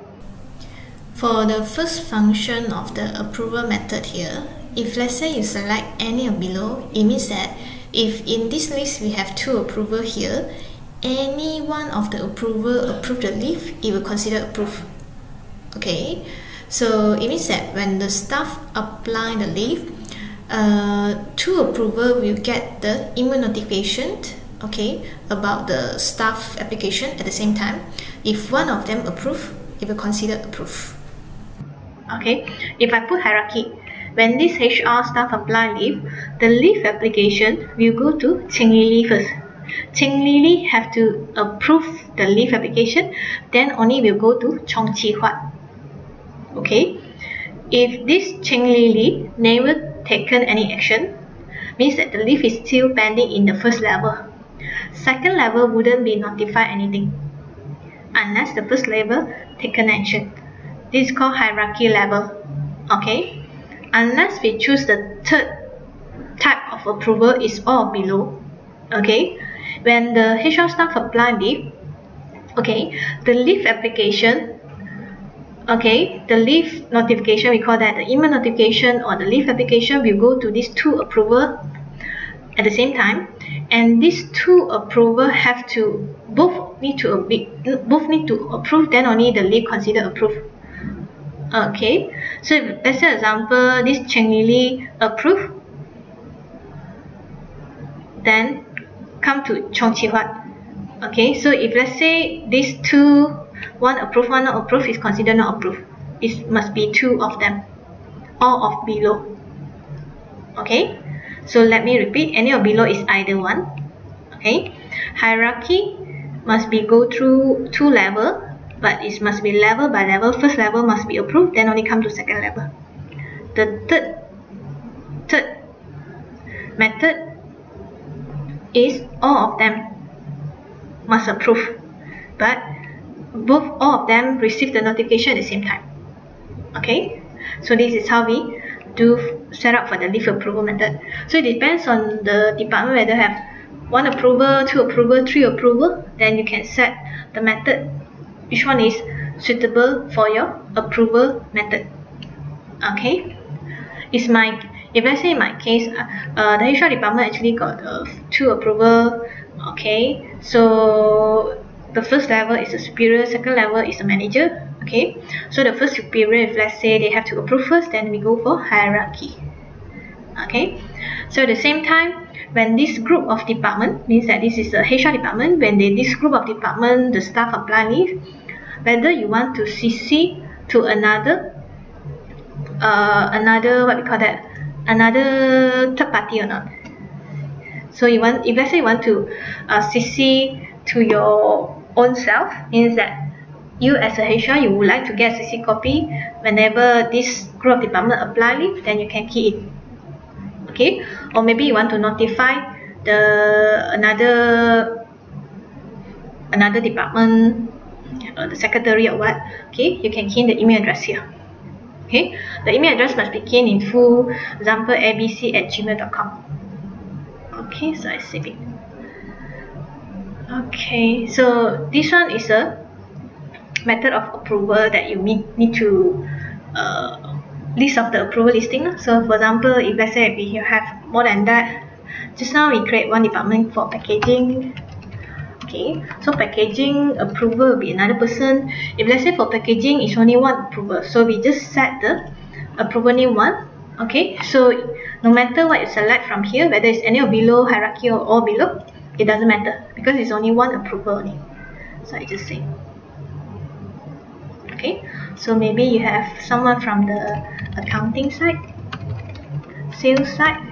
[SPEAKER 2] For the first function of the approval method here, if let's say you select any or below, it means that if in this list we have 2 approval here, any one of the approver approve the leave, it will consider approved. Okay, so it means that when the staff apply the leave, 2 approver will get the email notification, okay, about the staff application at the same time. If one of them approve, it will consider approved.
[SPEAKER 1] Okay, if I put hierarchy, when this HR staff apply leave, the leave application will go to Cheng Lili first. Cheng Lili have to approve the leave application, then only will go to Chong Chi Huat. Okay, if this Cheng Lili never taken any action, means that the leave is still pending in the first level. Second level wouldn't be notified anything unless the first level taken action. This is called hierarchy level. Okay, unless we choose the third type of approval is all below. Okay, when the HR staff apply leave, okay, the leave application, okay, the leave notification, we call that the email notification or the leave application will go to these 2 approval at the same time, and these 2 approval have to both need to approve, then only the leave considered approved. Okay, so if, let's say example, this Cheng Lili approve, then come to Chong Chi Huat. Okay, so if let's say these 2, one approved, one not approved, is considered not approved. It must be 2 of them, all of below. Okay, so let me repeat, any of below is either one. Okay, hierarchy must be go through 2 level, but it must be level by level. First level must be approved, then only come to second level. The third method is all of them must approve, but all of them receive the notification at the same time. Okay, so this is how we do set up for the leave approval method. So it depends on the department whether have 1 approval, 2 approval, 3 approval, then you can set the method which one is suitable for your approval method. Okay, if let's say in my case, the HR department actually got 2 approval. Okay, so the first level is the superior, second level is the manager. Okay, so the first superior, if let's say they have to approve first, then we go for hierarchy. Okay, so at the same time, when this group of department, means that this is the HR department, when this group of department, the staff apply leave, whether you want to CC to another what we call that, another third party or not. So if let's say you want to CC to your own self, means that you as a HR, you would like to get a CC copy whenever this group of department apply leave, then you can key it. Okay, or maybe you want to notify another department, the secretary or what. Okay, you can key in the email address here. Okay, the email address must be keyed in full, example abc@gmail.com. Okay, so I save it. Okay, so this one is a method of approval that you need to list of the approval listing. So for example, if let's say we have more than that, Just now we create one department for packaging. Okay, so packaging approver will be another person. If let's say for packaging it's only one approver, so we just set the approver name 1. Okay, so no matter what you select from here, whether it's any of below hierarchy or all below, it doesn't matter because it's only one approver only. So I just say, okay, so maybe you have someone from the accounting side, sales side.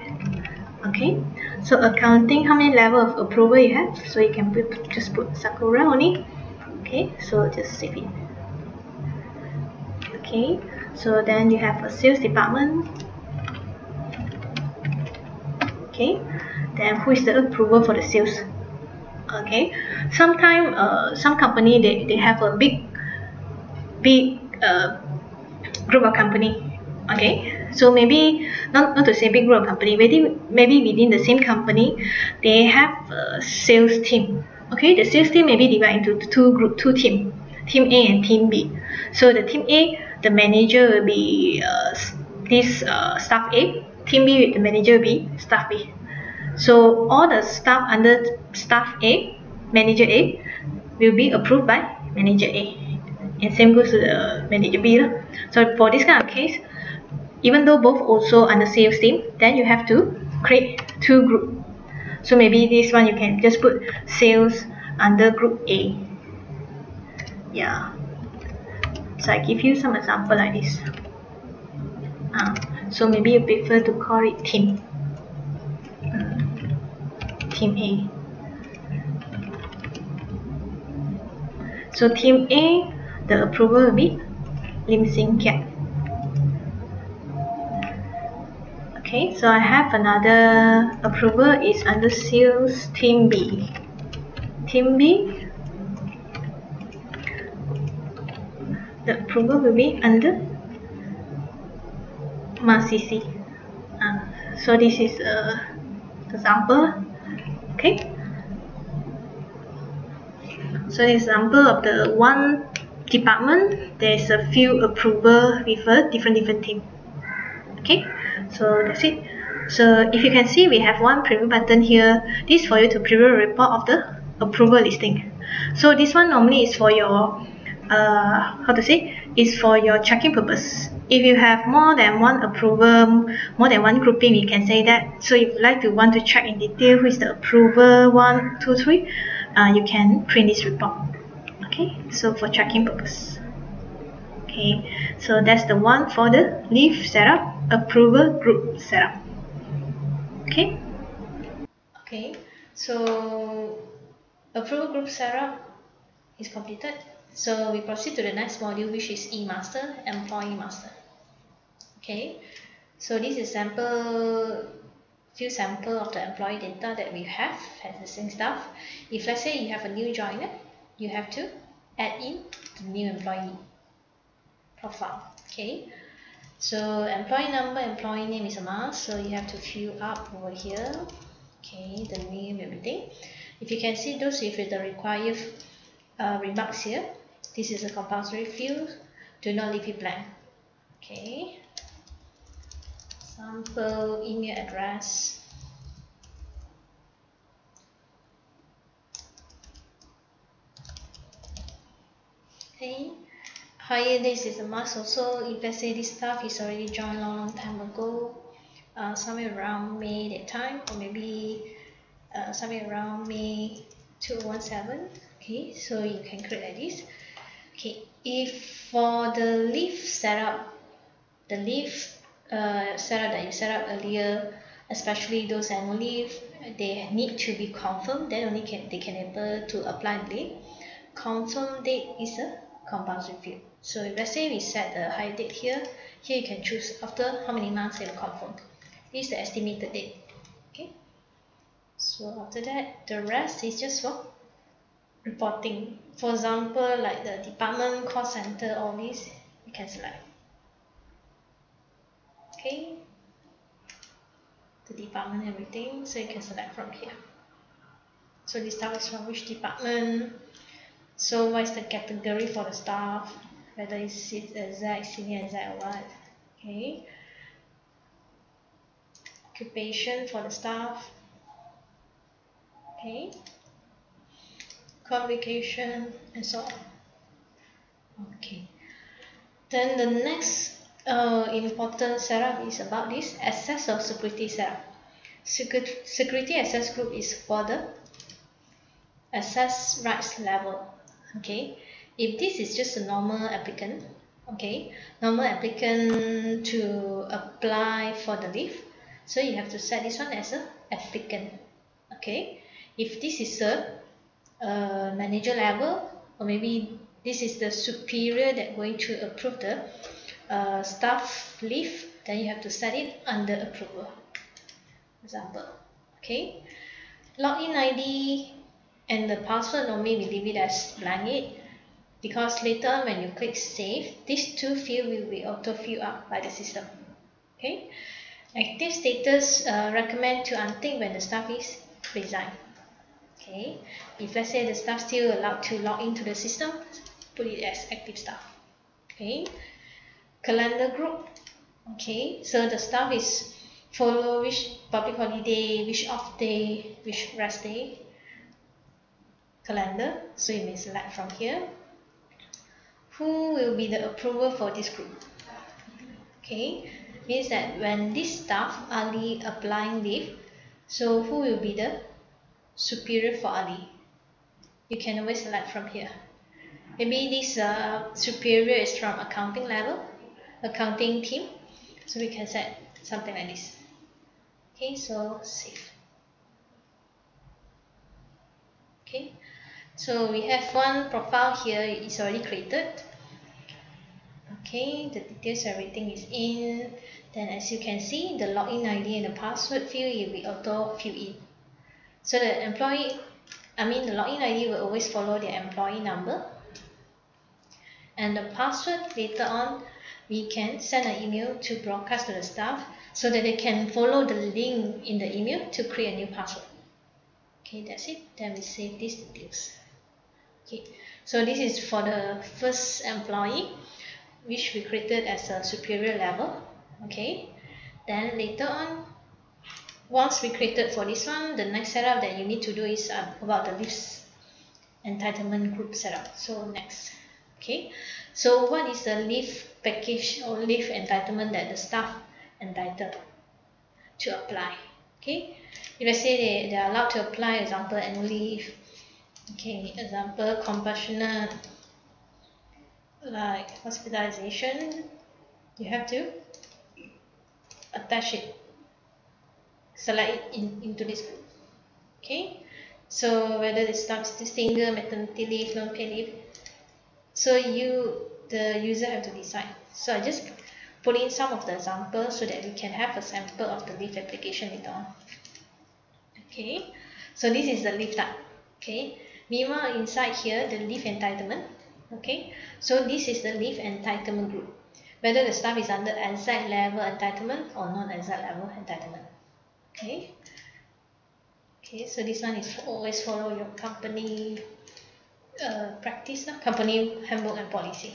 [SPEAKER 1] Okay, so accounting, how many level of approval you have? So you can just put Sakura only. Okay, so just save it. Okay, so then you have a sales department. Okay, then who is the approval for the sales? Okay, sometimes some company they have a big group of company. Okay, so maybe not to say big group of company, maybe within the same company they have a sales team. Okay, the sales team maybe divide into two team, team A and team B. So the team A, the manager will be staff A, team B, the manager will be staff B. So all the staff under staff A, manager A, will be approved by manager A, and same goes to the manager B. So for this kind of case, even though both also under sales team, then you have to create two groups. So maybe this one you can just put sales under group A. Yeah. So I give you some example like this. So maybe you prefer to call it team. Team A. So team A, the approval will be Lim Sing Kiat. Okay, so I have another approval is under sales team B. Team B, the approval will be under Masisi. So this is a example. Okay. So the example of the one department, there's a few approval with a different team. Okay, so that's it. So if you can see, we have one preview button here. This is for you to preview a report of the approval listing. So this one normally is for your is for your checking purpose. If you have more than one approval, more than one grouping, you can say that. So if you like to want to check in detail who is the approver 1, 2, 3, you can print this report. Okay, so for checking purpose. Okay, so that's the one for the leave setup, approval group setup. Okay. Okay, so approval group setup is completed. So we proceed to the next module, which is e-master, employee master. Okay, so this is few sample of the employee data that we have existing stuff. If let's say you have a new joiner, you have to add in the new employee profile. Okay, so employee number, employee name is a must, so you have to fill up over here. Okay, the name, everything. If you can see those with the required remarks here, this is a compulsory field, do not leave it blank. Okay, sample email address. Okay, hire this is a must also. If let's say this staff is already joined a long time ago, somewhere around May that time, or maybe somewhere around May 2017. Okay, so you can create like this. Okay, if for the leave setup, the leave setup that you set up earlier, especially those annual leave, they need to be confirmed. Then only they can able to apply the leave. Confirm date is a compulsory field. So if let's say we set the hire date here, you can choose after how many months they will confirm. This is the estimated date. Okay. So after that, the rest is just for reporting. For example, like the department, cost center, all these you can select. Okay, the department, everything, so you can select from here. So this staff is from which department, so what is the category for the staff, whether it's exec, senior exec or what. Okay, occupation for the staff, Okay, qualification and so on. Okay, then the next important setup is about this access or security setup. Security access group is for the access rights level. Okay, if this is just a normal applicant, okay, normal applicant to apply for the leave, so you have to set this one as a applicant. Okay, if this is a manager level, or maybe this is the superior that going to approve the staff leave, then you have to set it under approval. Example, okay, login ID and the password normally we leave it as blank, because later when you click save, these two fields will be auto filled up by the system. Okay, active status recommend to untick when the staff is resigned. Okay, if let's say the staff still allowed to log into the system, put it as active staff. Okay, calendar group. Okay, so the staff is follow which public holiday, which off day, which rest day calendar, so you may select from here. Who will be the approver for this group? Okay, means that when this staff Ali applying leave, so who will be the superior for Ali? You can always select from here. Maybe this superior is from accounting level, accounting team, so we can set something like this. Okay, so save. Okay, so we have one profile here, it's already created. Okay, the details, everything is in. Then as you can see, the login ID and the password field will be auto fill in. So the the login ID will always follow the employee number. And the password, later on, we can send an email to broadcast to the staff so that they can follow the link in the email to create a new password. Okay, that's it. Then we save these details. Okay, so this is for the first employee, which we created as a superior level. Okay, then later on, once we created for this one, the next setup that you need to do is about the leaves entitlement group setup. So next. Okay, so what is the leave package or leave entitlement that the staff entitled to apply? Okay, if let's say they are allowed to apply, example annual leave, okay, example compassionate, like hospitalization, you have to attach it, select it into this group. Okay, so whether the staff is single, maternity leave, non-paid leave, so the user have to decide. So I just put in some of the examples so that we can have a sample of the leave application later on. Okay, so this is the leave type. Okay, meanwhile inside here the leave entitlement. Okay, so this is the leave entitlement group, whether the staff is under exact level entitlement or non-exact level entitlement. Okay, so this one is always follow your company practice, company handbook and policy.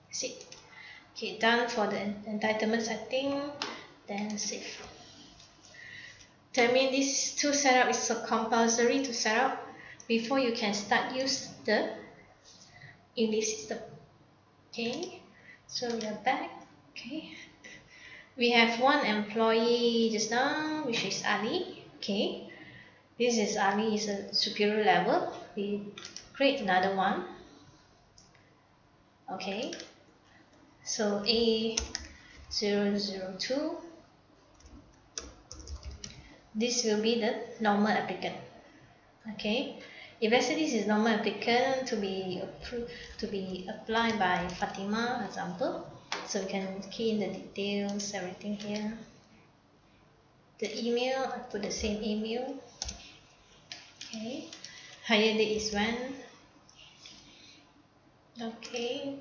[SPEAKER 1] See, okay, done for the entitlement setting, then save. That means these two setup is so compulsory to set up before you can start use the English system. Okay, so we are back. Okay, we have one employee just now, which is Ali. Okay, this is Ali, is a superior level. We create another one. Okay, so A002, this will be the normal applicant. Okay, if let's say this is normal applicant to be approved, to be applied by Fatima, example, so we can key in the details, everything here. The email, I put the same email. Okay, hire date is when. Okay,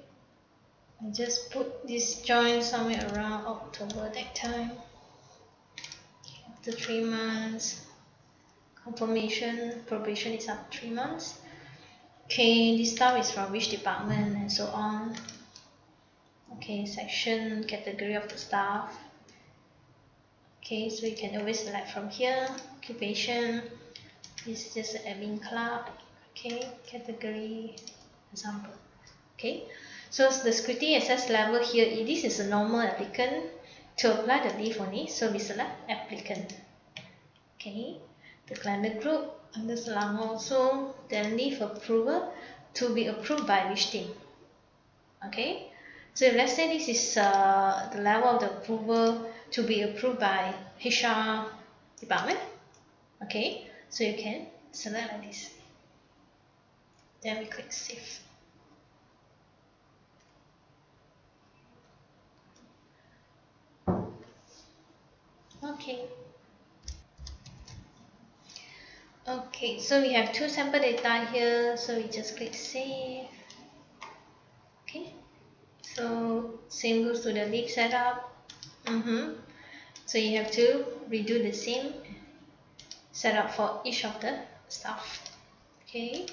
[SPEAKER 1] I just put this join somewhere around October that time. After 3 months, confirmation, probation is up 3 months. Okay, this staff is from which department and so on. Okay, section, category of the staff. Okay, so you can always select from here, occupation, This is just admin club. Okay, category example. Okay, so the security access level here, this is a normal applicant. To apply the leave only, so we select applicant. Okay, the calendar group under Selangor also, then leave approval to be approved by which team. Okay, so if let's say this is the level of the approval to be approved by HR department. Okay, so you can select like this. Then we click save. Okay. Okay, so we have two sample data here, so we just click save. Okay, so same goes to the leave setup. So you have to redo the same setup for each of the staff. Okay.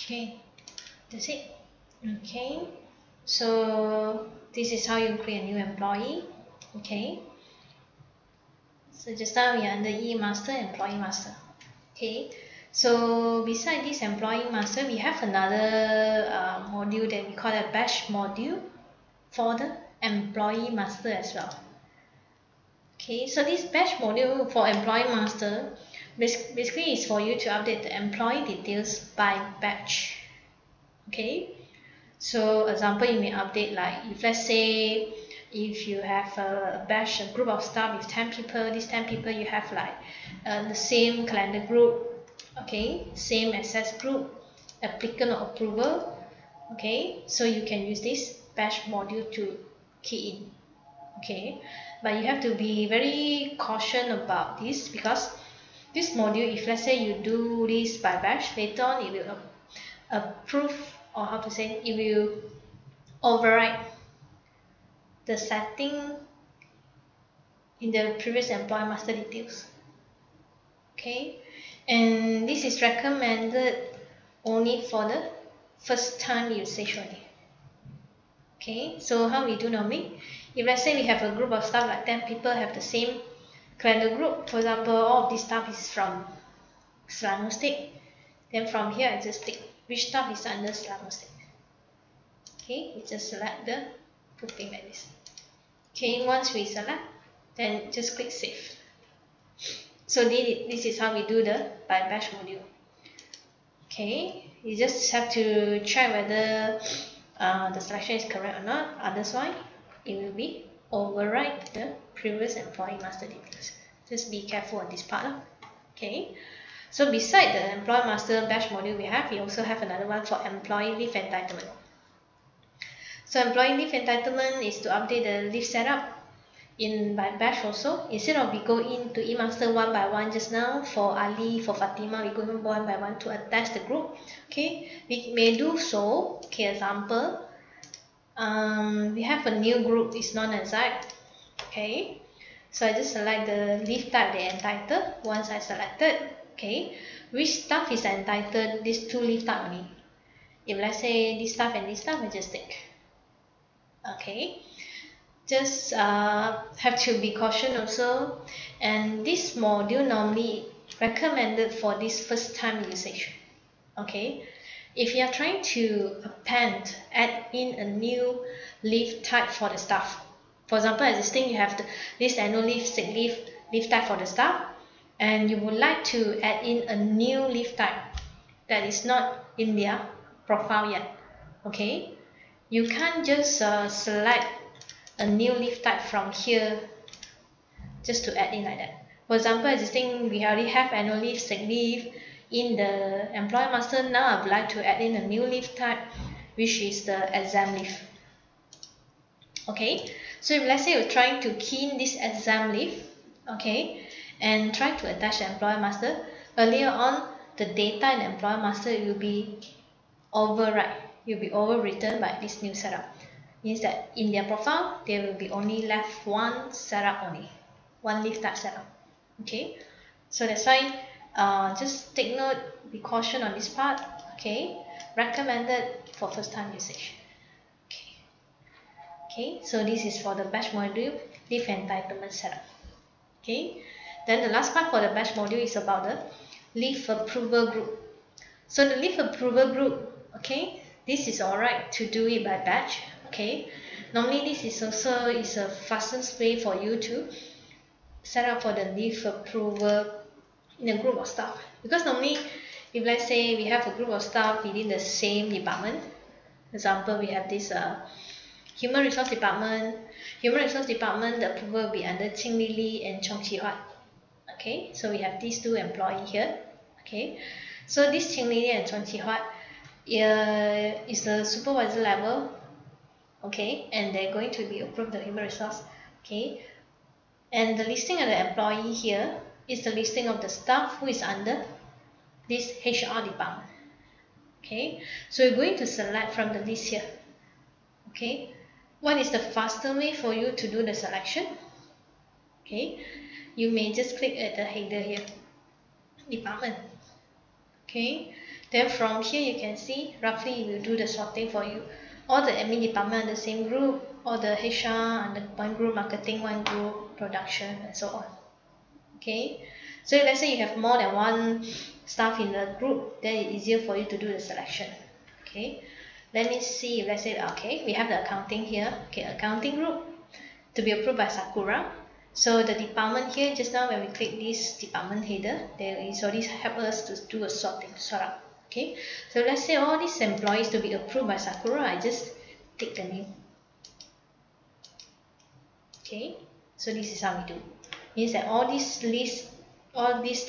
[SPEAKER 1] Okay, that's it. Okay, so this is how you create a new employee. Okay, so just now we are under e-master, employee master. Okay, so beside this employee master, we have another module that we call a batch module for the employee master as well. Okay, so this batch module for employee master basically is for you to update the employee details by batch. Okay, so example, you may update like if let's say if you have a batch, a group of staff with 10 people, these 10 people you have like the same calendar group, okay, same access group, applicant or approval. Okay, so you can use this batch module to key in. Okay, but you have to be very cautious about this, because this module, if let's say you do this by batch, later on it will approve, or how to say, it will override the setting in the previous employee master details. Okay, and this is recommended only for the first time usage only. Okay, so how we do normally, if let's say we have a group of staff like 10 people have the same calendar group, for example, all of this staff is from Selangor State, then from here I just take which staff is under Selangor State. Okay, we just select the grouping like this. Okay, once we select, then just click save. So this is how we do the by batch module. Okay, you just have to check whether the selection is correct or not, otherwise it will be override the previous employee master details. Just be careful on this part. Okay, so beside the employee master batch module we also have another one for employee leave entitlement. So employee leave entitlement is to update the leave setup in by batch also. Instead of we go into e-master one by one just now, for Ali, for Fatima, we go in one by one to attach the group. Okay, we may do so. Okay, example, we have a new group, is non-exact. Okay, so I just select the leave type they entitled. Once I selected, okay, which staff is entitled these two leave type only. If let's say this staff and this staff, I just take. Okay, just have to be cautious also, and this module normally recommended for this first time usage. Okay, if you are trying to add in a new leave type for the staff, for example, existing you have this annual leave, sick leave type for the staff, and you would like to add in a new leave type that is not in their profile yet. Okay, you can't just select a new leave type from here just to add in like that. For example, existing we already have annual leave, sick leave in the employee master. Now I would like to add in a new leave type, which is the exam leave. Okay, so if let's say you're trying to key in this exam leave, okay,
[SPEAKER 2] and try to attach the employer master, earlier on the data in the employer master will be overwritten by this new setup. Means that in their profile they will be only left one setup only, one leave type setup. Okay, so that's why just take note, be caution on this part. Okay, recommended for first time usage. Okay, so this is for the batch module leave entitlement setup. Okay, then the last part for the batch module is about the leave approval group. So the leave approval group, okay, this is alright to do it by batch. Okay, normally this is also a fastest way for you to set up for the leave approval in a group of staff, because normally if let's say we have a group of staff within the same department, example we have this human resource department, the approval will be under Qing Lili and Chong Chi Huat. Okay, so we have these two employees here. Okay, so this Qing Lili and Chong Chi Huat is the supervisor level. Okay, and they're going to be approved the human resource. Okay, and the listing of the employee here is the listing of the staff who is under this HR department. Okay, so you're going to select from the list here. Okay, what is the faster way for you to do the selection? Okay, you may just click at the header here, department. Okay, then from here you can see roughly it will do the sorting for you. All the admin department under the same group, all the HR under one group, marketing one group, production, and so on. Okay, so let's say you have more than one staff in the group, then it's easier for you to do the selection. Okay, let me see. Let's say okay, we have the accounting here. Okay, accounting group to be approved by Sakura. So the department here, just now when we click this department header, there is already help us to do a sort up. Okay, so let's say all these employees to be approved by Sakura, I just take the name. Okay, so this is how we do. Means that all this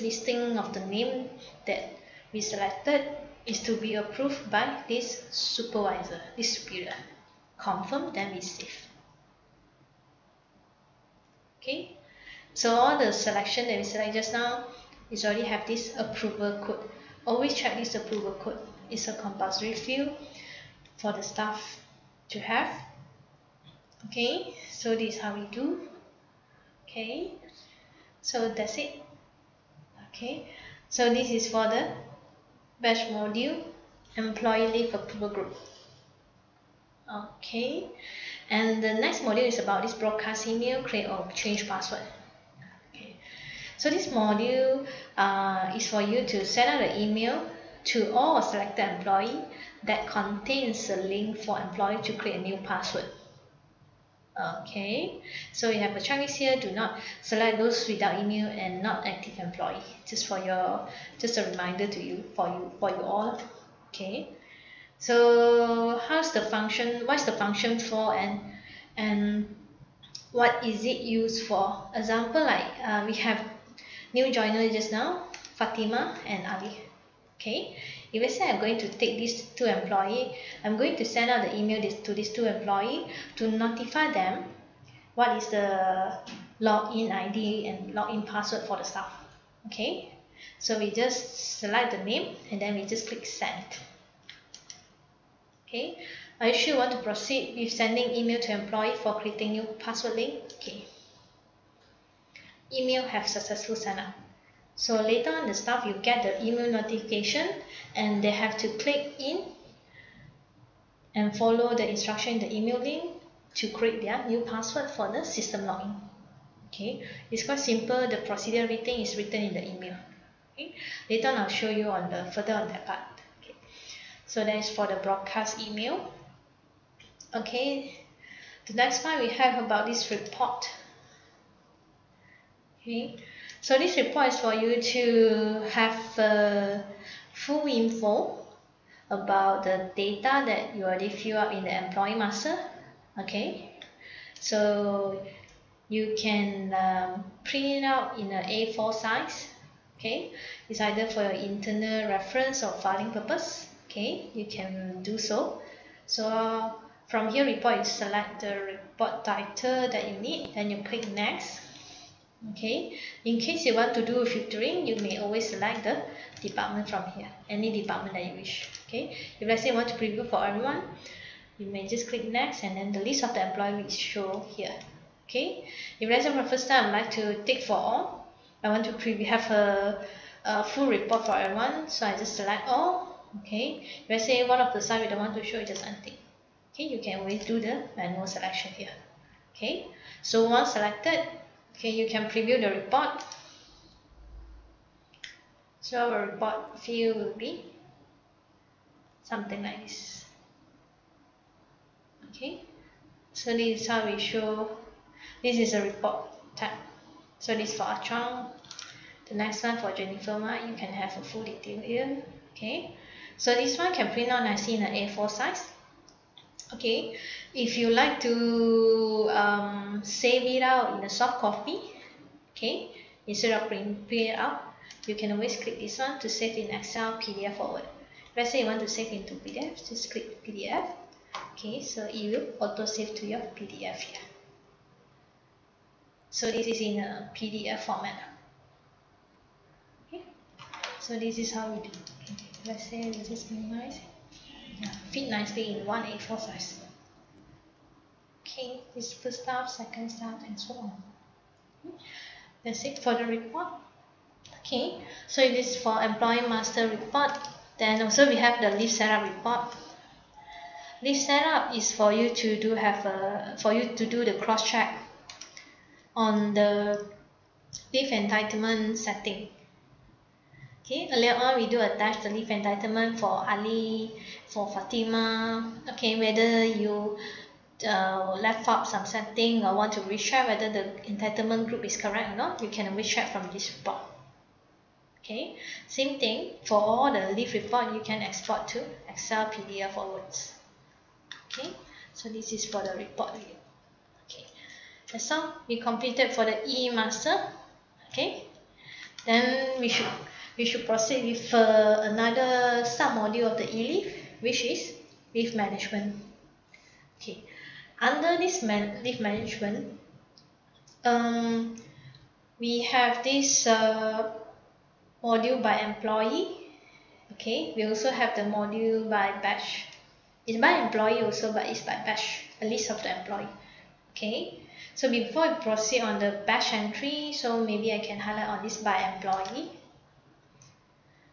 [SPEAKER 2] listing of the name that we selected is to be approved by this supervisor, this superior. Confirm, then we save. Okay, so all the selection that we select just now is already have this approval code. Always check this approval code. It's a compulsory field for the staff to have. Okay, so this is how we do. Okay, so that's it. Okay, so this is for the batch module employee leave approval group. Okay, and the next module is about this broadcast email, create or change password. Okay, so this module is for you to send out an email to all selected employee that contains a link for employee to create a new password. Okay, so we have a checklist here. Do not select those without email and not active employee. Just a reminder to you, for you all. Okay, so how's the function? What's the function for, and what is it used for? Example, like we have new joiner just now, Fatima and Ali. Okay, if I say I'm going to take these two employees, I'm going to send out the email to these two employees to notify them what is the login ID and login password for the staff. Okay, so we just select the name and then we just click send. Okay, are you sure you want to proceed with sending email to employee for creating new password link? Okay, email have successful sign up. So later on the staff, you get the email notification and they have to click in and follow the instruction in the email link to create their new password for the system login. Okay, it's quite simple. The procedure, everything is written in the email. Okay, later on I'll show you on the further on that part. Okay, so that is for the broadcast email. Okay, the next part we have about this report. Okay, so this report is for you to have full info about the data that you already fill up in the employee master. Okay, so you can print it out in an A4 size. Okay, it's either for your internal reference or filing purpose. Okay, you can do so. So from here report, you select the report title that you need, then you click next.
[SPEAKER 1] Okay, in case you want to do filtering, you may always select the department from here, any department that you wish. Okay, if let's say you want to preview for everyone, you may just click next, and then the list of the employee will show here. Okay, if let's say for the first time I'd like to tick for all, I want to have a full report for everyone, so I just select all. Okay, if let's say one of the side we don't want to show, you just untick. Okay, you can always do the manual selection here. Okay, so once selected, okay, you can preview the report. So our report view will be something like this. Okay, so this is how we show. This is a report tab. So this is for Achong. The next one for Jennifer Ma, you can have a full detail here. Okay, so this one can print out nicely in an A4 size. Okay, if you like to save it out in a soft copy, okay, instead of print it out, you can always click this one to save in Excel, PDF, or Word. Let's say you want to save into PDF, just click PDF. Okay, so it will auto save to your PDF here. So this is in a PDF format. Okay, so this is how we do. Okay, let's say we just minimize. Yeah, fit nicely in one A4 size. Okay, this first step, second step, and so on. That's it for the report. Okay, so it is for employee master report. Then also we have the leave setup report. Leave setup is for you to do the cross check on the leave entitlement setting. Okay, earlier on we do attach the leave entitlement for Ali, for Fatima. Okay, whether you left out some setting or want to recheck whether the entitlement group is correct or not, you can always check from this report. Okay, same thing for all the leave report, you can export to Excel, PDF, or Words. Okay, so this is for the report view. Okay, that's all we completed for the e-master. Okay, then we should proceed with another sub-module of the e-leave, which is leave management. Okay, under this leave management, we have this module by employee. Okay, we also have the module by batch. It's by employee also, but it's by batch, a list of the employee. Okay, so before we proceed on the batch entry, so maybe I can highlight on this by employee.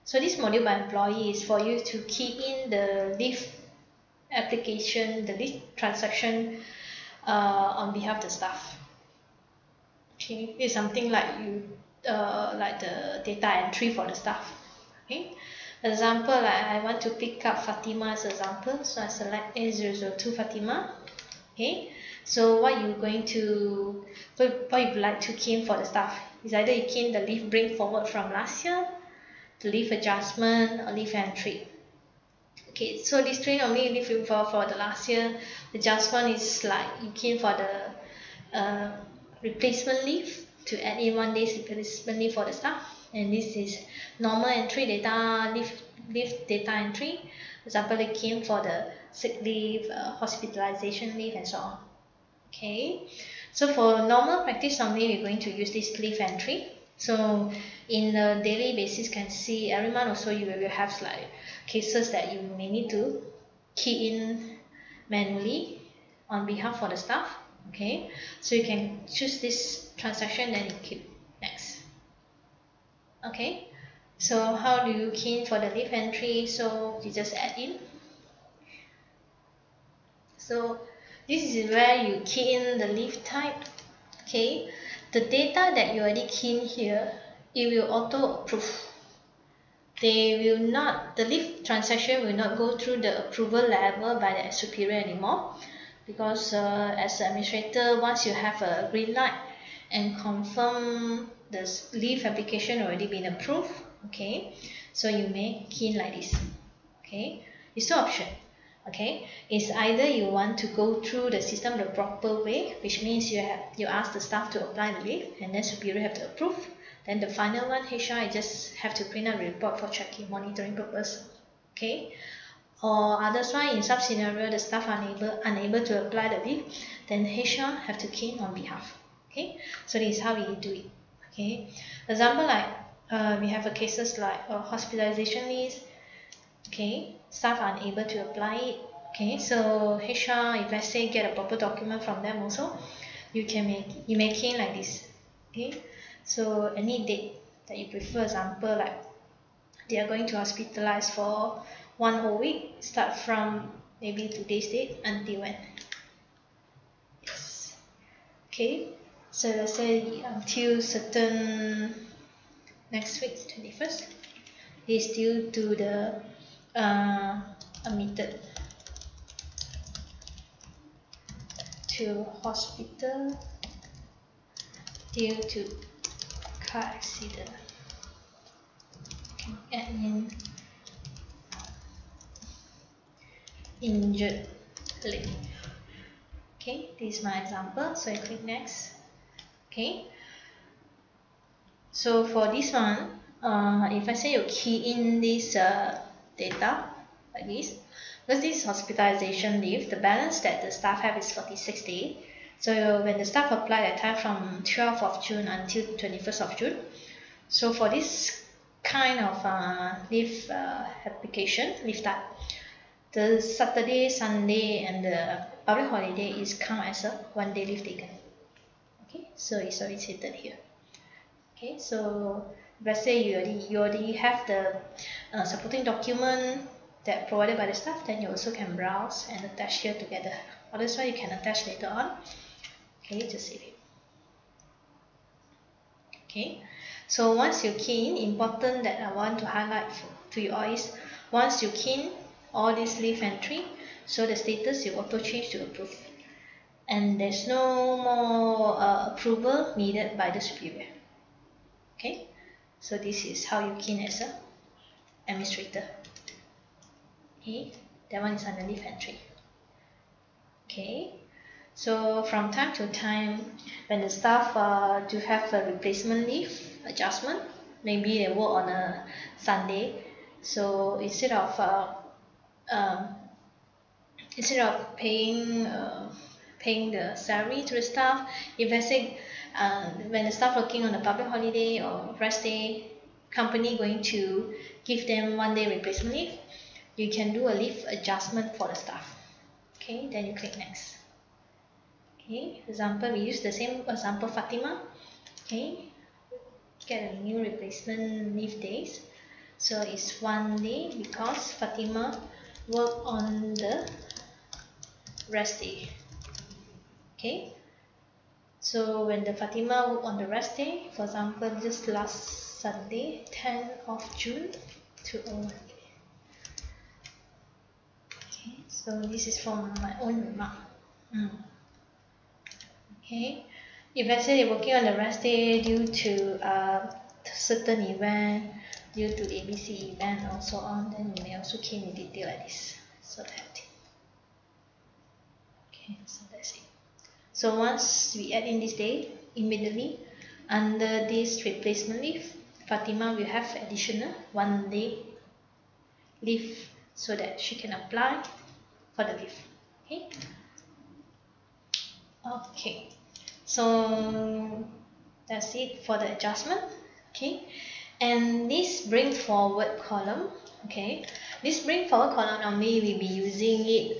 [SPEAKER 1] So this module by employee is for you to key in the leave application, the leave transaction on behalf of the staff. Okay, it's something like like the data entry for the staff. Okay, example, like I want to pick up Fatima as example, so I select A002 Fatima. Okay, so what you'd like to key in for the staff is either you key in the leave bring forward from last year, the leave adjustment, or leave entry. Okay, so this three only leave for the last year. Adjustment is like you key in for the replacement leave to add in 1 day's replacement leave for the staff, and this is normal entry data, leave data entry. For example, they came for the sick leave, hospitalization leave, and so on. Okay, so for normal practice only, we're going to use this leave entry. So in the daily basis, can see every month also you will have like cases that you may need to key in manually on behalf for the staff. Okay, so you can choose this transaction, then you keep next. Okay, so how do you key in for the leave entry? So you just add in. So this is where you key in the leave type. Okay, the data that you already key in here, it will auto approve. The leave transaction will not go through the approval level by the superior anymore, because as an administrator, once you have a green light and confirm the leave application already been approved, okay, so you may key in like this. Okay, it's two options. Okay, it's either you want to go through the system the proper way, which means you ask the staff to apply the leave and then superior have to approve. Then the final one, HR just have to print out the report for checking, monitoring purpose. Okay, or otherwise in some scenario the staff are unable to apply the leave, then HR have to key in on behalf. Okay, so this is how we do it. Okay, example like we have a cases like hospitalization leave. Okay, staff are unable to apply it. Okay, so HR, if let's say get a proper document from them also, you make it like this. Okay, so any date that you prefer, example like they are going to hospitalize for 1 whole week, start from maybe today's date until when. Yes. Okay, so let's say until certain next week 21st is due to the admitted to hospital due to car accident. Okay, admin injured leg. Okay, this is my example, so I click next. Okay, so for this one, if I say you key in this data like this, because this is hospitalization leave, the balance that the staff have is 46 days. So when the staff apply that time from 12th of June until 21st of June, so for this kind of leave application, leave type, the Saturday, Sunday, and the public holiday is count as a 1 day leave taken. Okay, so it's already stated here. Okay, so let's say you already have the supporting document that provided by the staff, then you also can browse and attach here together. Or that's why you can attach later on. Okay, just save it. Okay, so once you key in, important that I want to highlight to you all is once you key in all this leave entry, so the status you auto change to approve, and there's no more approval needed by the superior. Okay, so this is how you key in as a administrator. Okay, that one is under leave entry. Okay, so from time to time when the staff do have a replacement leave adjustment, maybe they work on a Sunday, so instead of paying the salary to the staff, if let's say when the staff working on a public holiday or rest day, company going to give them 1 day replacement leave, you can do a leave adjustment for the staff. Okay, then you click next. Okay, example, we use the same example Fatima. Okay, get a new replacement leave days, so it's 1 day because Fatima work on the rest day. Okay, so when the Fatima work on the rest day, for example just last Sunday 10th of June 2001. Okay, so this is from my own remark. Okay, if let's say they're working on the rest day due to certain event, due to ABC event and so on, then you may also key in detail like this. So that. Okay, so that's it. So once we add in this day, immediately under this replacement leave, Fatima will have additional 1 day leave so that she can apply for the leave. Okay. Okay. So that's it for the adjustment. Okay. And this bring forward column. Okay. This bring forward column normally we'll be using it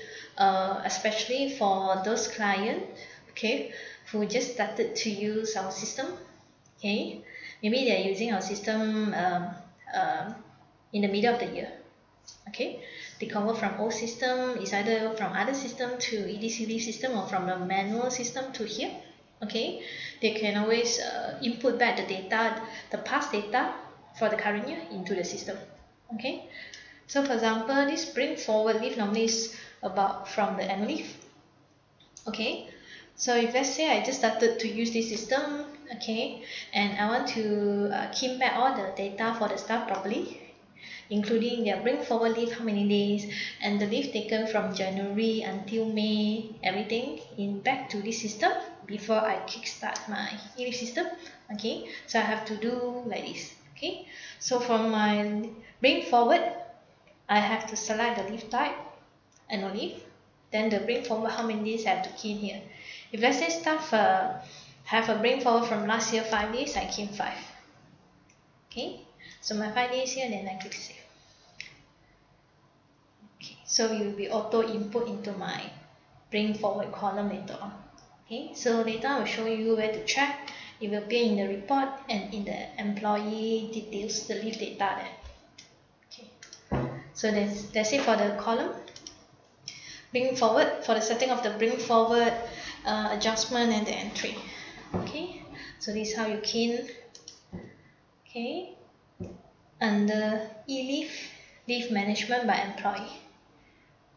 [SPEAKER 1] especially for those clients, okay, who just started to use our system. Okay, maybe they're using our system in the middle of the year. Okay, they convert from old system, is either from other system to EDC leave system or from the manual system to here. Okay, they can always input back the data, the past data for the current year into the system. Okay, so for example, this bring forward leave normally is about from the annual leave. Okay, so if let's say I just started to use this system, okay, and I want to key back all the data for the staff properly, including their bring forward leave, how many days, and the leave taken from January until May, everything in back to this system before I kickstart my e-leave system. Okay, so I have to do like this. Okay, so from my bring forward, I have to select the leave type, annual leave, then the bring forward how many days I have to key in here. If let's say staff have a bring forward from last year 5 days, I key in 5. Okay, so my 5 days here, then I click save. Okay, so it will be auto input into my bring forward column later on. Okay, so later I will show you where to check. It will appear in the report and in the employee details, the leave data there. Okay, so that's it for the column. Bring forward, for the setting of the bring forward, adjustment and the entry. Okay, so this is how you key in. Okay, under e-leave, leave management by employee.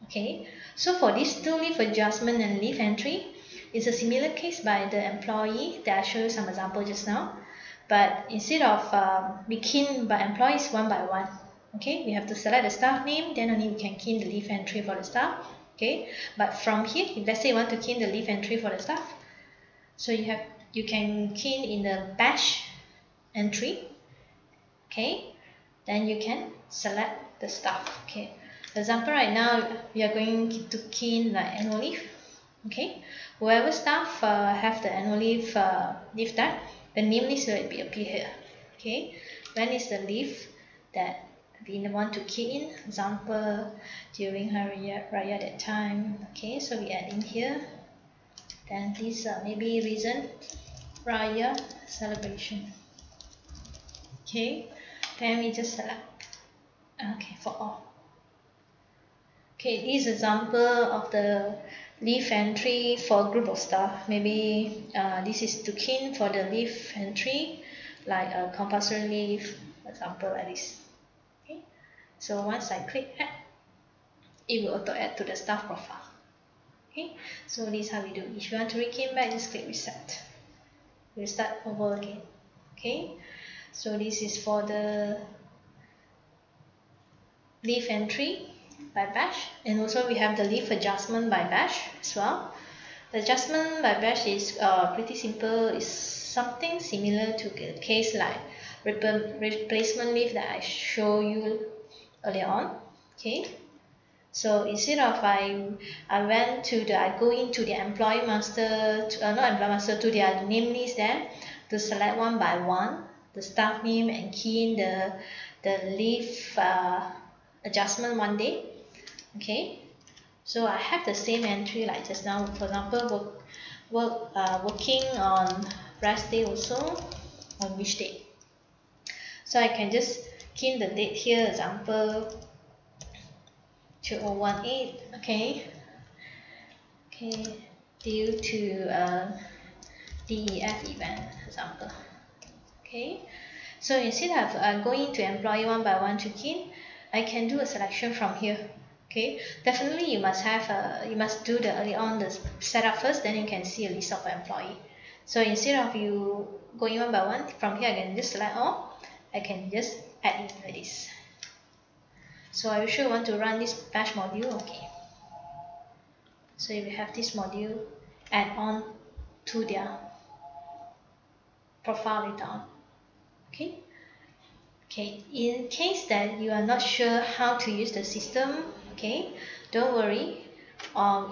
[SPEAKER 1] Okay, so for these two, leave adjustment and leave entry, it's a similar case by the employee that I showed you some example just now, but instead of we key in by employees one by one. Okay, we have to select the staff name, then only we can key in the leave entry for the staff. Okay, but from here, if let's say you want to key in the leave entry for the staff, so you can key in the batch entry. Okay, then you can select the staff. Okay, for example, right now we are going to key in like annual leave. Okay, whoever staff have the annual leave leave tag, the name list will appear here. Okay, when is the leave that we want to key in? Example, during Hari Raya that time. Okay, so we add in here. Then this maybe reason Raya celebration. Okay, then we just select. Okay, for all. Okay, this example of the leave entry for a group of staff. Maybe this is to key in for the leave entry, like a compulsory leave, example like this. Okay, so once I click add, it will auto add to the staff profile. Okay, so this is how we do. If you want to rekey back, just click reset. We'll start over again. Okay, so this is for the leave entry by batch, and also we have the leave adjustment by batch as well. The adjustment by batch is pretty simple. It's something similar to a case like replacement leave that I show you earlier on. Okay, so instead of I go into the employee master, not employee master, to their name list there to select one by one the staff name and key in the leave adjustment one day. Okay, so I have the same entry like just now. For example, working on rest day also, on which day. So I can just key in the date here, example 2018. Okay, due to DEF event, example. Okay, so instead of going to employee one by one to key in, I can do a selection from here. Okay, definitely you must have you must do the early on the setup first, then you can see a list of employee. So instead of you going one by one, from here I can just select all. I can just add in like this. So I sure want to run this batch module. Okay, so if you have this module, add on to their profile later on. Okay. Okay, in case that you are not sure how to use the system, okay, don't worry.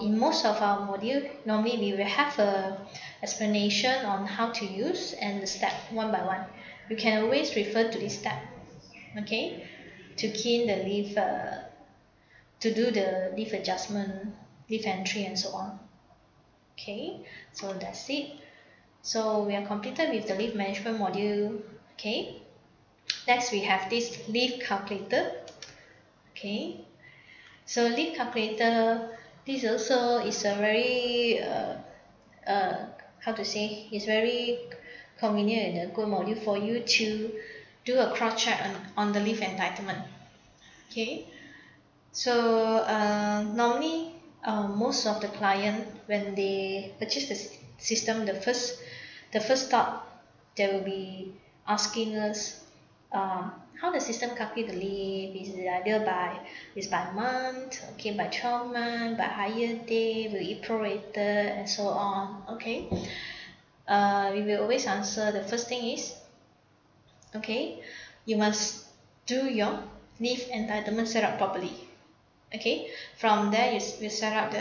[SPEAKER 1] In most of our module, normally we will have a explanation on how to use and the step one by one. You can always refer to this step, okay, to key in the leave, to do the leave adjustment, leave entry, and so on. Okay, so that's it. So we are completed with the leave management module. Okay. Next, we have this leave calculator. Okay, so leave calculator, this also is a very how to say, it's very convenient and a good module for you to do a cross check on the leave entitlement. Okay, so normally most of the client, when they purchase the system, the first thought they will be asking us, how the system calculate the leave. Is it either by month, okay, by 12 months, by higher day, will it prorated, and so on. Okay, we will always answer. The first thing is, okay, you must do your leave entitlement setup properly. Okay, from there you set up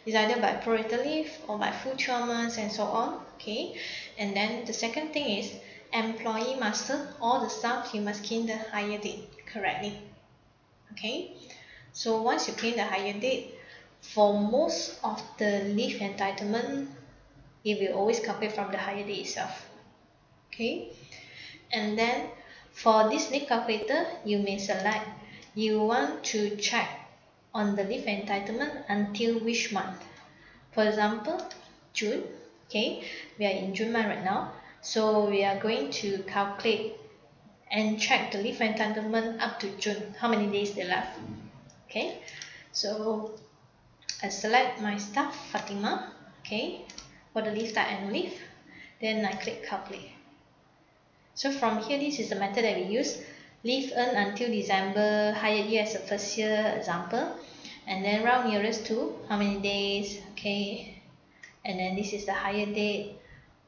[SPEAKER 1] it's either by prorated leave or by full 12 months and so on. Okay, and then the second thing is employee master all the staff, you must key in the hire date correctly. Okay, so once you key in the hire date, for most of the leave entitlement, it will always calculate from the hire date itself. Okay, and then for this leave calculator, you may select you want to check on the leave entitlement until which month. For example, June. Okay, we are in June month right now, so we are going to calculate and check the leave entitlement up to June, how many days they left. Okay, so I select my staff Fatima, okay, for the leave type annual leave, then I click calculate. So from here, this is the method that we use. Leave earned until December, hired year as a first year example, and then round nearest to how many days, okay, and then this is the hire date,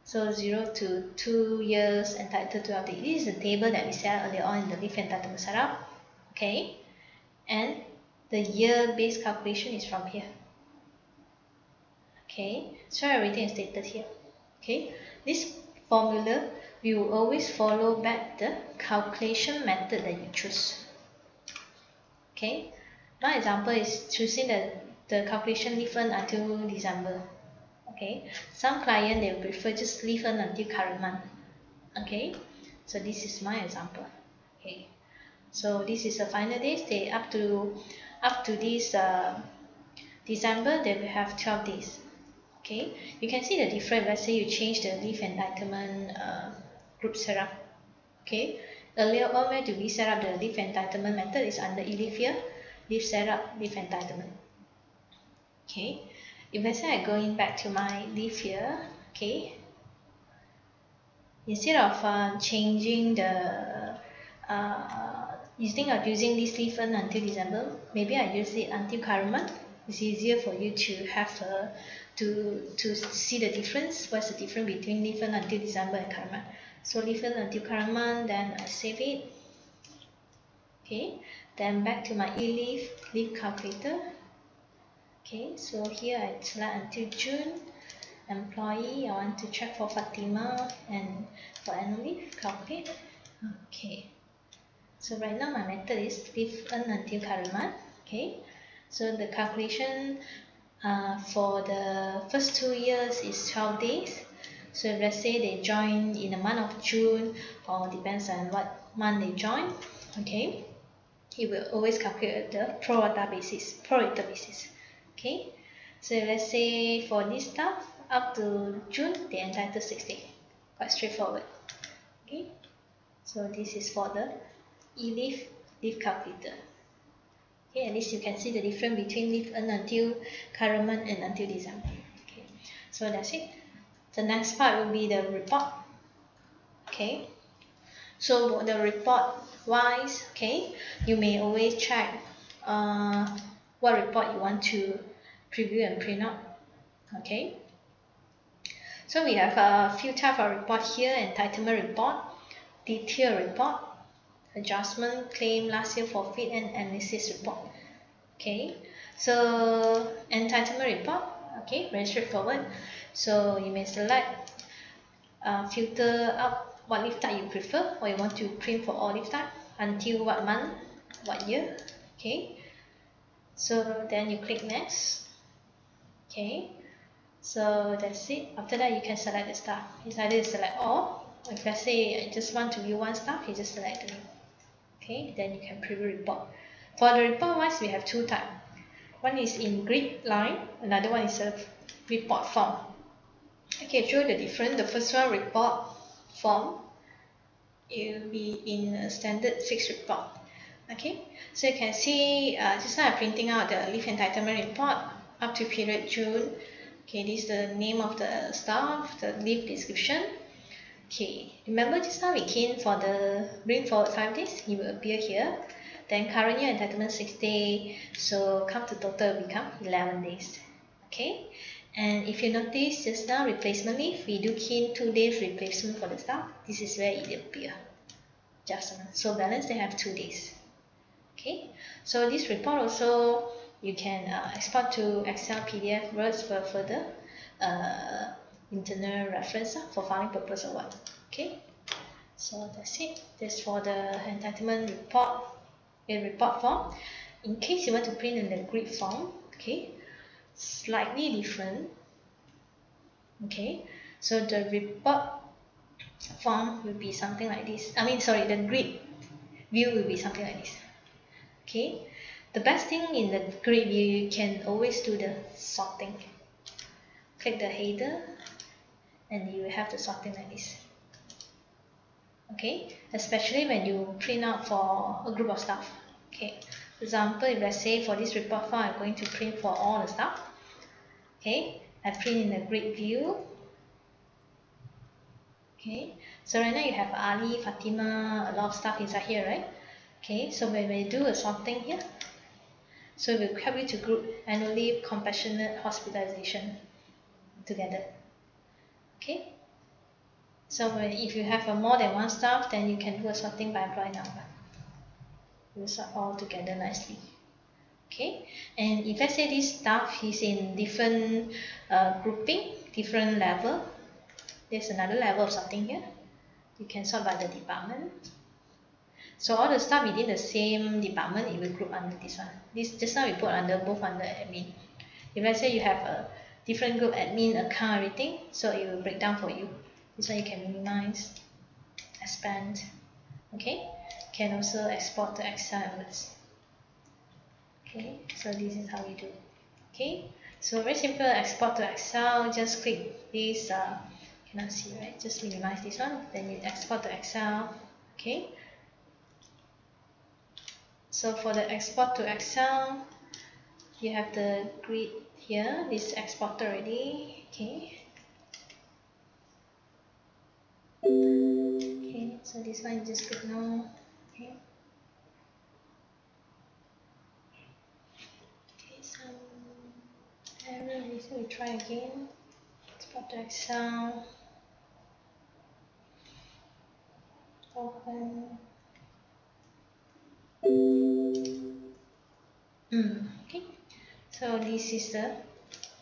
[SPEAKER 1] so 0 to 2 years entitled to 12 days. This is the table that we set earlier on in the leave entitlement setup, okay, and the year based calculation is from here. Okay, so everything is stated here. Okay, this formula we will always follow back the calculation method that you choose. Okay, my example is choosing the calculation leave earned until December. Okay, some client they prefer just leave earned until current month. Okay, so this is my example. Okay, so this is the final days. They up to this December they will have 12 days. Okay, you can see the difference. Let's say you change the leave entitlement group setup. Okay, earlier on where do we set up the leave entitlement method is under Eleave here, leave setup, leave entitlement. Okay, if let's say I going back to my leave here, okay, instead of changing the instead of using this leave earned until December, maybe I use it until current month. It's easier for you to have to see the difference. What's the difference between leave earned until December and current month? So leave earned until current month, then I save it. Okay, then back to my Eleave leave calculator. Okay, so here I select until June. Employee, I want to check for Fatima, and for annual leave, calculate. Okay, so right now my method is leave earned until current month. Okay, so the calculation for the first 2 years is 12 days. So if let's say they join in the month of June, or depends on what month they join, okay, it will always calculate the pro rata basis, okay. So let's say for this stuff up to June they entitled 6 days, quite straightforward. Okay, so this is for the Eleave leave calculator. Okay, at least you can see the difference between leave earned until current month and until December. Okay, so that's it. The next part will be the report. Okay, so the report wise, okay, you may always check what report you want to preview and print out. Okay, so we have a few types of report here: entitlement report, detail report, adjustment, claim, last year forfeit, and analysis report. Okay, so entitlement report, okay, very straightforward. So you may select filter out what leave type you prefer, or you want to print for all leave type until what month, what year. Okay, so then you click next. Okay, so that's it. After that you can select the stuff. It's either you select all, or if let's say I just want to view one stuff, you just select the name. Okay, then you can preview report. For the report wise, we have two types. One is in grid line, another one is a report form. Okay, show the difference. The first one, report form, it will be in a standard fixed report. Okay, so you can see just now I'm printing out the leave entitlement report up to period June. Okay, this is the name of the staff, the leave description. Okay, remember just now we key in for the bring forward 5 days, it will appear here. Then current year entitlement 6 days, so come to total will become 11 days. Okay, and if you notice just now replacement leave, we do key in 2 days replacement for the staff. This is where it appear adjustment. So balance they have 2 days. Okay, so this report also you can export to Excel PDF words for further internal reference for filing purpose or what. Okay, so that's it. That's for the entitlement report in report form. In case you want to print in the grid form, okay, slightly different. Okay, so the report form will be something like this. The grid view will be something like this. Okay, the best thing in the grid view, you can always do the sorting. Click the header and you have the sorting like this. Okay, especially when you print out for a group of staff. Okay, for example, if let's say for this report file, I'm going to print for all the staff. Okay, I print in the grid view. Okay, so right now you have Ali, Fatima, a lot of stuff inside here, right? Okay, so when we do a sorting here, so we'll help you to group annual leave, compassionate hospitalization together. Okay, so if you have more than one staff, then you can do a sorting by employee number. We'll sort all together nicely. Okay, and if let's say this staff is in different grouping, different level, there's another level of sorting here. You can sort by the department. So all the stuff within the same department, it will group under this one. This just now we put under both under admin. If let's say you have a different group, admin, account, everything, so it will break down for you. This one you can minimize, expand. Okay, can also export to Excel words. Okay, so this is how we do. Okay, so very simple, export to Excel. Just click this. Cannot see, right? Just minimize this one. Then you export to Excel. Okay. So for the export to Excel, you have the grid here. This exported already. Okay. Okay. So this one you just click no. Okay. Okay. Some error. So we try again. Export to Excel. Open. Okay, so this is the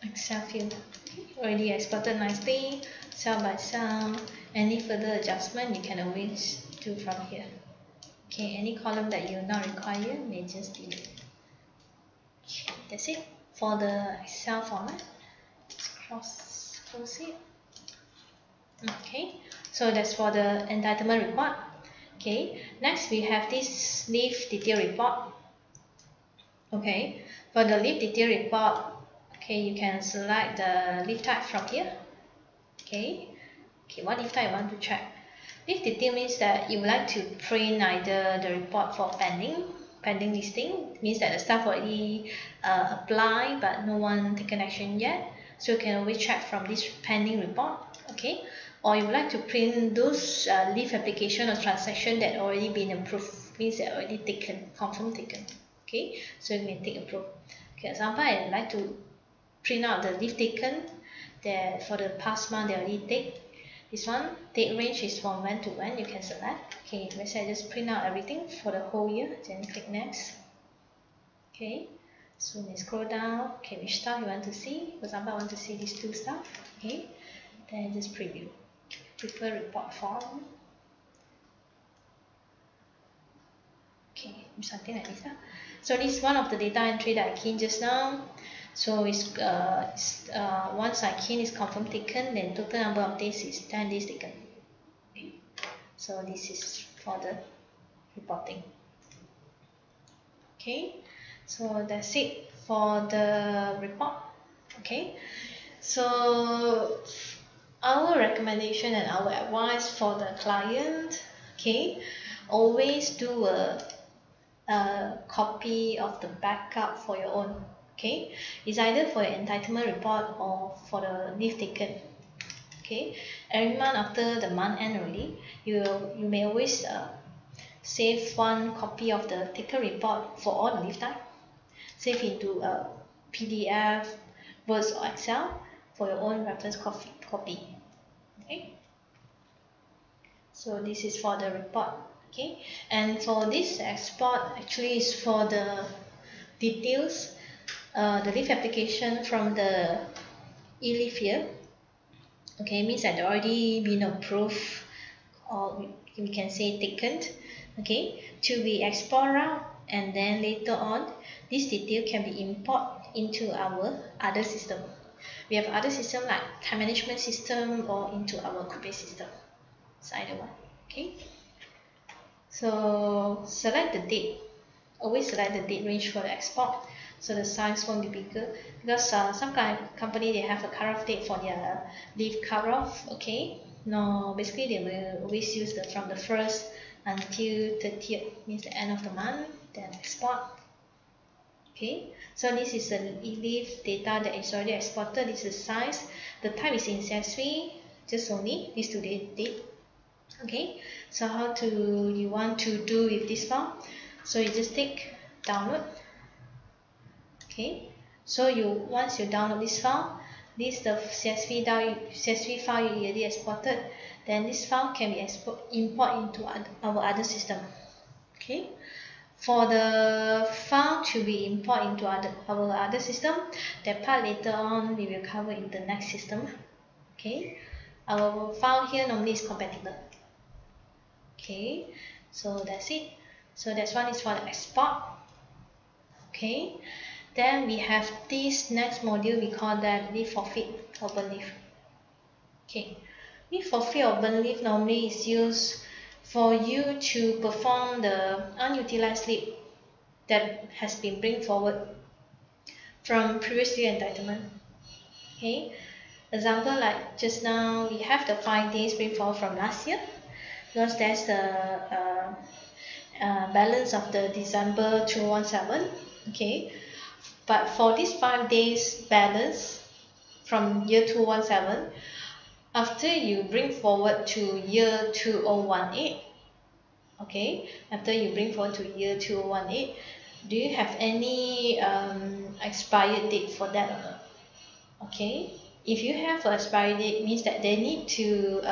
[SPEAKER 1] Excel field. Okay. Already exported nicely, cell by cell. Any further adjustment you can always do from here. Okay, any column that you not require, may just delete. Okay, that's it for the Excel format. Let's close it. Okay, so that's for the entitlement report. Okay, next we have this leave detail report. Okay, for the leave detail report, okay, you can select the leave type from here. Okay, what leave type you want to check? Leave detail means that you would like to print either the report for pending listing, means that the staff already apply but no one taken action yet. So you can always check from this pending report. Okay, or you would like to print those leave application or transaction that already been approved, means that already taken, confirmed taken. Okay, so you may take approve. Okay, example, I'd like to print out the leave taken that for the past month they already take. This one, date range is from when to when, you can select. Okay, let's say I just print out everything for the whole year, then click next. Okay, so we scroll down. Okay, which stuff you want to see? For example, I want to see these two stuff. Okay, then just preview. Prefer report form. Okay, something like this. So this is one of the data entry that I keyed just now. So it's once I key is confirmed taken, then total number of days is 10 days taken. Okay. So this is for the reporting. Okay, so that's it for the report. Okay, so our recommendation and our advice for the client, okay, always do a copy of the backup for your own. Okay, it's either for your entitlement report or for the leave taken. Okay, every month after the month end already, you may always save one copy of the taken report for all the leave type, save into a PDF, Word or Excel for your own reference copy. Okay, so this is for the report. Okay, and for this export actually is for the details the leave application from the Eleave here, okay, means that already been approved, or we can say taken, okay, to be export out, and then later on this detail can be import into our other system. We have other system like time management system or into our group system. It's either one. Okay. So select the date. Always select the date range for the export, so the size won't be bigger, because some company they have a cutoff date for their leave cutoff. Okay. No, basically they will always use from the 1st until 30th, means the end of the month, then export. Okay, so this is the Eleave data that is already exported. This is size. The type is in CSV, just only this today's date. Okay, so how you want to do with this file? So you just take download. Okay, so once you download this file, this the CSV file you already exported. Then this file can be import into our other system. Okay. For the file to be imported into our other system, that part later on we will cover in the next system. Okay, our file here normally is compatible. Okay, so that's it. So that's one is for the export. Okay, then we have this next module, we call that leave forfeit or burn leave. Okay, leave forfeit or burn leave normally is used for you to perform the unutilized leave that has been bring forward from previously entitlement. Okay, example like just now we have the 5 days bring forward from last year, because that's the balance of the December 2017. Okay, but for this 5 days balance from year 2017, after you bring forward to year 2018, okay, after you bring forward to year 2018, do you have any expired date for that or not? Okay, if you have an expiry date, means that they need to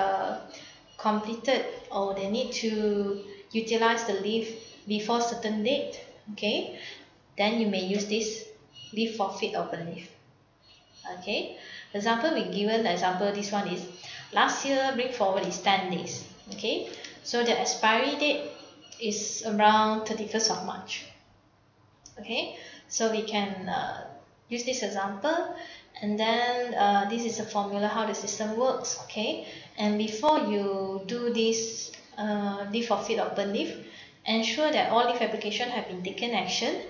[SPEAKER 1] complete it, or they need to utilize the leave before certain date. Okay, then you may use this leave forfeit or burn leave. Okay, example we given the example, this one is last year bring forward is 10 days. Okay, so the expiry date is around 31st of March. Okay, so we can use this example, and then this is a formula how the system works. Okay, and before you do this leave forfeit or burn leave, ensure that all leave application have been taken action,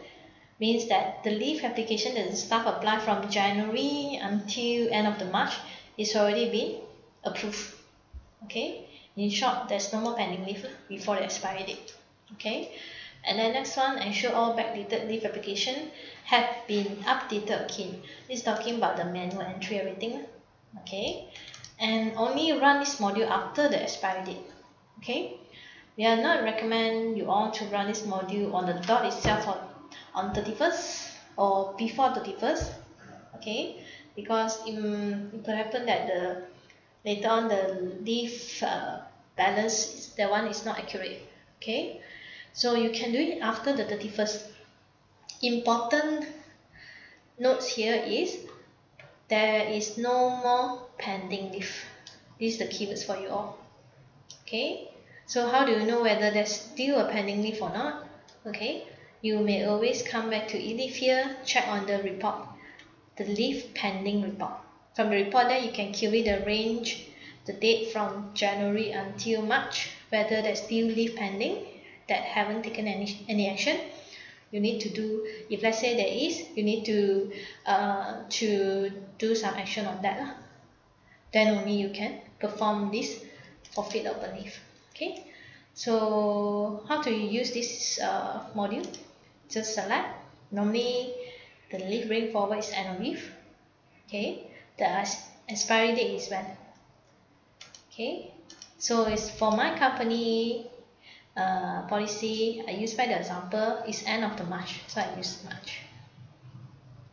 [SPEAKER 1] means that the leave application that the staff apply from January until end of the March is already been approved. Okay, in short, there's no more pending leave before the expiry date. Okay, and then next one, ensure all backdated leave application have been updated again. This is talking about the manual entry, everything. Okay, and only run this module after the expiry date. Okay, we are not recommend you all to run this module on the dot itself on 31st or before 31st. Okay, because it could happen that later on the leave balance, that one is not accurate. Okay, so you can do it after the 31st. Important notes here is there is no more pending leave. This is the keywords for you all. Okay, so how do you know whether there's still a pending leave or not? Okay, you may always come back to Eleave here, check on the report, the leave pending report. From the report there you can query the range, the date from January until March, whether there's still leave pending that haven't taken any action. You need to do, if let's say there is, you need to do some action on that. Then only you can perform this forfeit or burn leave. Okay, so how to use this module? Just select. Normally the leave bring forward is annual leave. Okay, the expiry date is when. Okay, so it's for my company policy, I use by the example is end of the March, so I use March.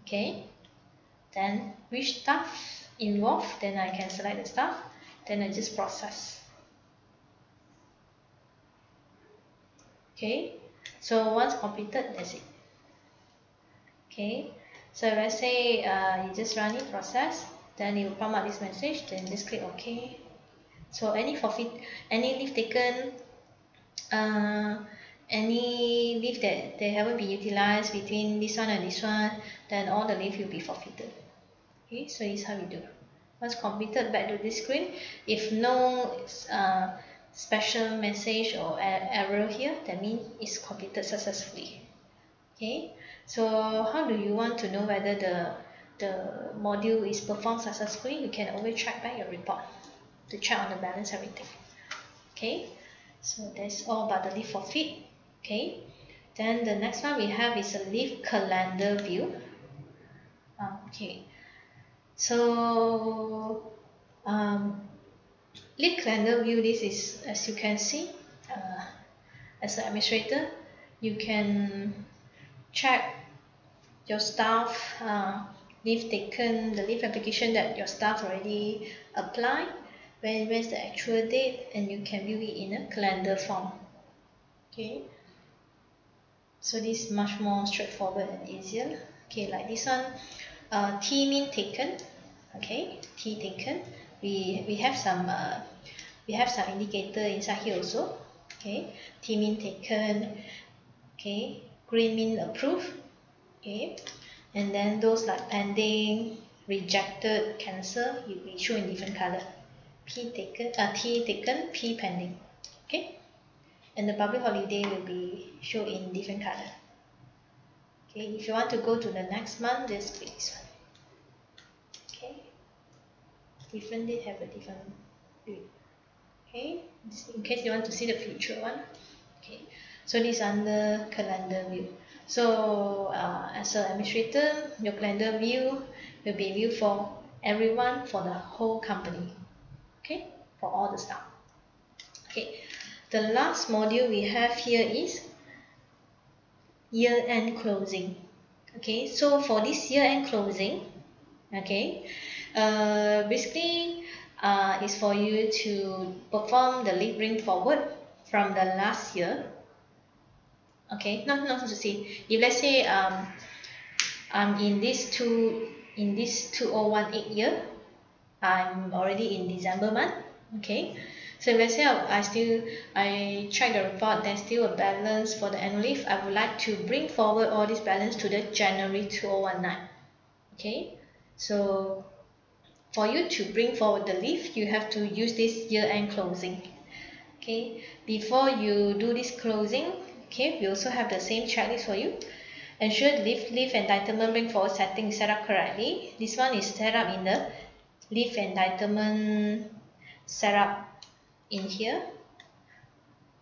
[SPEAKER 1] Okay, then which staff involved, then I can select the staff, then I just process. Okay, so once completed, that's it. Okay, So let's say you just run it process, then you prompt out this message, then just click OK. So any forfeit, any leave taken, any leave that they haven't been utilized between this one and this one, then all the leave will be forfeited. Okay, so this is how we do. Once completed, back to this screen. If no special message or error here, that means it's completed successfully. Okay, so how do you want to know whether the module is performed successfully? You can always check back your report to check on the balance, everything. Okay, so that's all about the leave forfeit. Okay, then the next one we have is a leave calendar view. Okay, so leave calendar view, this is, as you can see, as an administrator, you can check your staff leave taken, the leave application that your staff already applied, where's the actual date, and you can view it in a calendar form. Okay, so this is much more straightforward and easier. Okay, like this one, T mean taken. Okay, T taken. We have some indicator inside here also. Okay, T mean taken. Okay, green mean approved. Okay, and then those like pending, rejected, cancel, you will show in different color. P taken, T taken, P pending. Okay, and the public holiday will be shown in different color. Okay, if you want to go to the next month, just click this one. Okay, different date have a different view. Okay, in case you want to see the future one. Okay, so this is under calendar view. So as an administrator, your calendar view will be viewed for everyone, for the whole company. Okay, for all the staff. Okay, the last module we have here is year-end closing. Okay, so for this year-end closing, okay, basically is for you to perform the leave bring forward from the last year. Okay, not to say, if let's say I'm in this 2018 year, I'm already in December month. Okay, so let's say I check the report, there's still a balance for the annual leave. I would like to bring forward all this balance to the January 2019. Okay, so for you to bring forward the leave, you have to use this year-end closing. Okay, before you do this closing, okay, we also have the same checklist for you. Ensure the leave entitlement bring forward setting is set up correctly. This one is set up in the leave entitlement setup in here.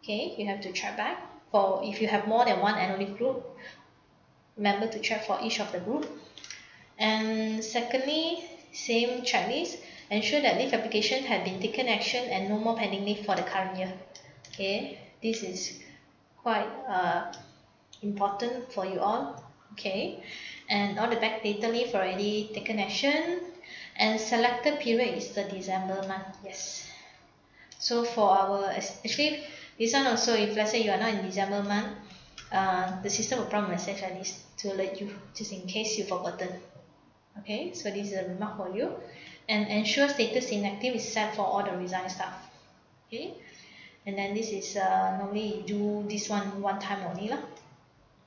[SPEAKER 1] Okay, you have to check back. For if you have more than one annual leave group, remember to check for each of the group. And secondly, same checklist, ensure that leave application had been taken action and no more pending leave for the current year. Okay, this is quite important for you all. Okay, and all the backdated leave already taken action, and selected period is the December month. Yes, so for our, actually this one also, if let's say you are not in December month, the system will prompt message like this to let you, just in case you forgotten. Okay, so this is a remark for you. And ensure status inactive is set for all the resigned staff. Okay, and then this is normally you do this one time only lah.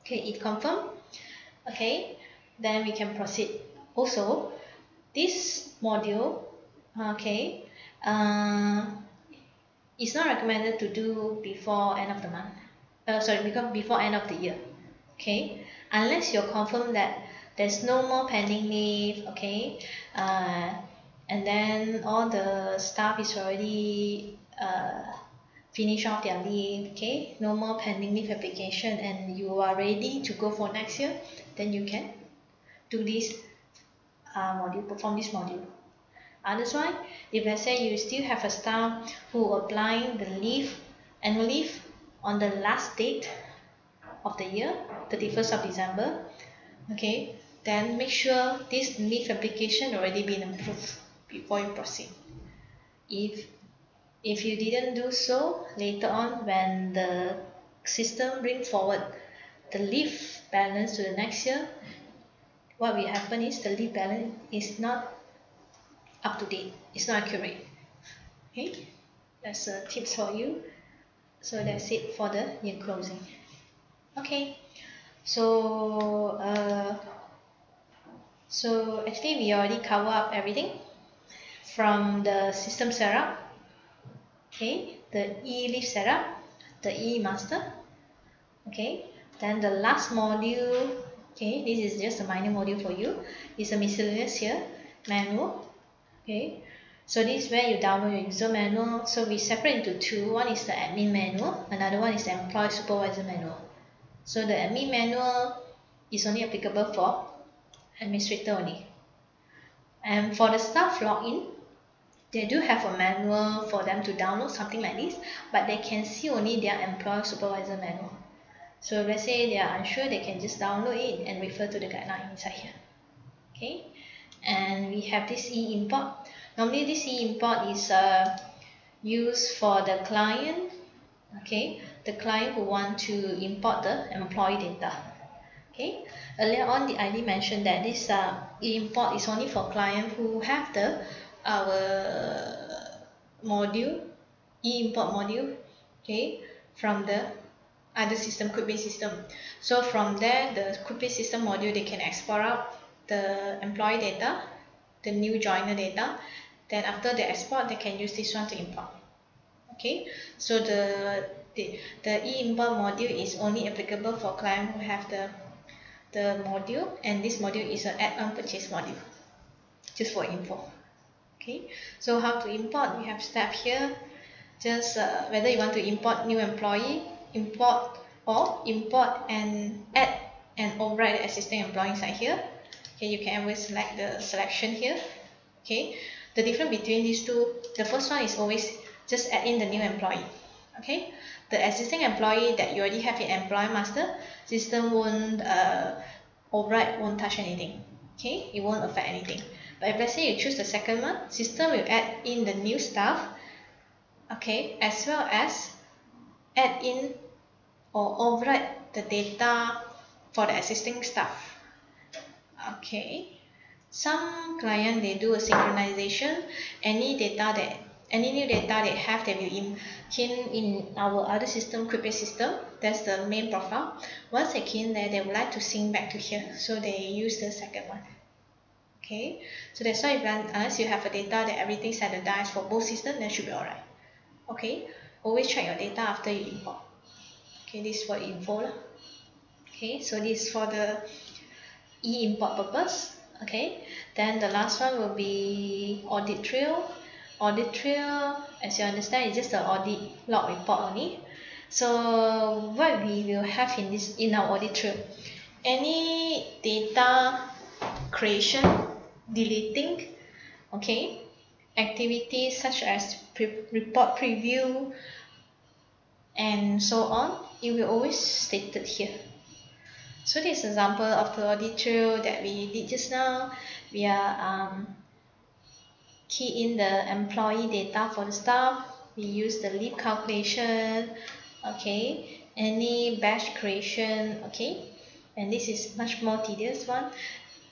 [SPEAKER 1] Okay, if confirm, okay, then we can proceed. Also, this module, okay, it's not recommended to do before end of the month. Before end of the year. Okay, unless you're confirmed that there's no more pending leave. Okay, and then all the staff is already finish off their leave. Okay, no more pending leave application, and you are ready to go for next year, then you can do this module, perform this module. Otherwise, if let's say you still have a staff who applying the leave, annual leave on the last date of the year, 31st of December, okay, then make sure this leave application already been approved before you proceed. If you didn't do so, later on when the system brings forward the leave balance to the next year, what will happen is the leave balance is not up to date, it's not accurate. Okay, that's a tips for you. So that's it for the year closing. Okay, so so actually we already cover up everything from the system setup, okay, the e-leave setup, the e-master, okay, then the last module, okay, this is just a minor module for you, it's a miscellaneous here, manual, okay, so this is where you download your user manual. So we separate into two, one is the admin manual, another one is the employee supervisor manual. So the admin manual is only applicable for administrator only. And for the staff login, they do have a manual for them to download, something like this, but they can see only their employee supervisor manual. So let's say they are unsure, they can just download it and refer to the guideline inside here. Okay, and we have this e-import. Normally this e-import is used for the client, okay, the client who want to import the employee data. Okay, earlier on I did mention that this e-import is only for client who have the our module, e-import module, okay, from the other system, could be system. So from there, the could be system module, they can export out the employee data, the new joiner data. Then after they export, they can use this one to import. Okay, so the e-import module is only applicable for clients who have the module, and this module is an add-on purchase module, just for info. Okay, so how to import? We have step here. Just whether you want to import new employee, import and add and override the existing employee inside here. Okay, you can always select the selection here. Okay, the difference between these two, the first one is always just add in the new employee. Okay, the existing employee that you already have in employee master, system won't override, won't touch anything. Okay, it won't affect anything. But if let's say you choose the second one, system will add in the new staff, okay, as well as add in or override the data for the existing staff. Okay, some client, they do a synchronization. Any new data they have, they will key in our other system, QuickBase system. That's the main profile. Once they key in there, they would like to sync back to here, so they use the second one. Okay, so that's why unless you have a data that everything standardized for both systems, that should be alright. Okay, always check your data after you import. Okay, this is for info. Okay, so this is for the e-import purpose. Okay, then the last one will be audit trail. Audit trail, as you understand, is just the audit log report only. So what we will have in our audit trail, any data creation, deleting, okay, activities such as report preview and so on, it will always stated here. So this is an example of the audit trail that we did just now. We are key in the employee data for the staff. We use the leave calculation, okay, any batch creation, okay, and this is much more tedious one.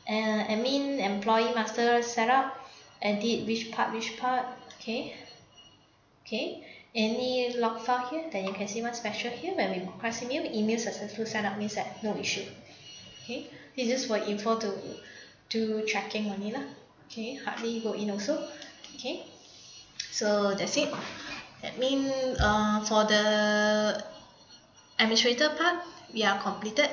[SPEAKER 1] Admin employee master setup, edit which part, okay, any log file here. Then you can see one special here, when we request email successful sign up means that no issue. Okay, this is just for info to do tracking only lah. Okay, hardly go in also. Okay, so that's it. That means for the administrator part, we are completed.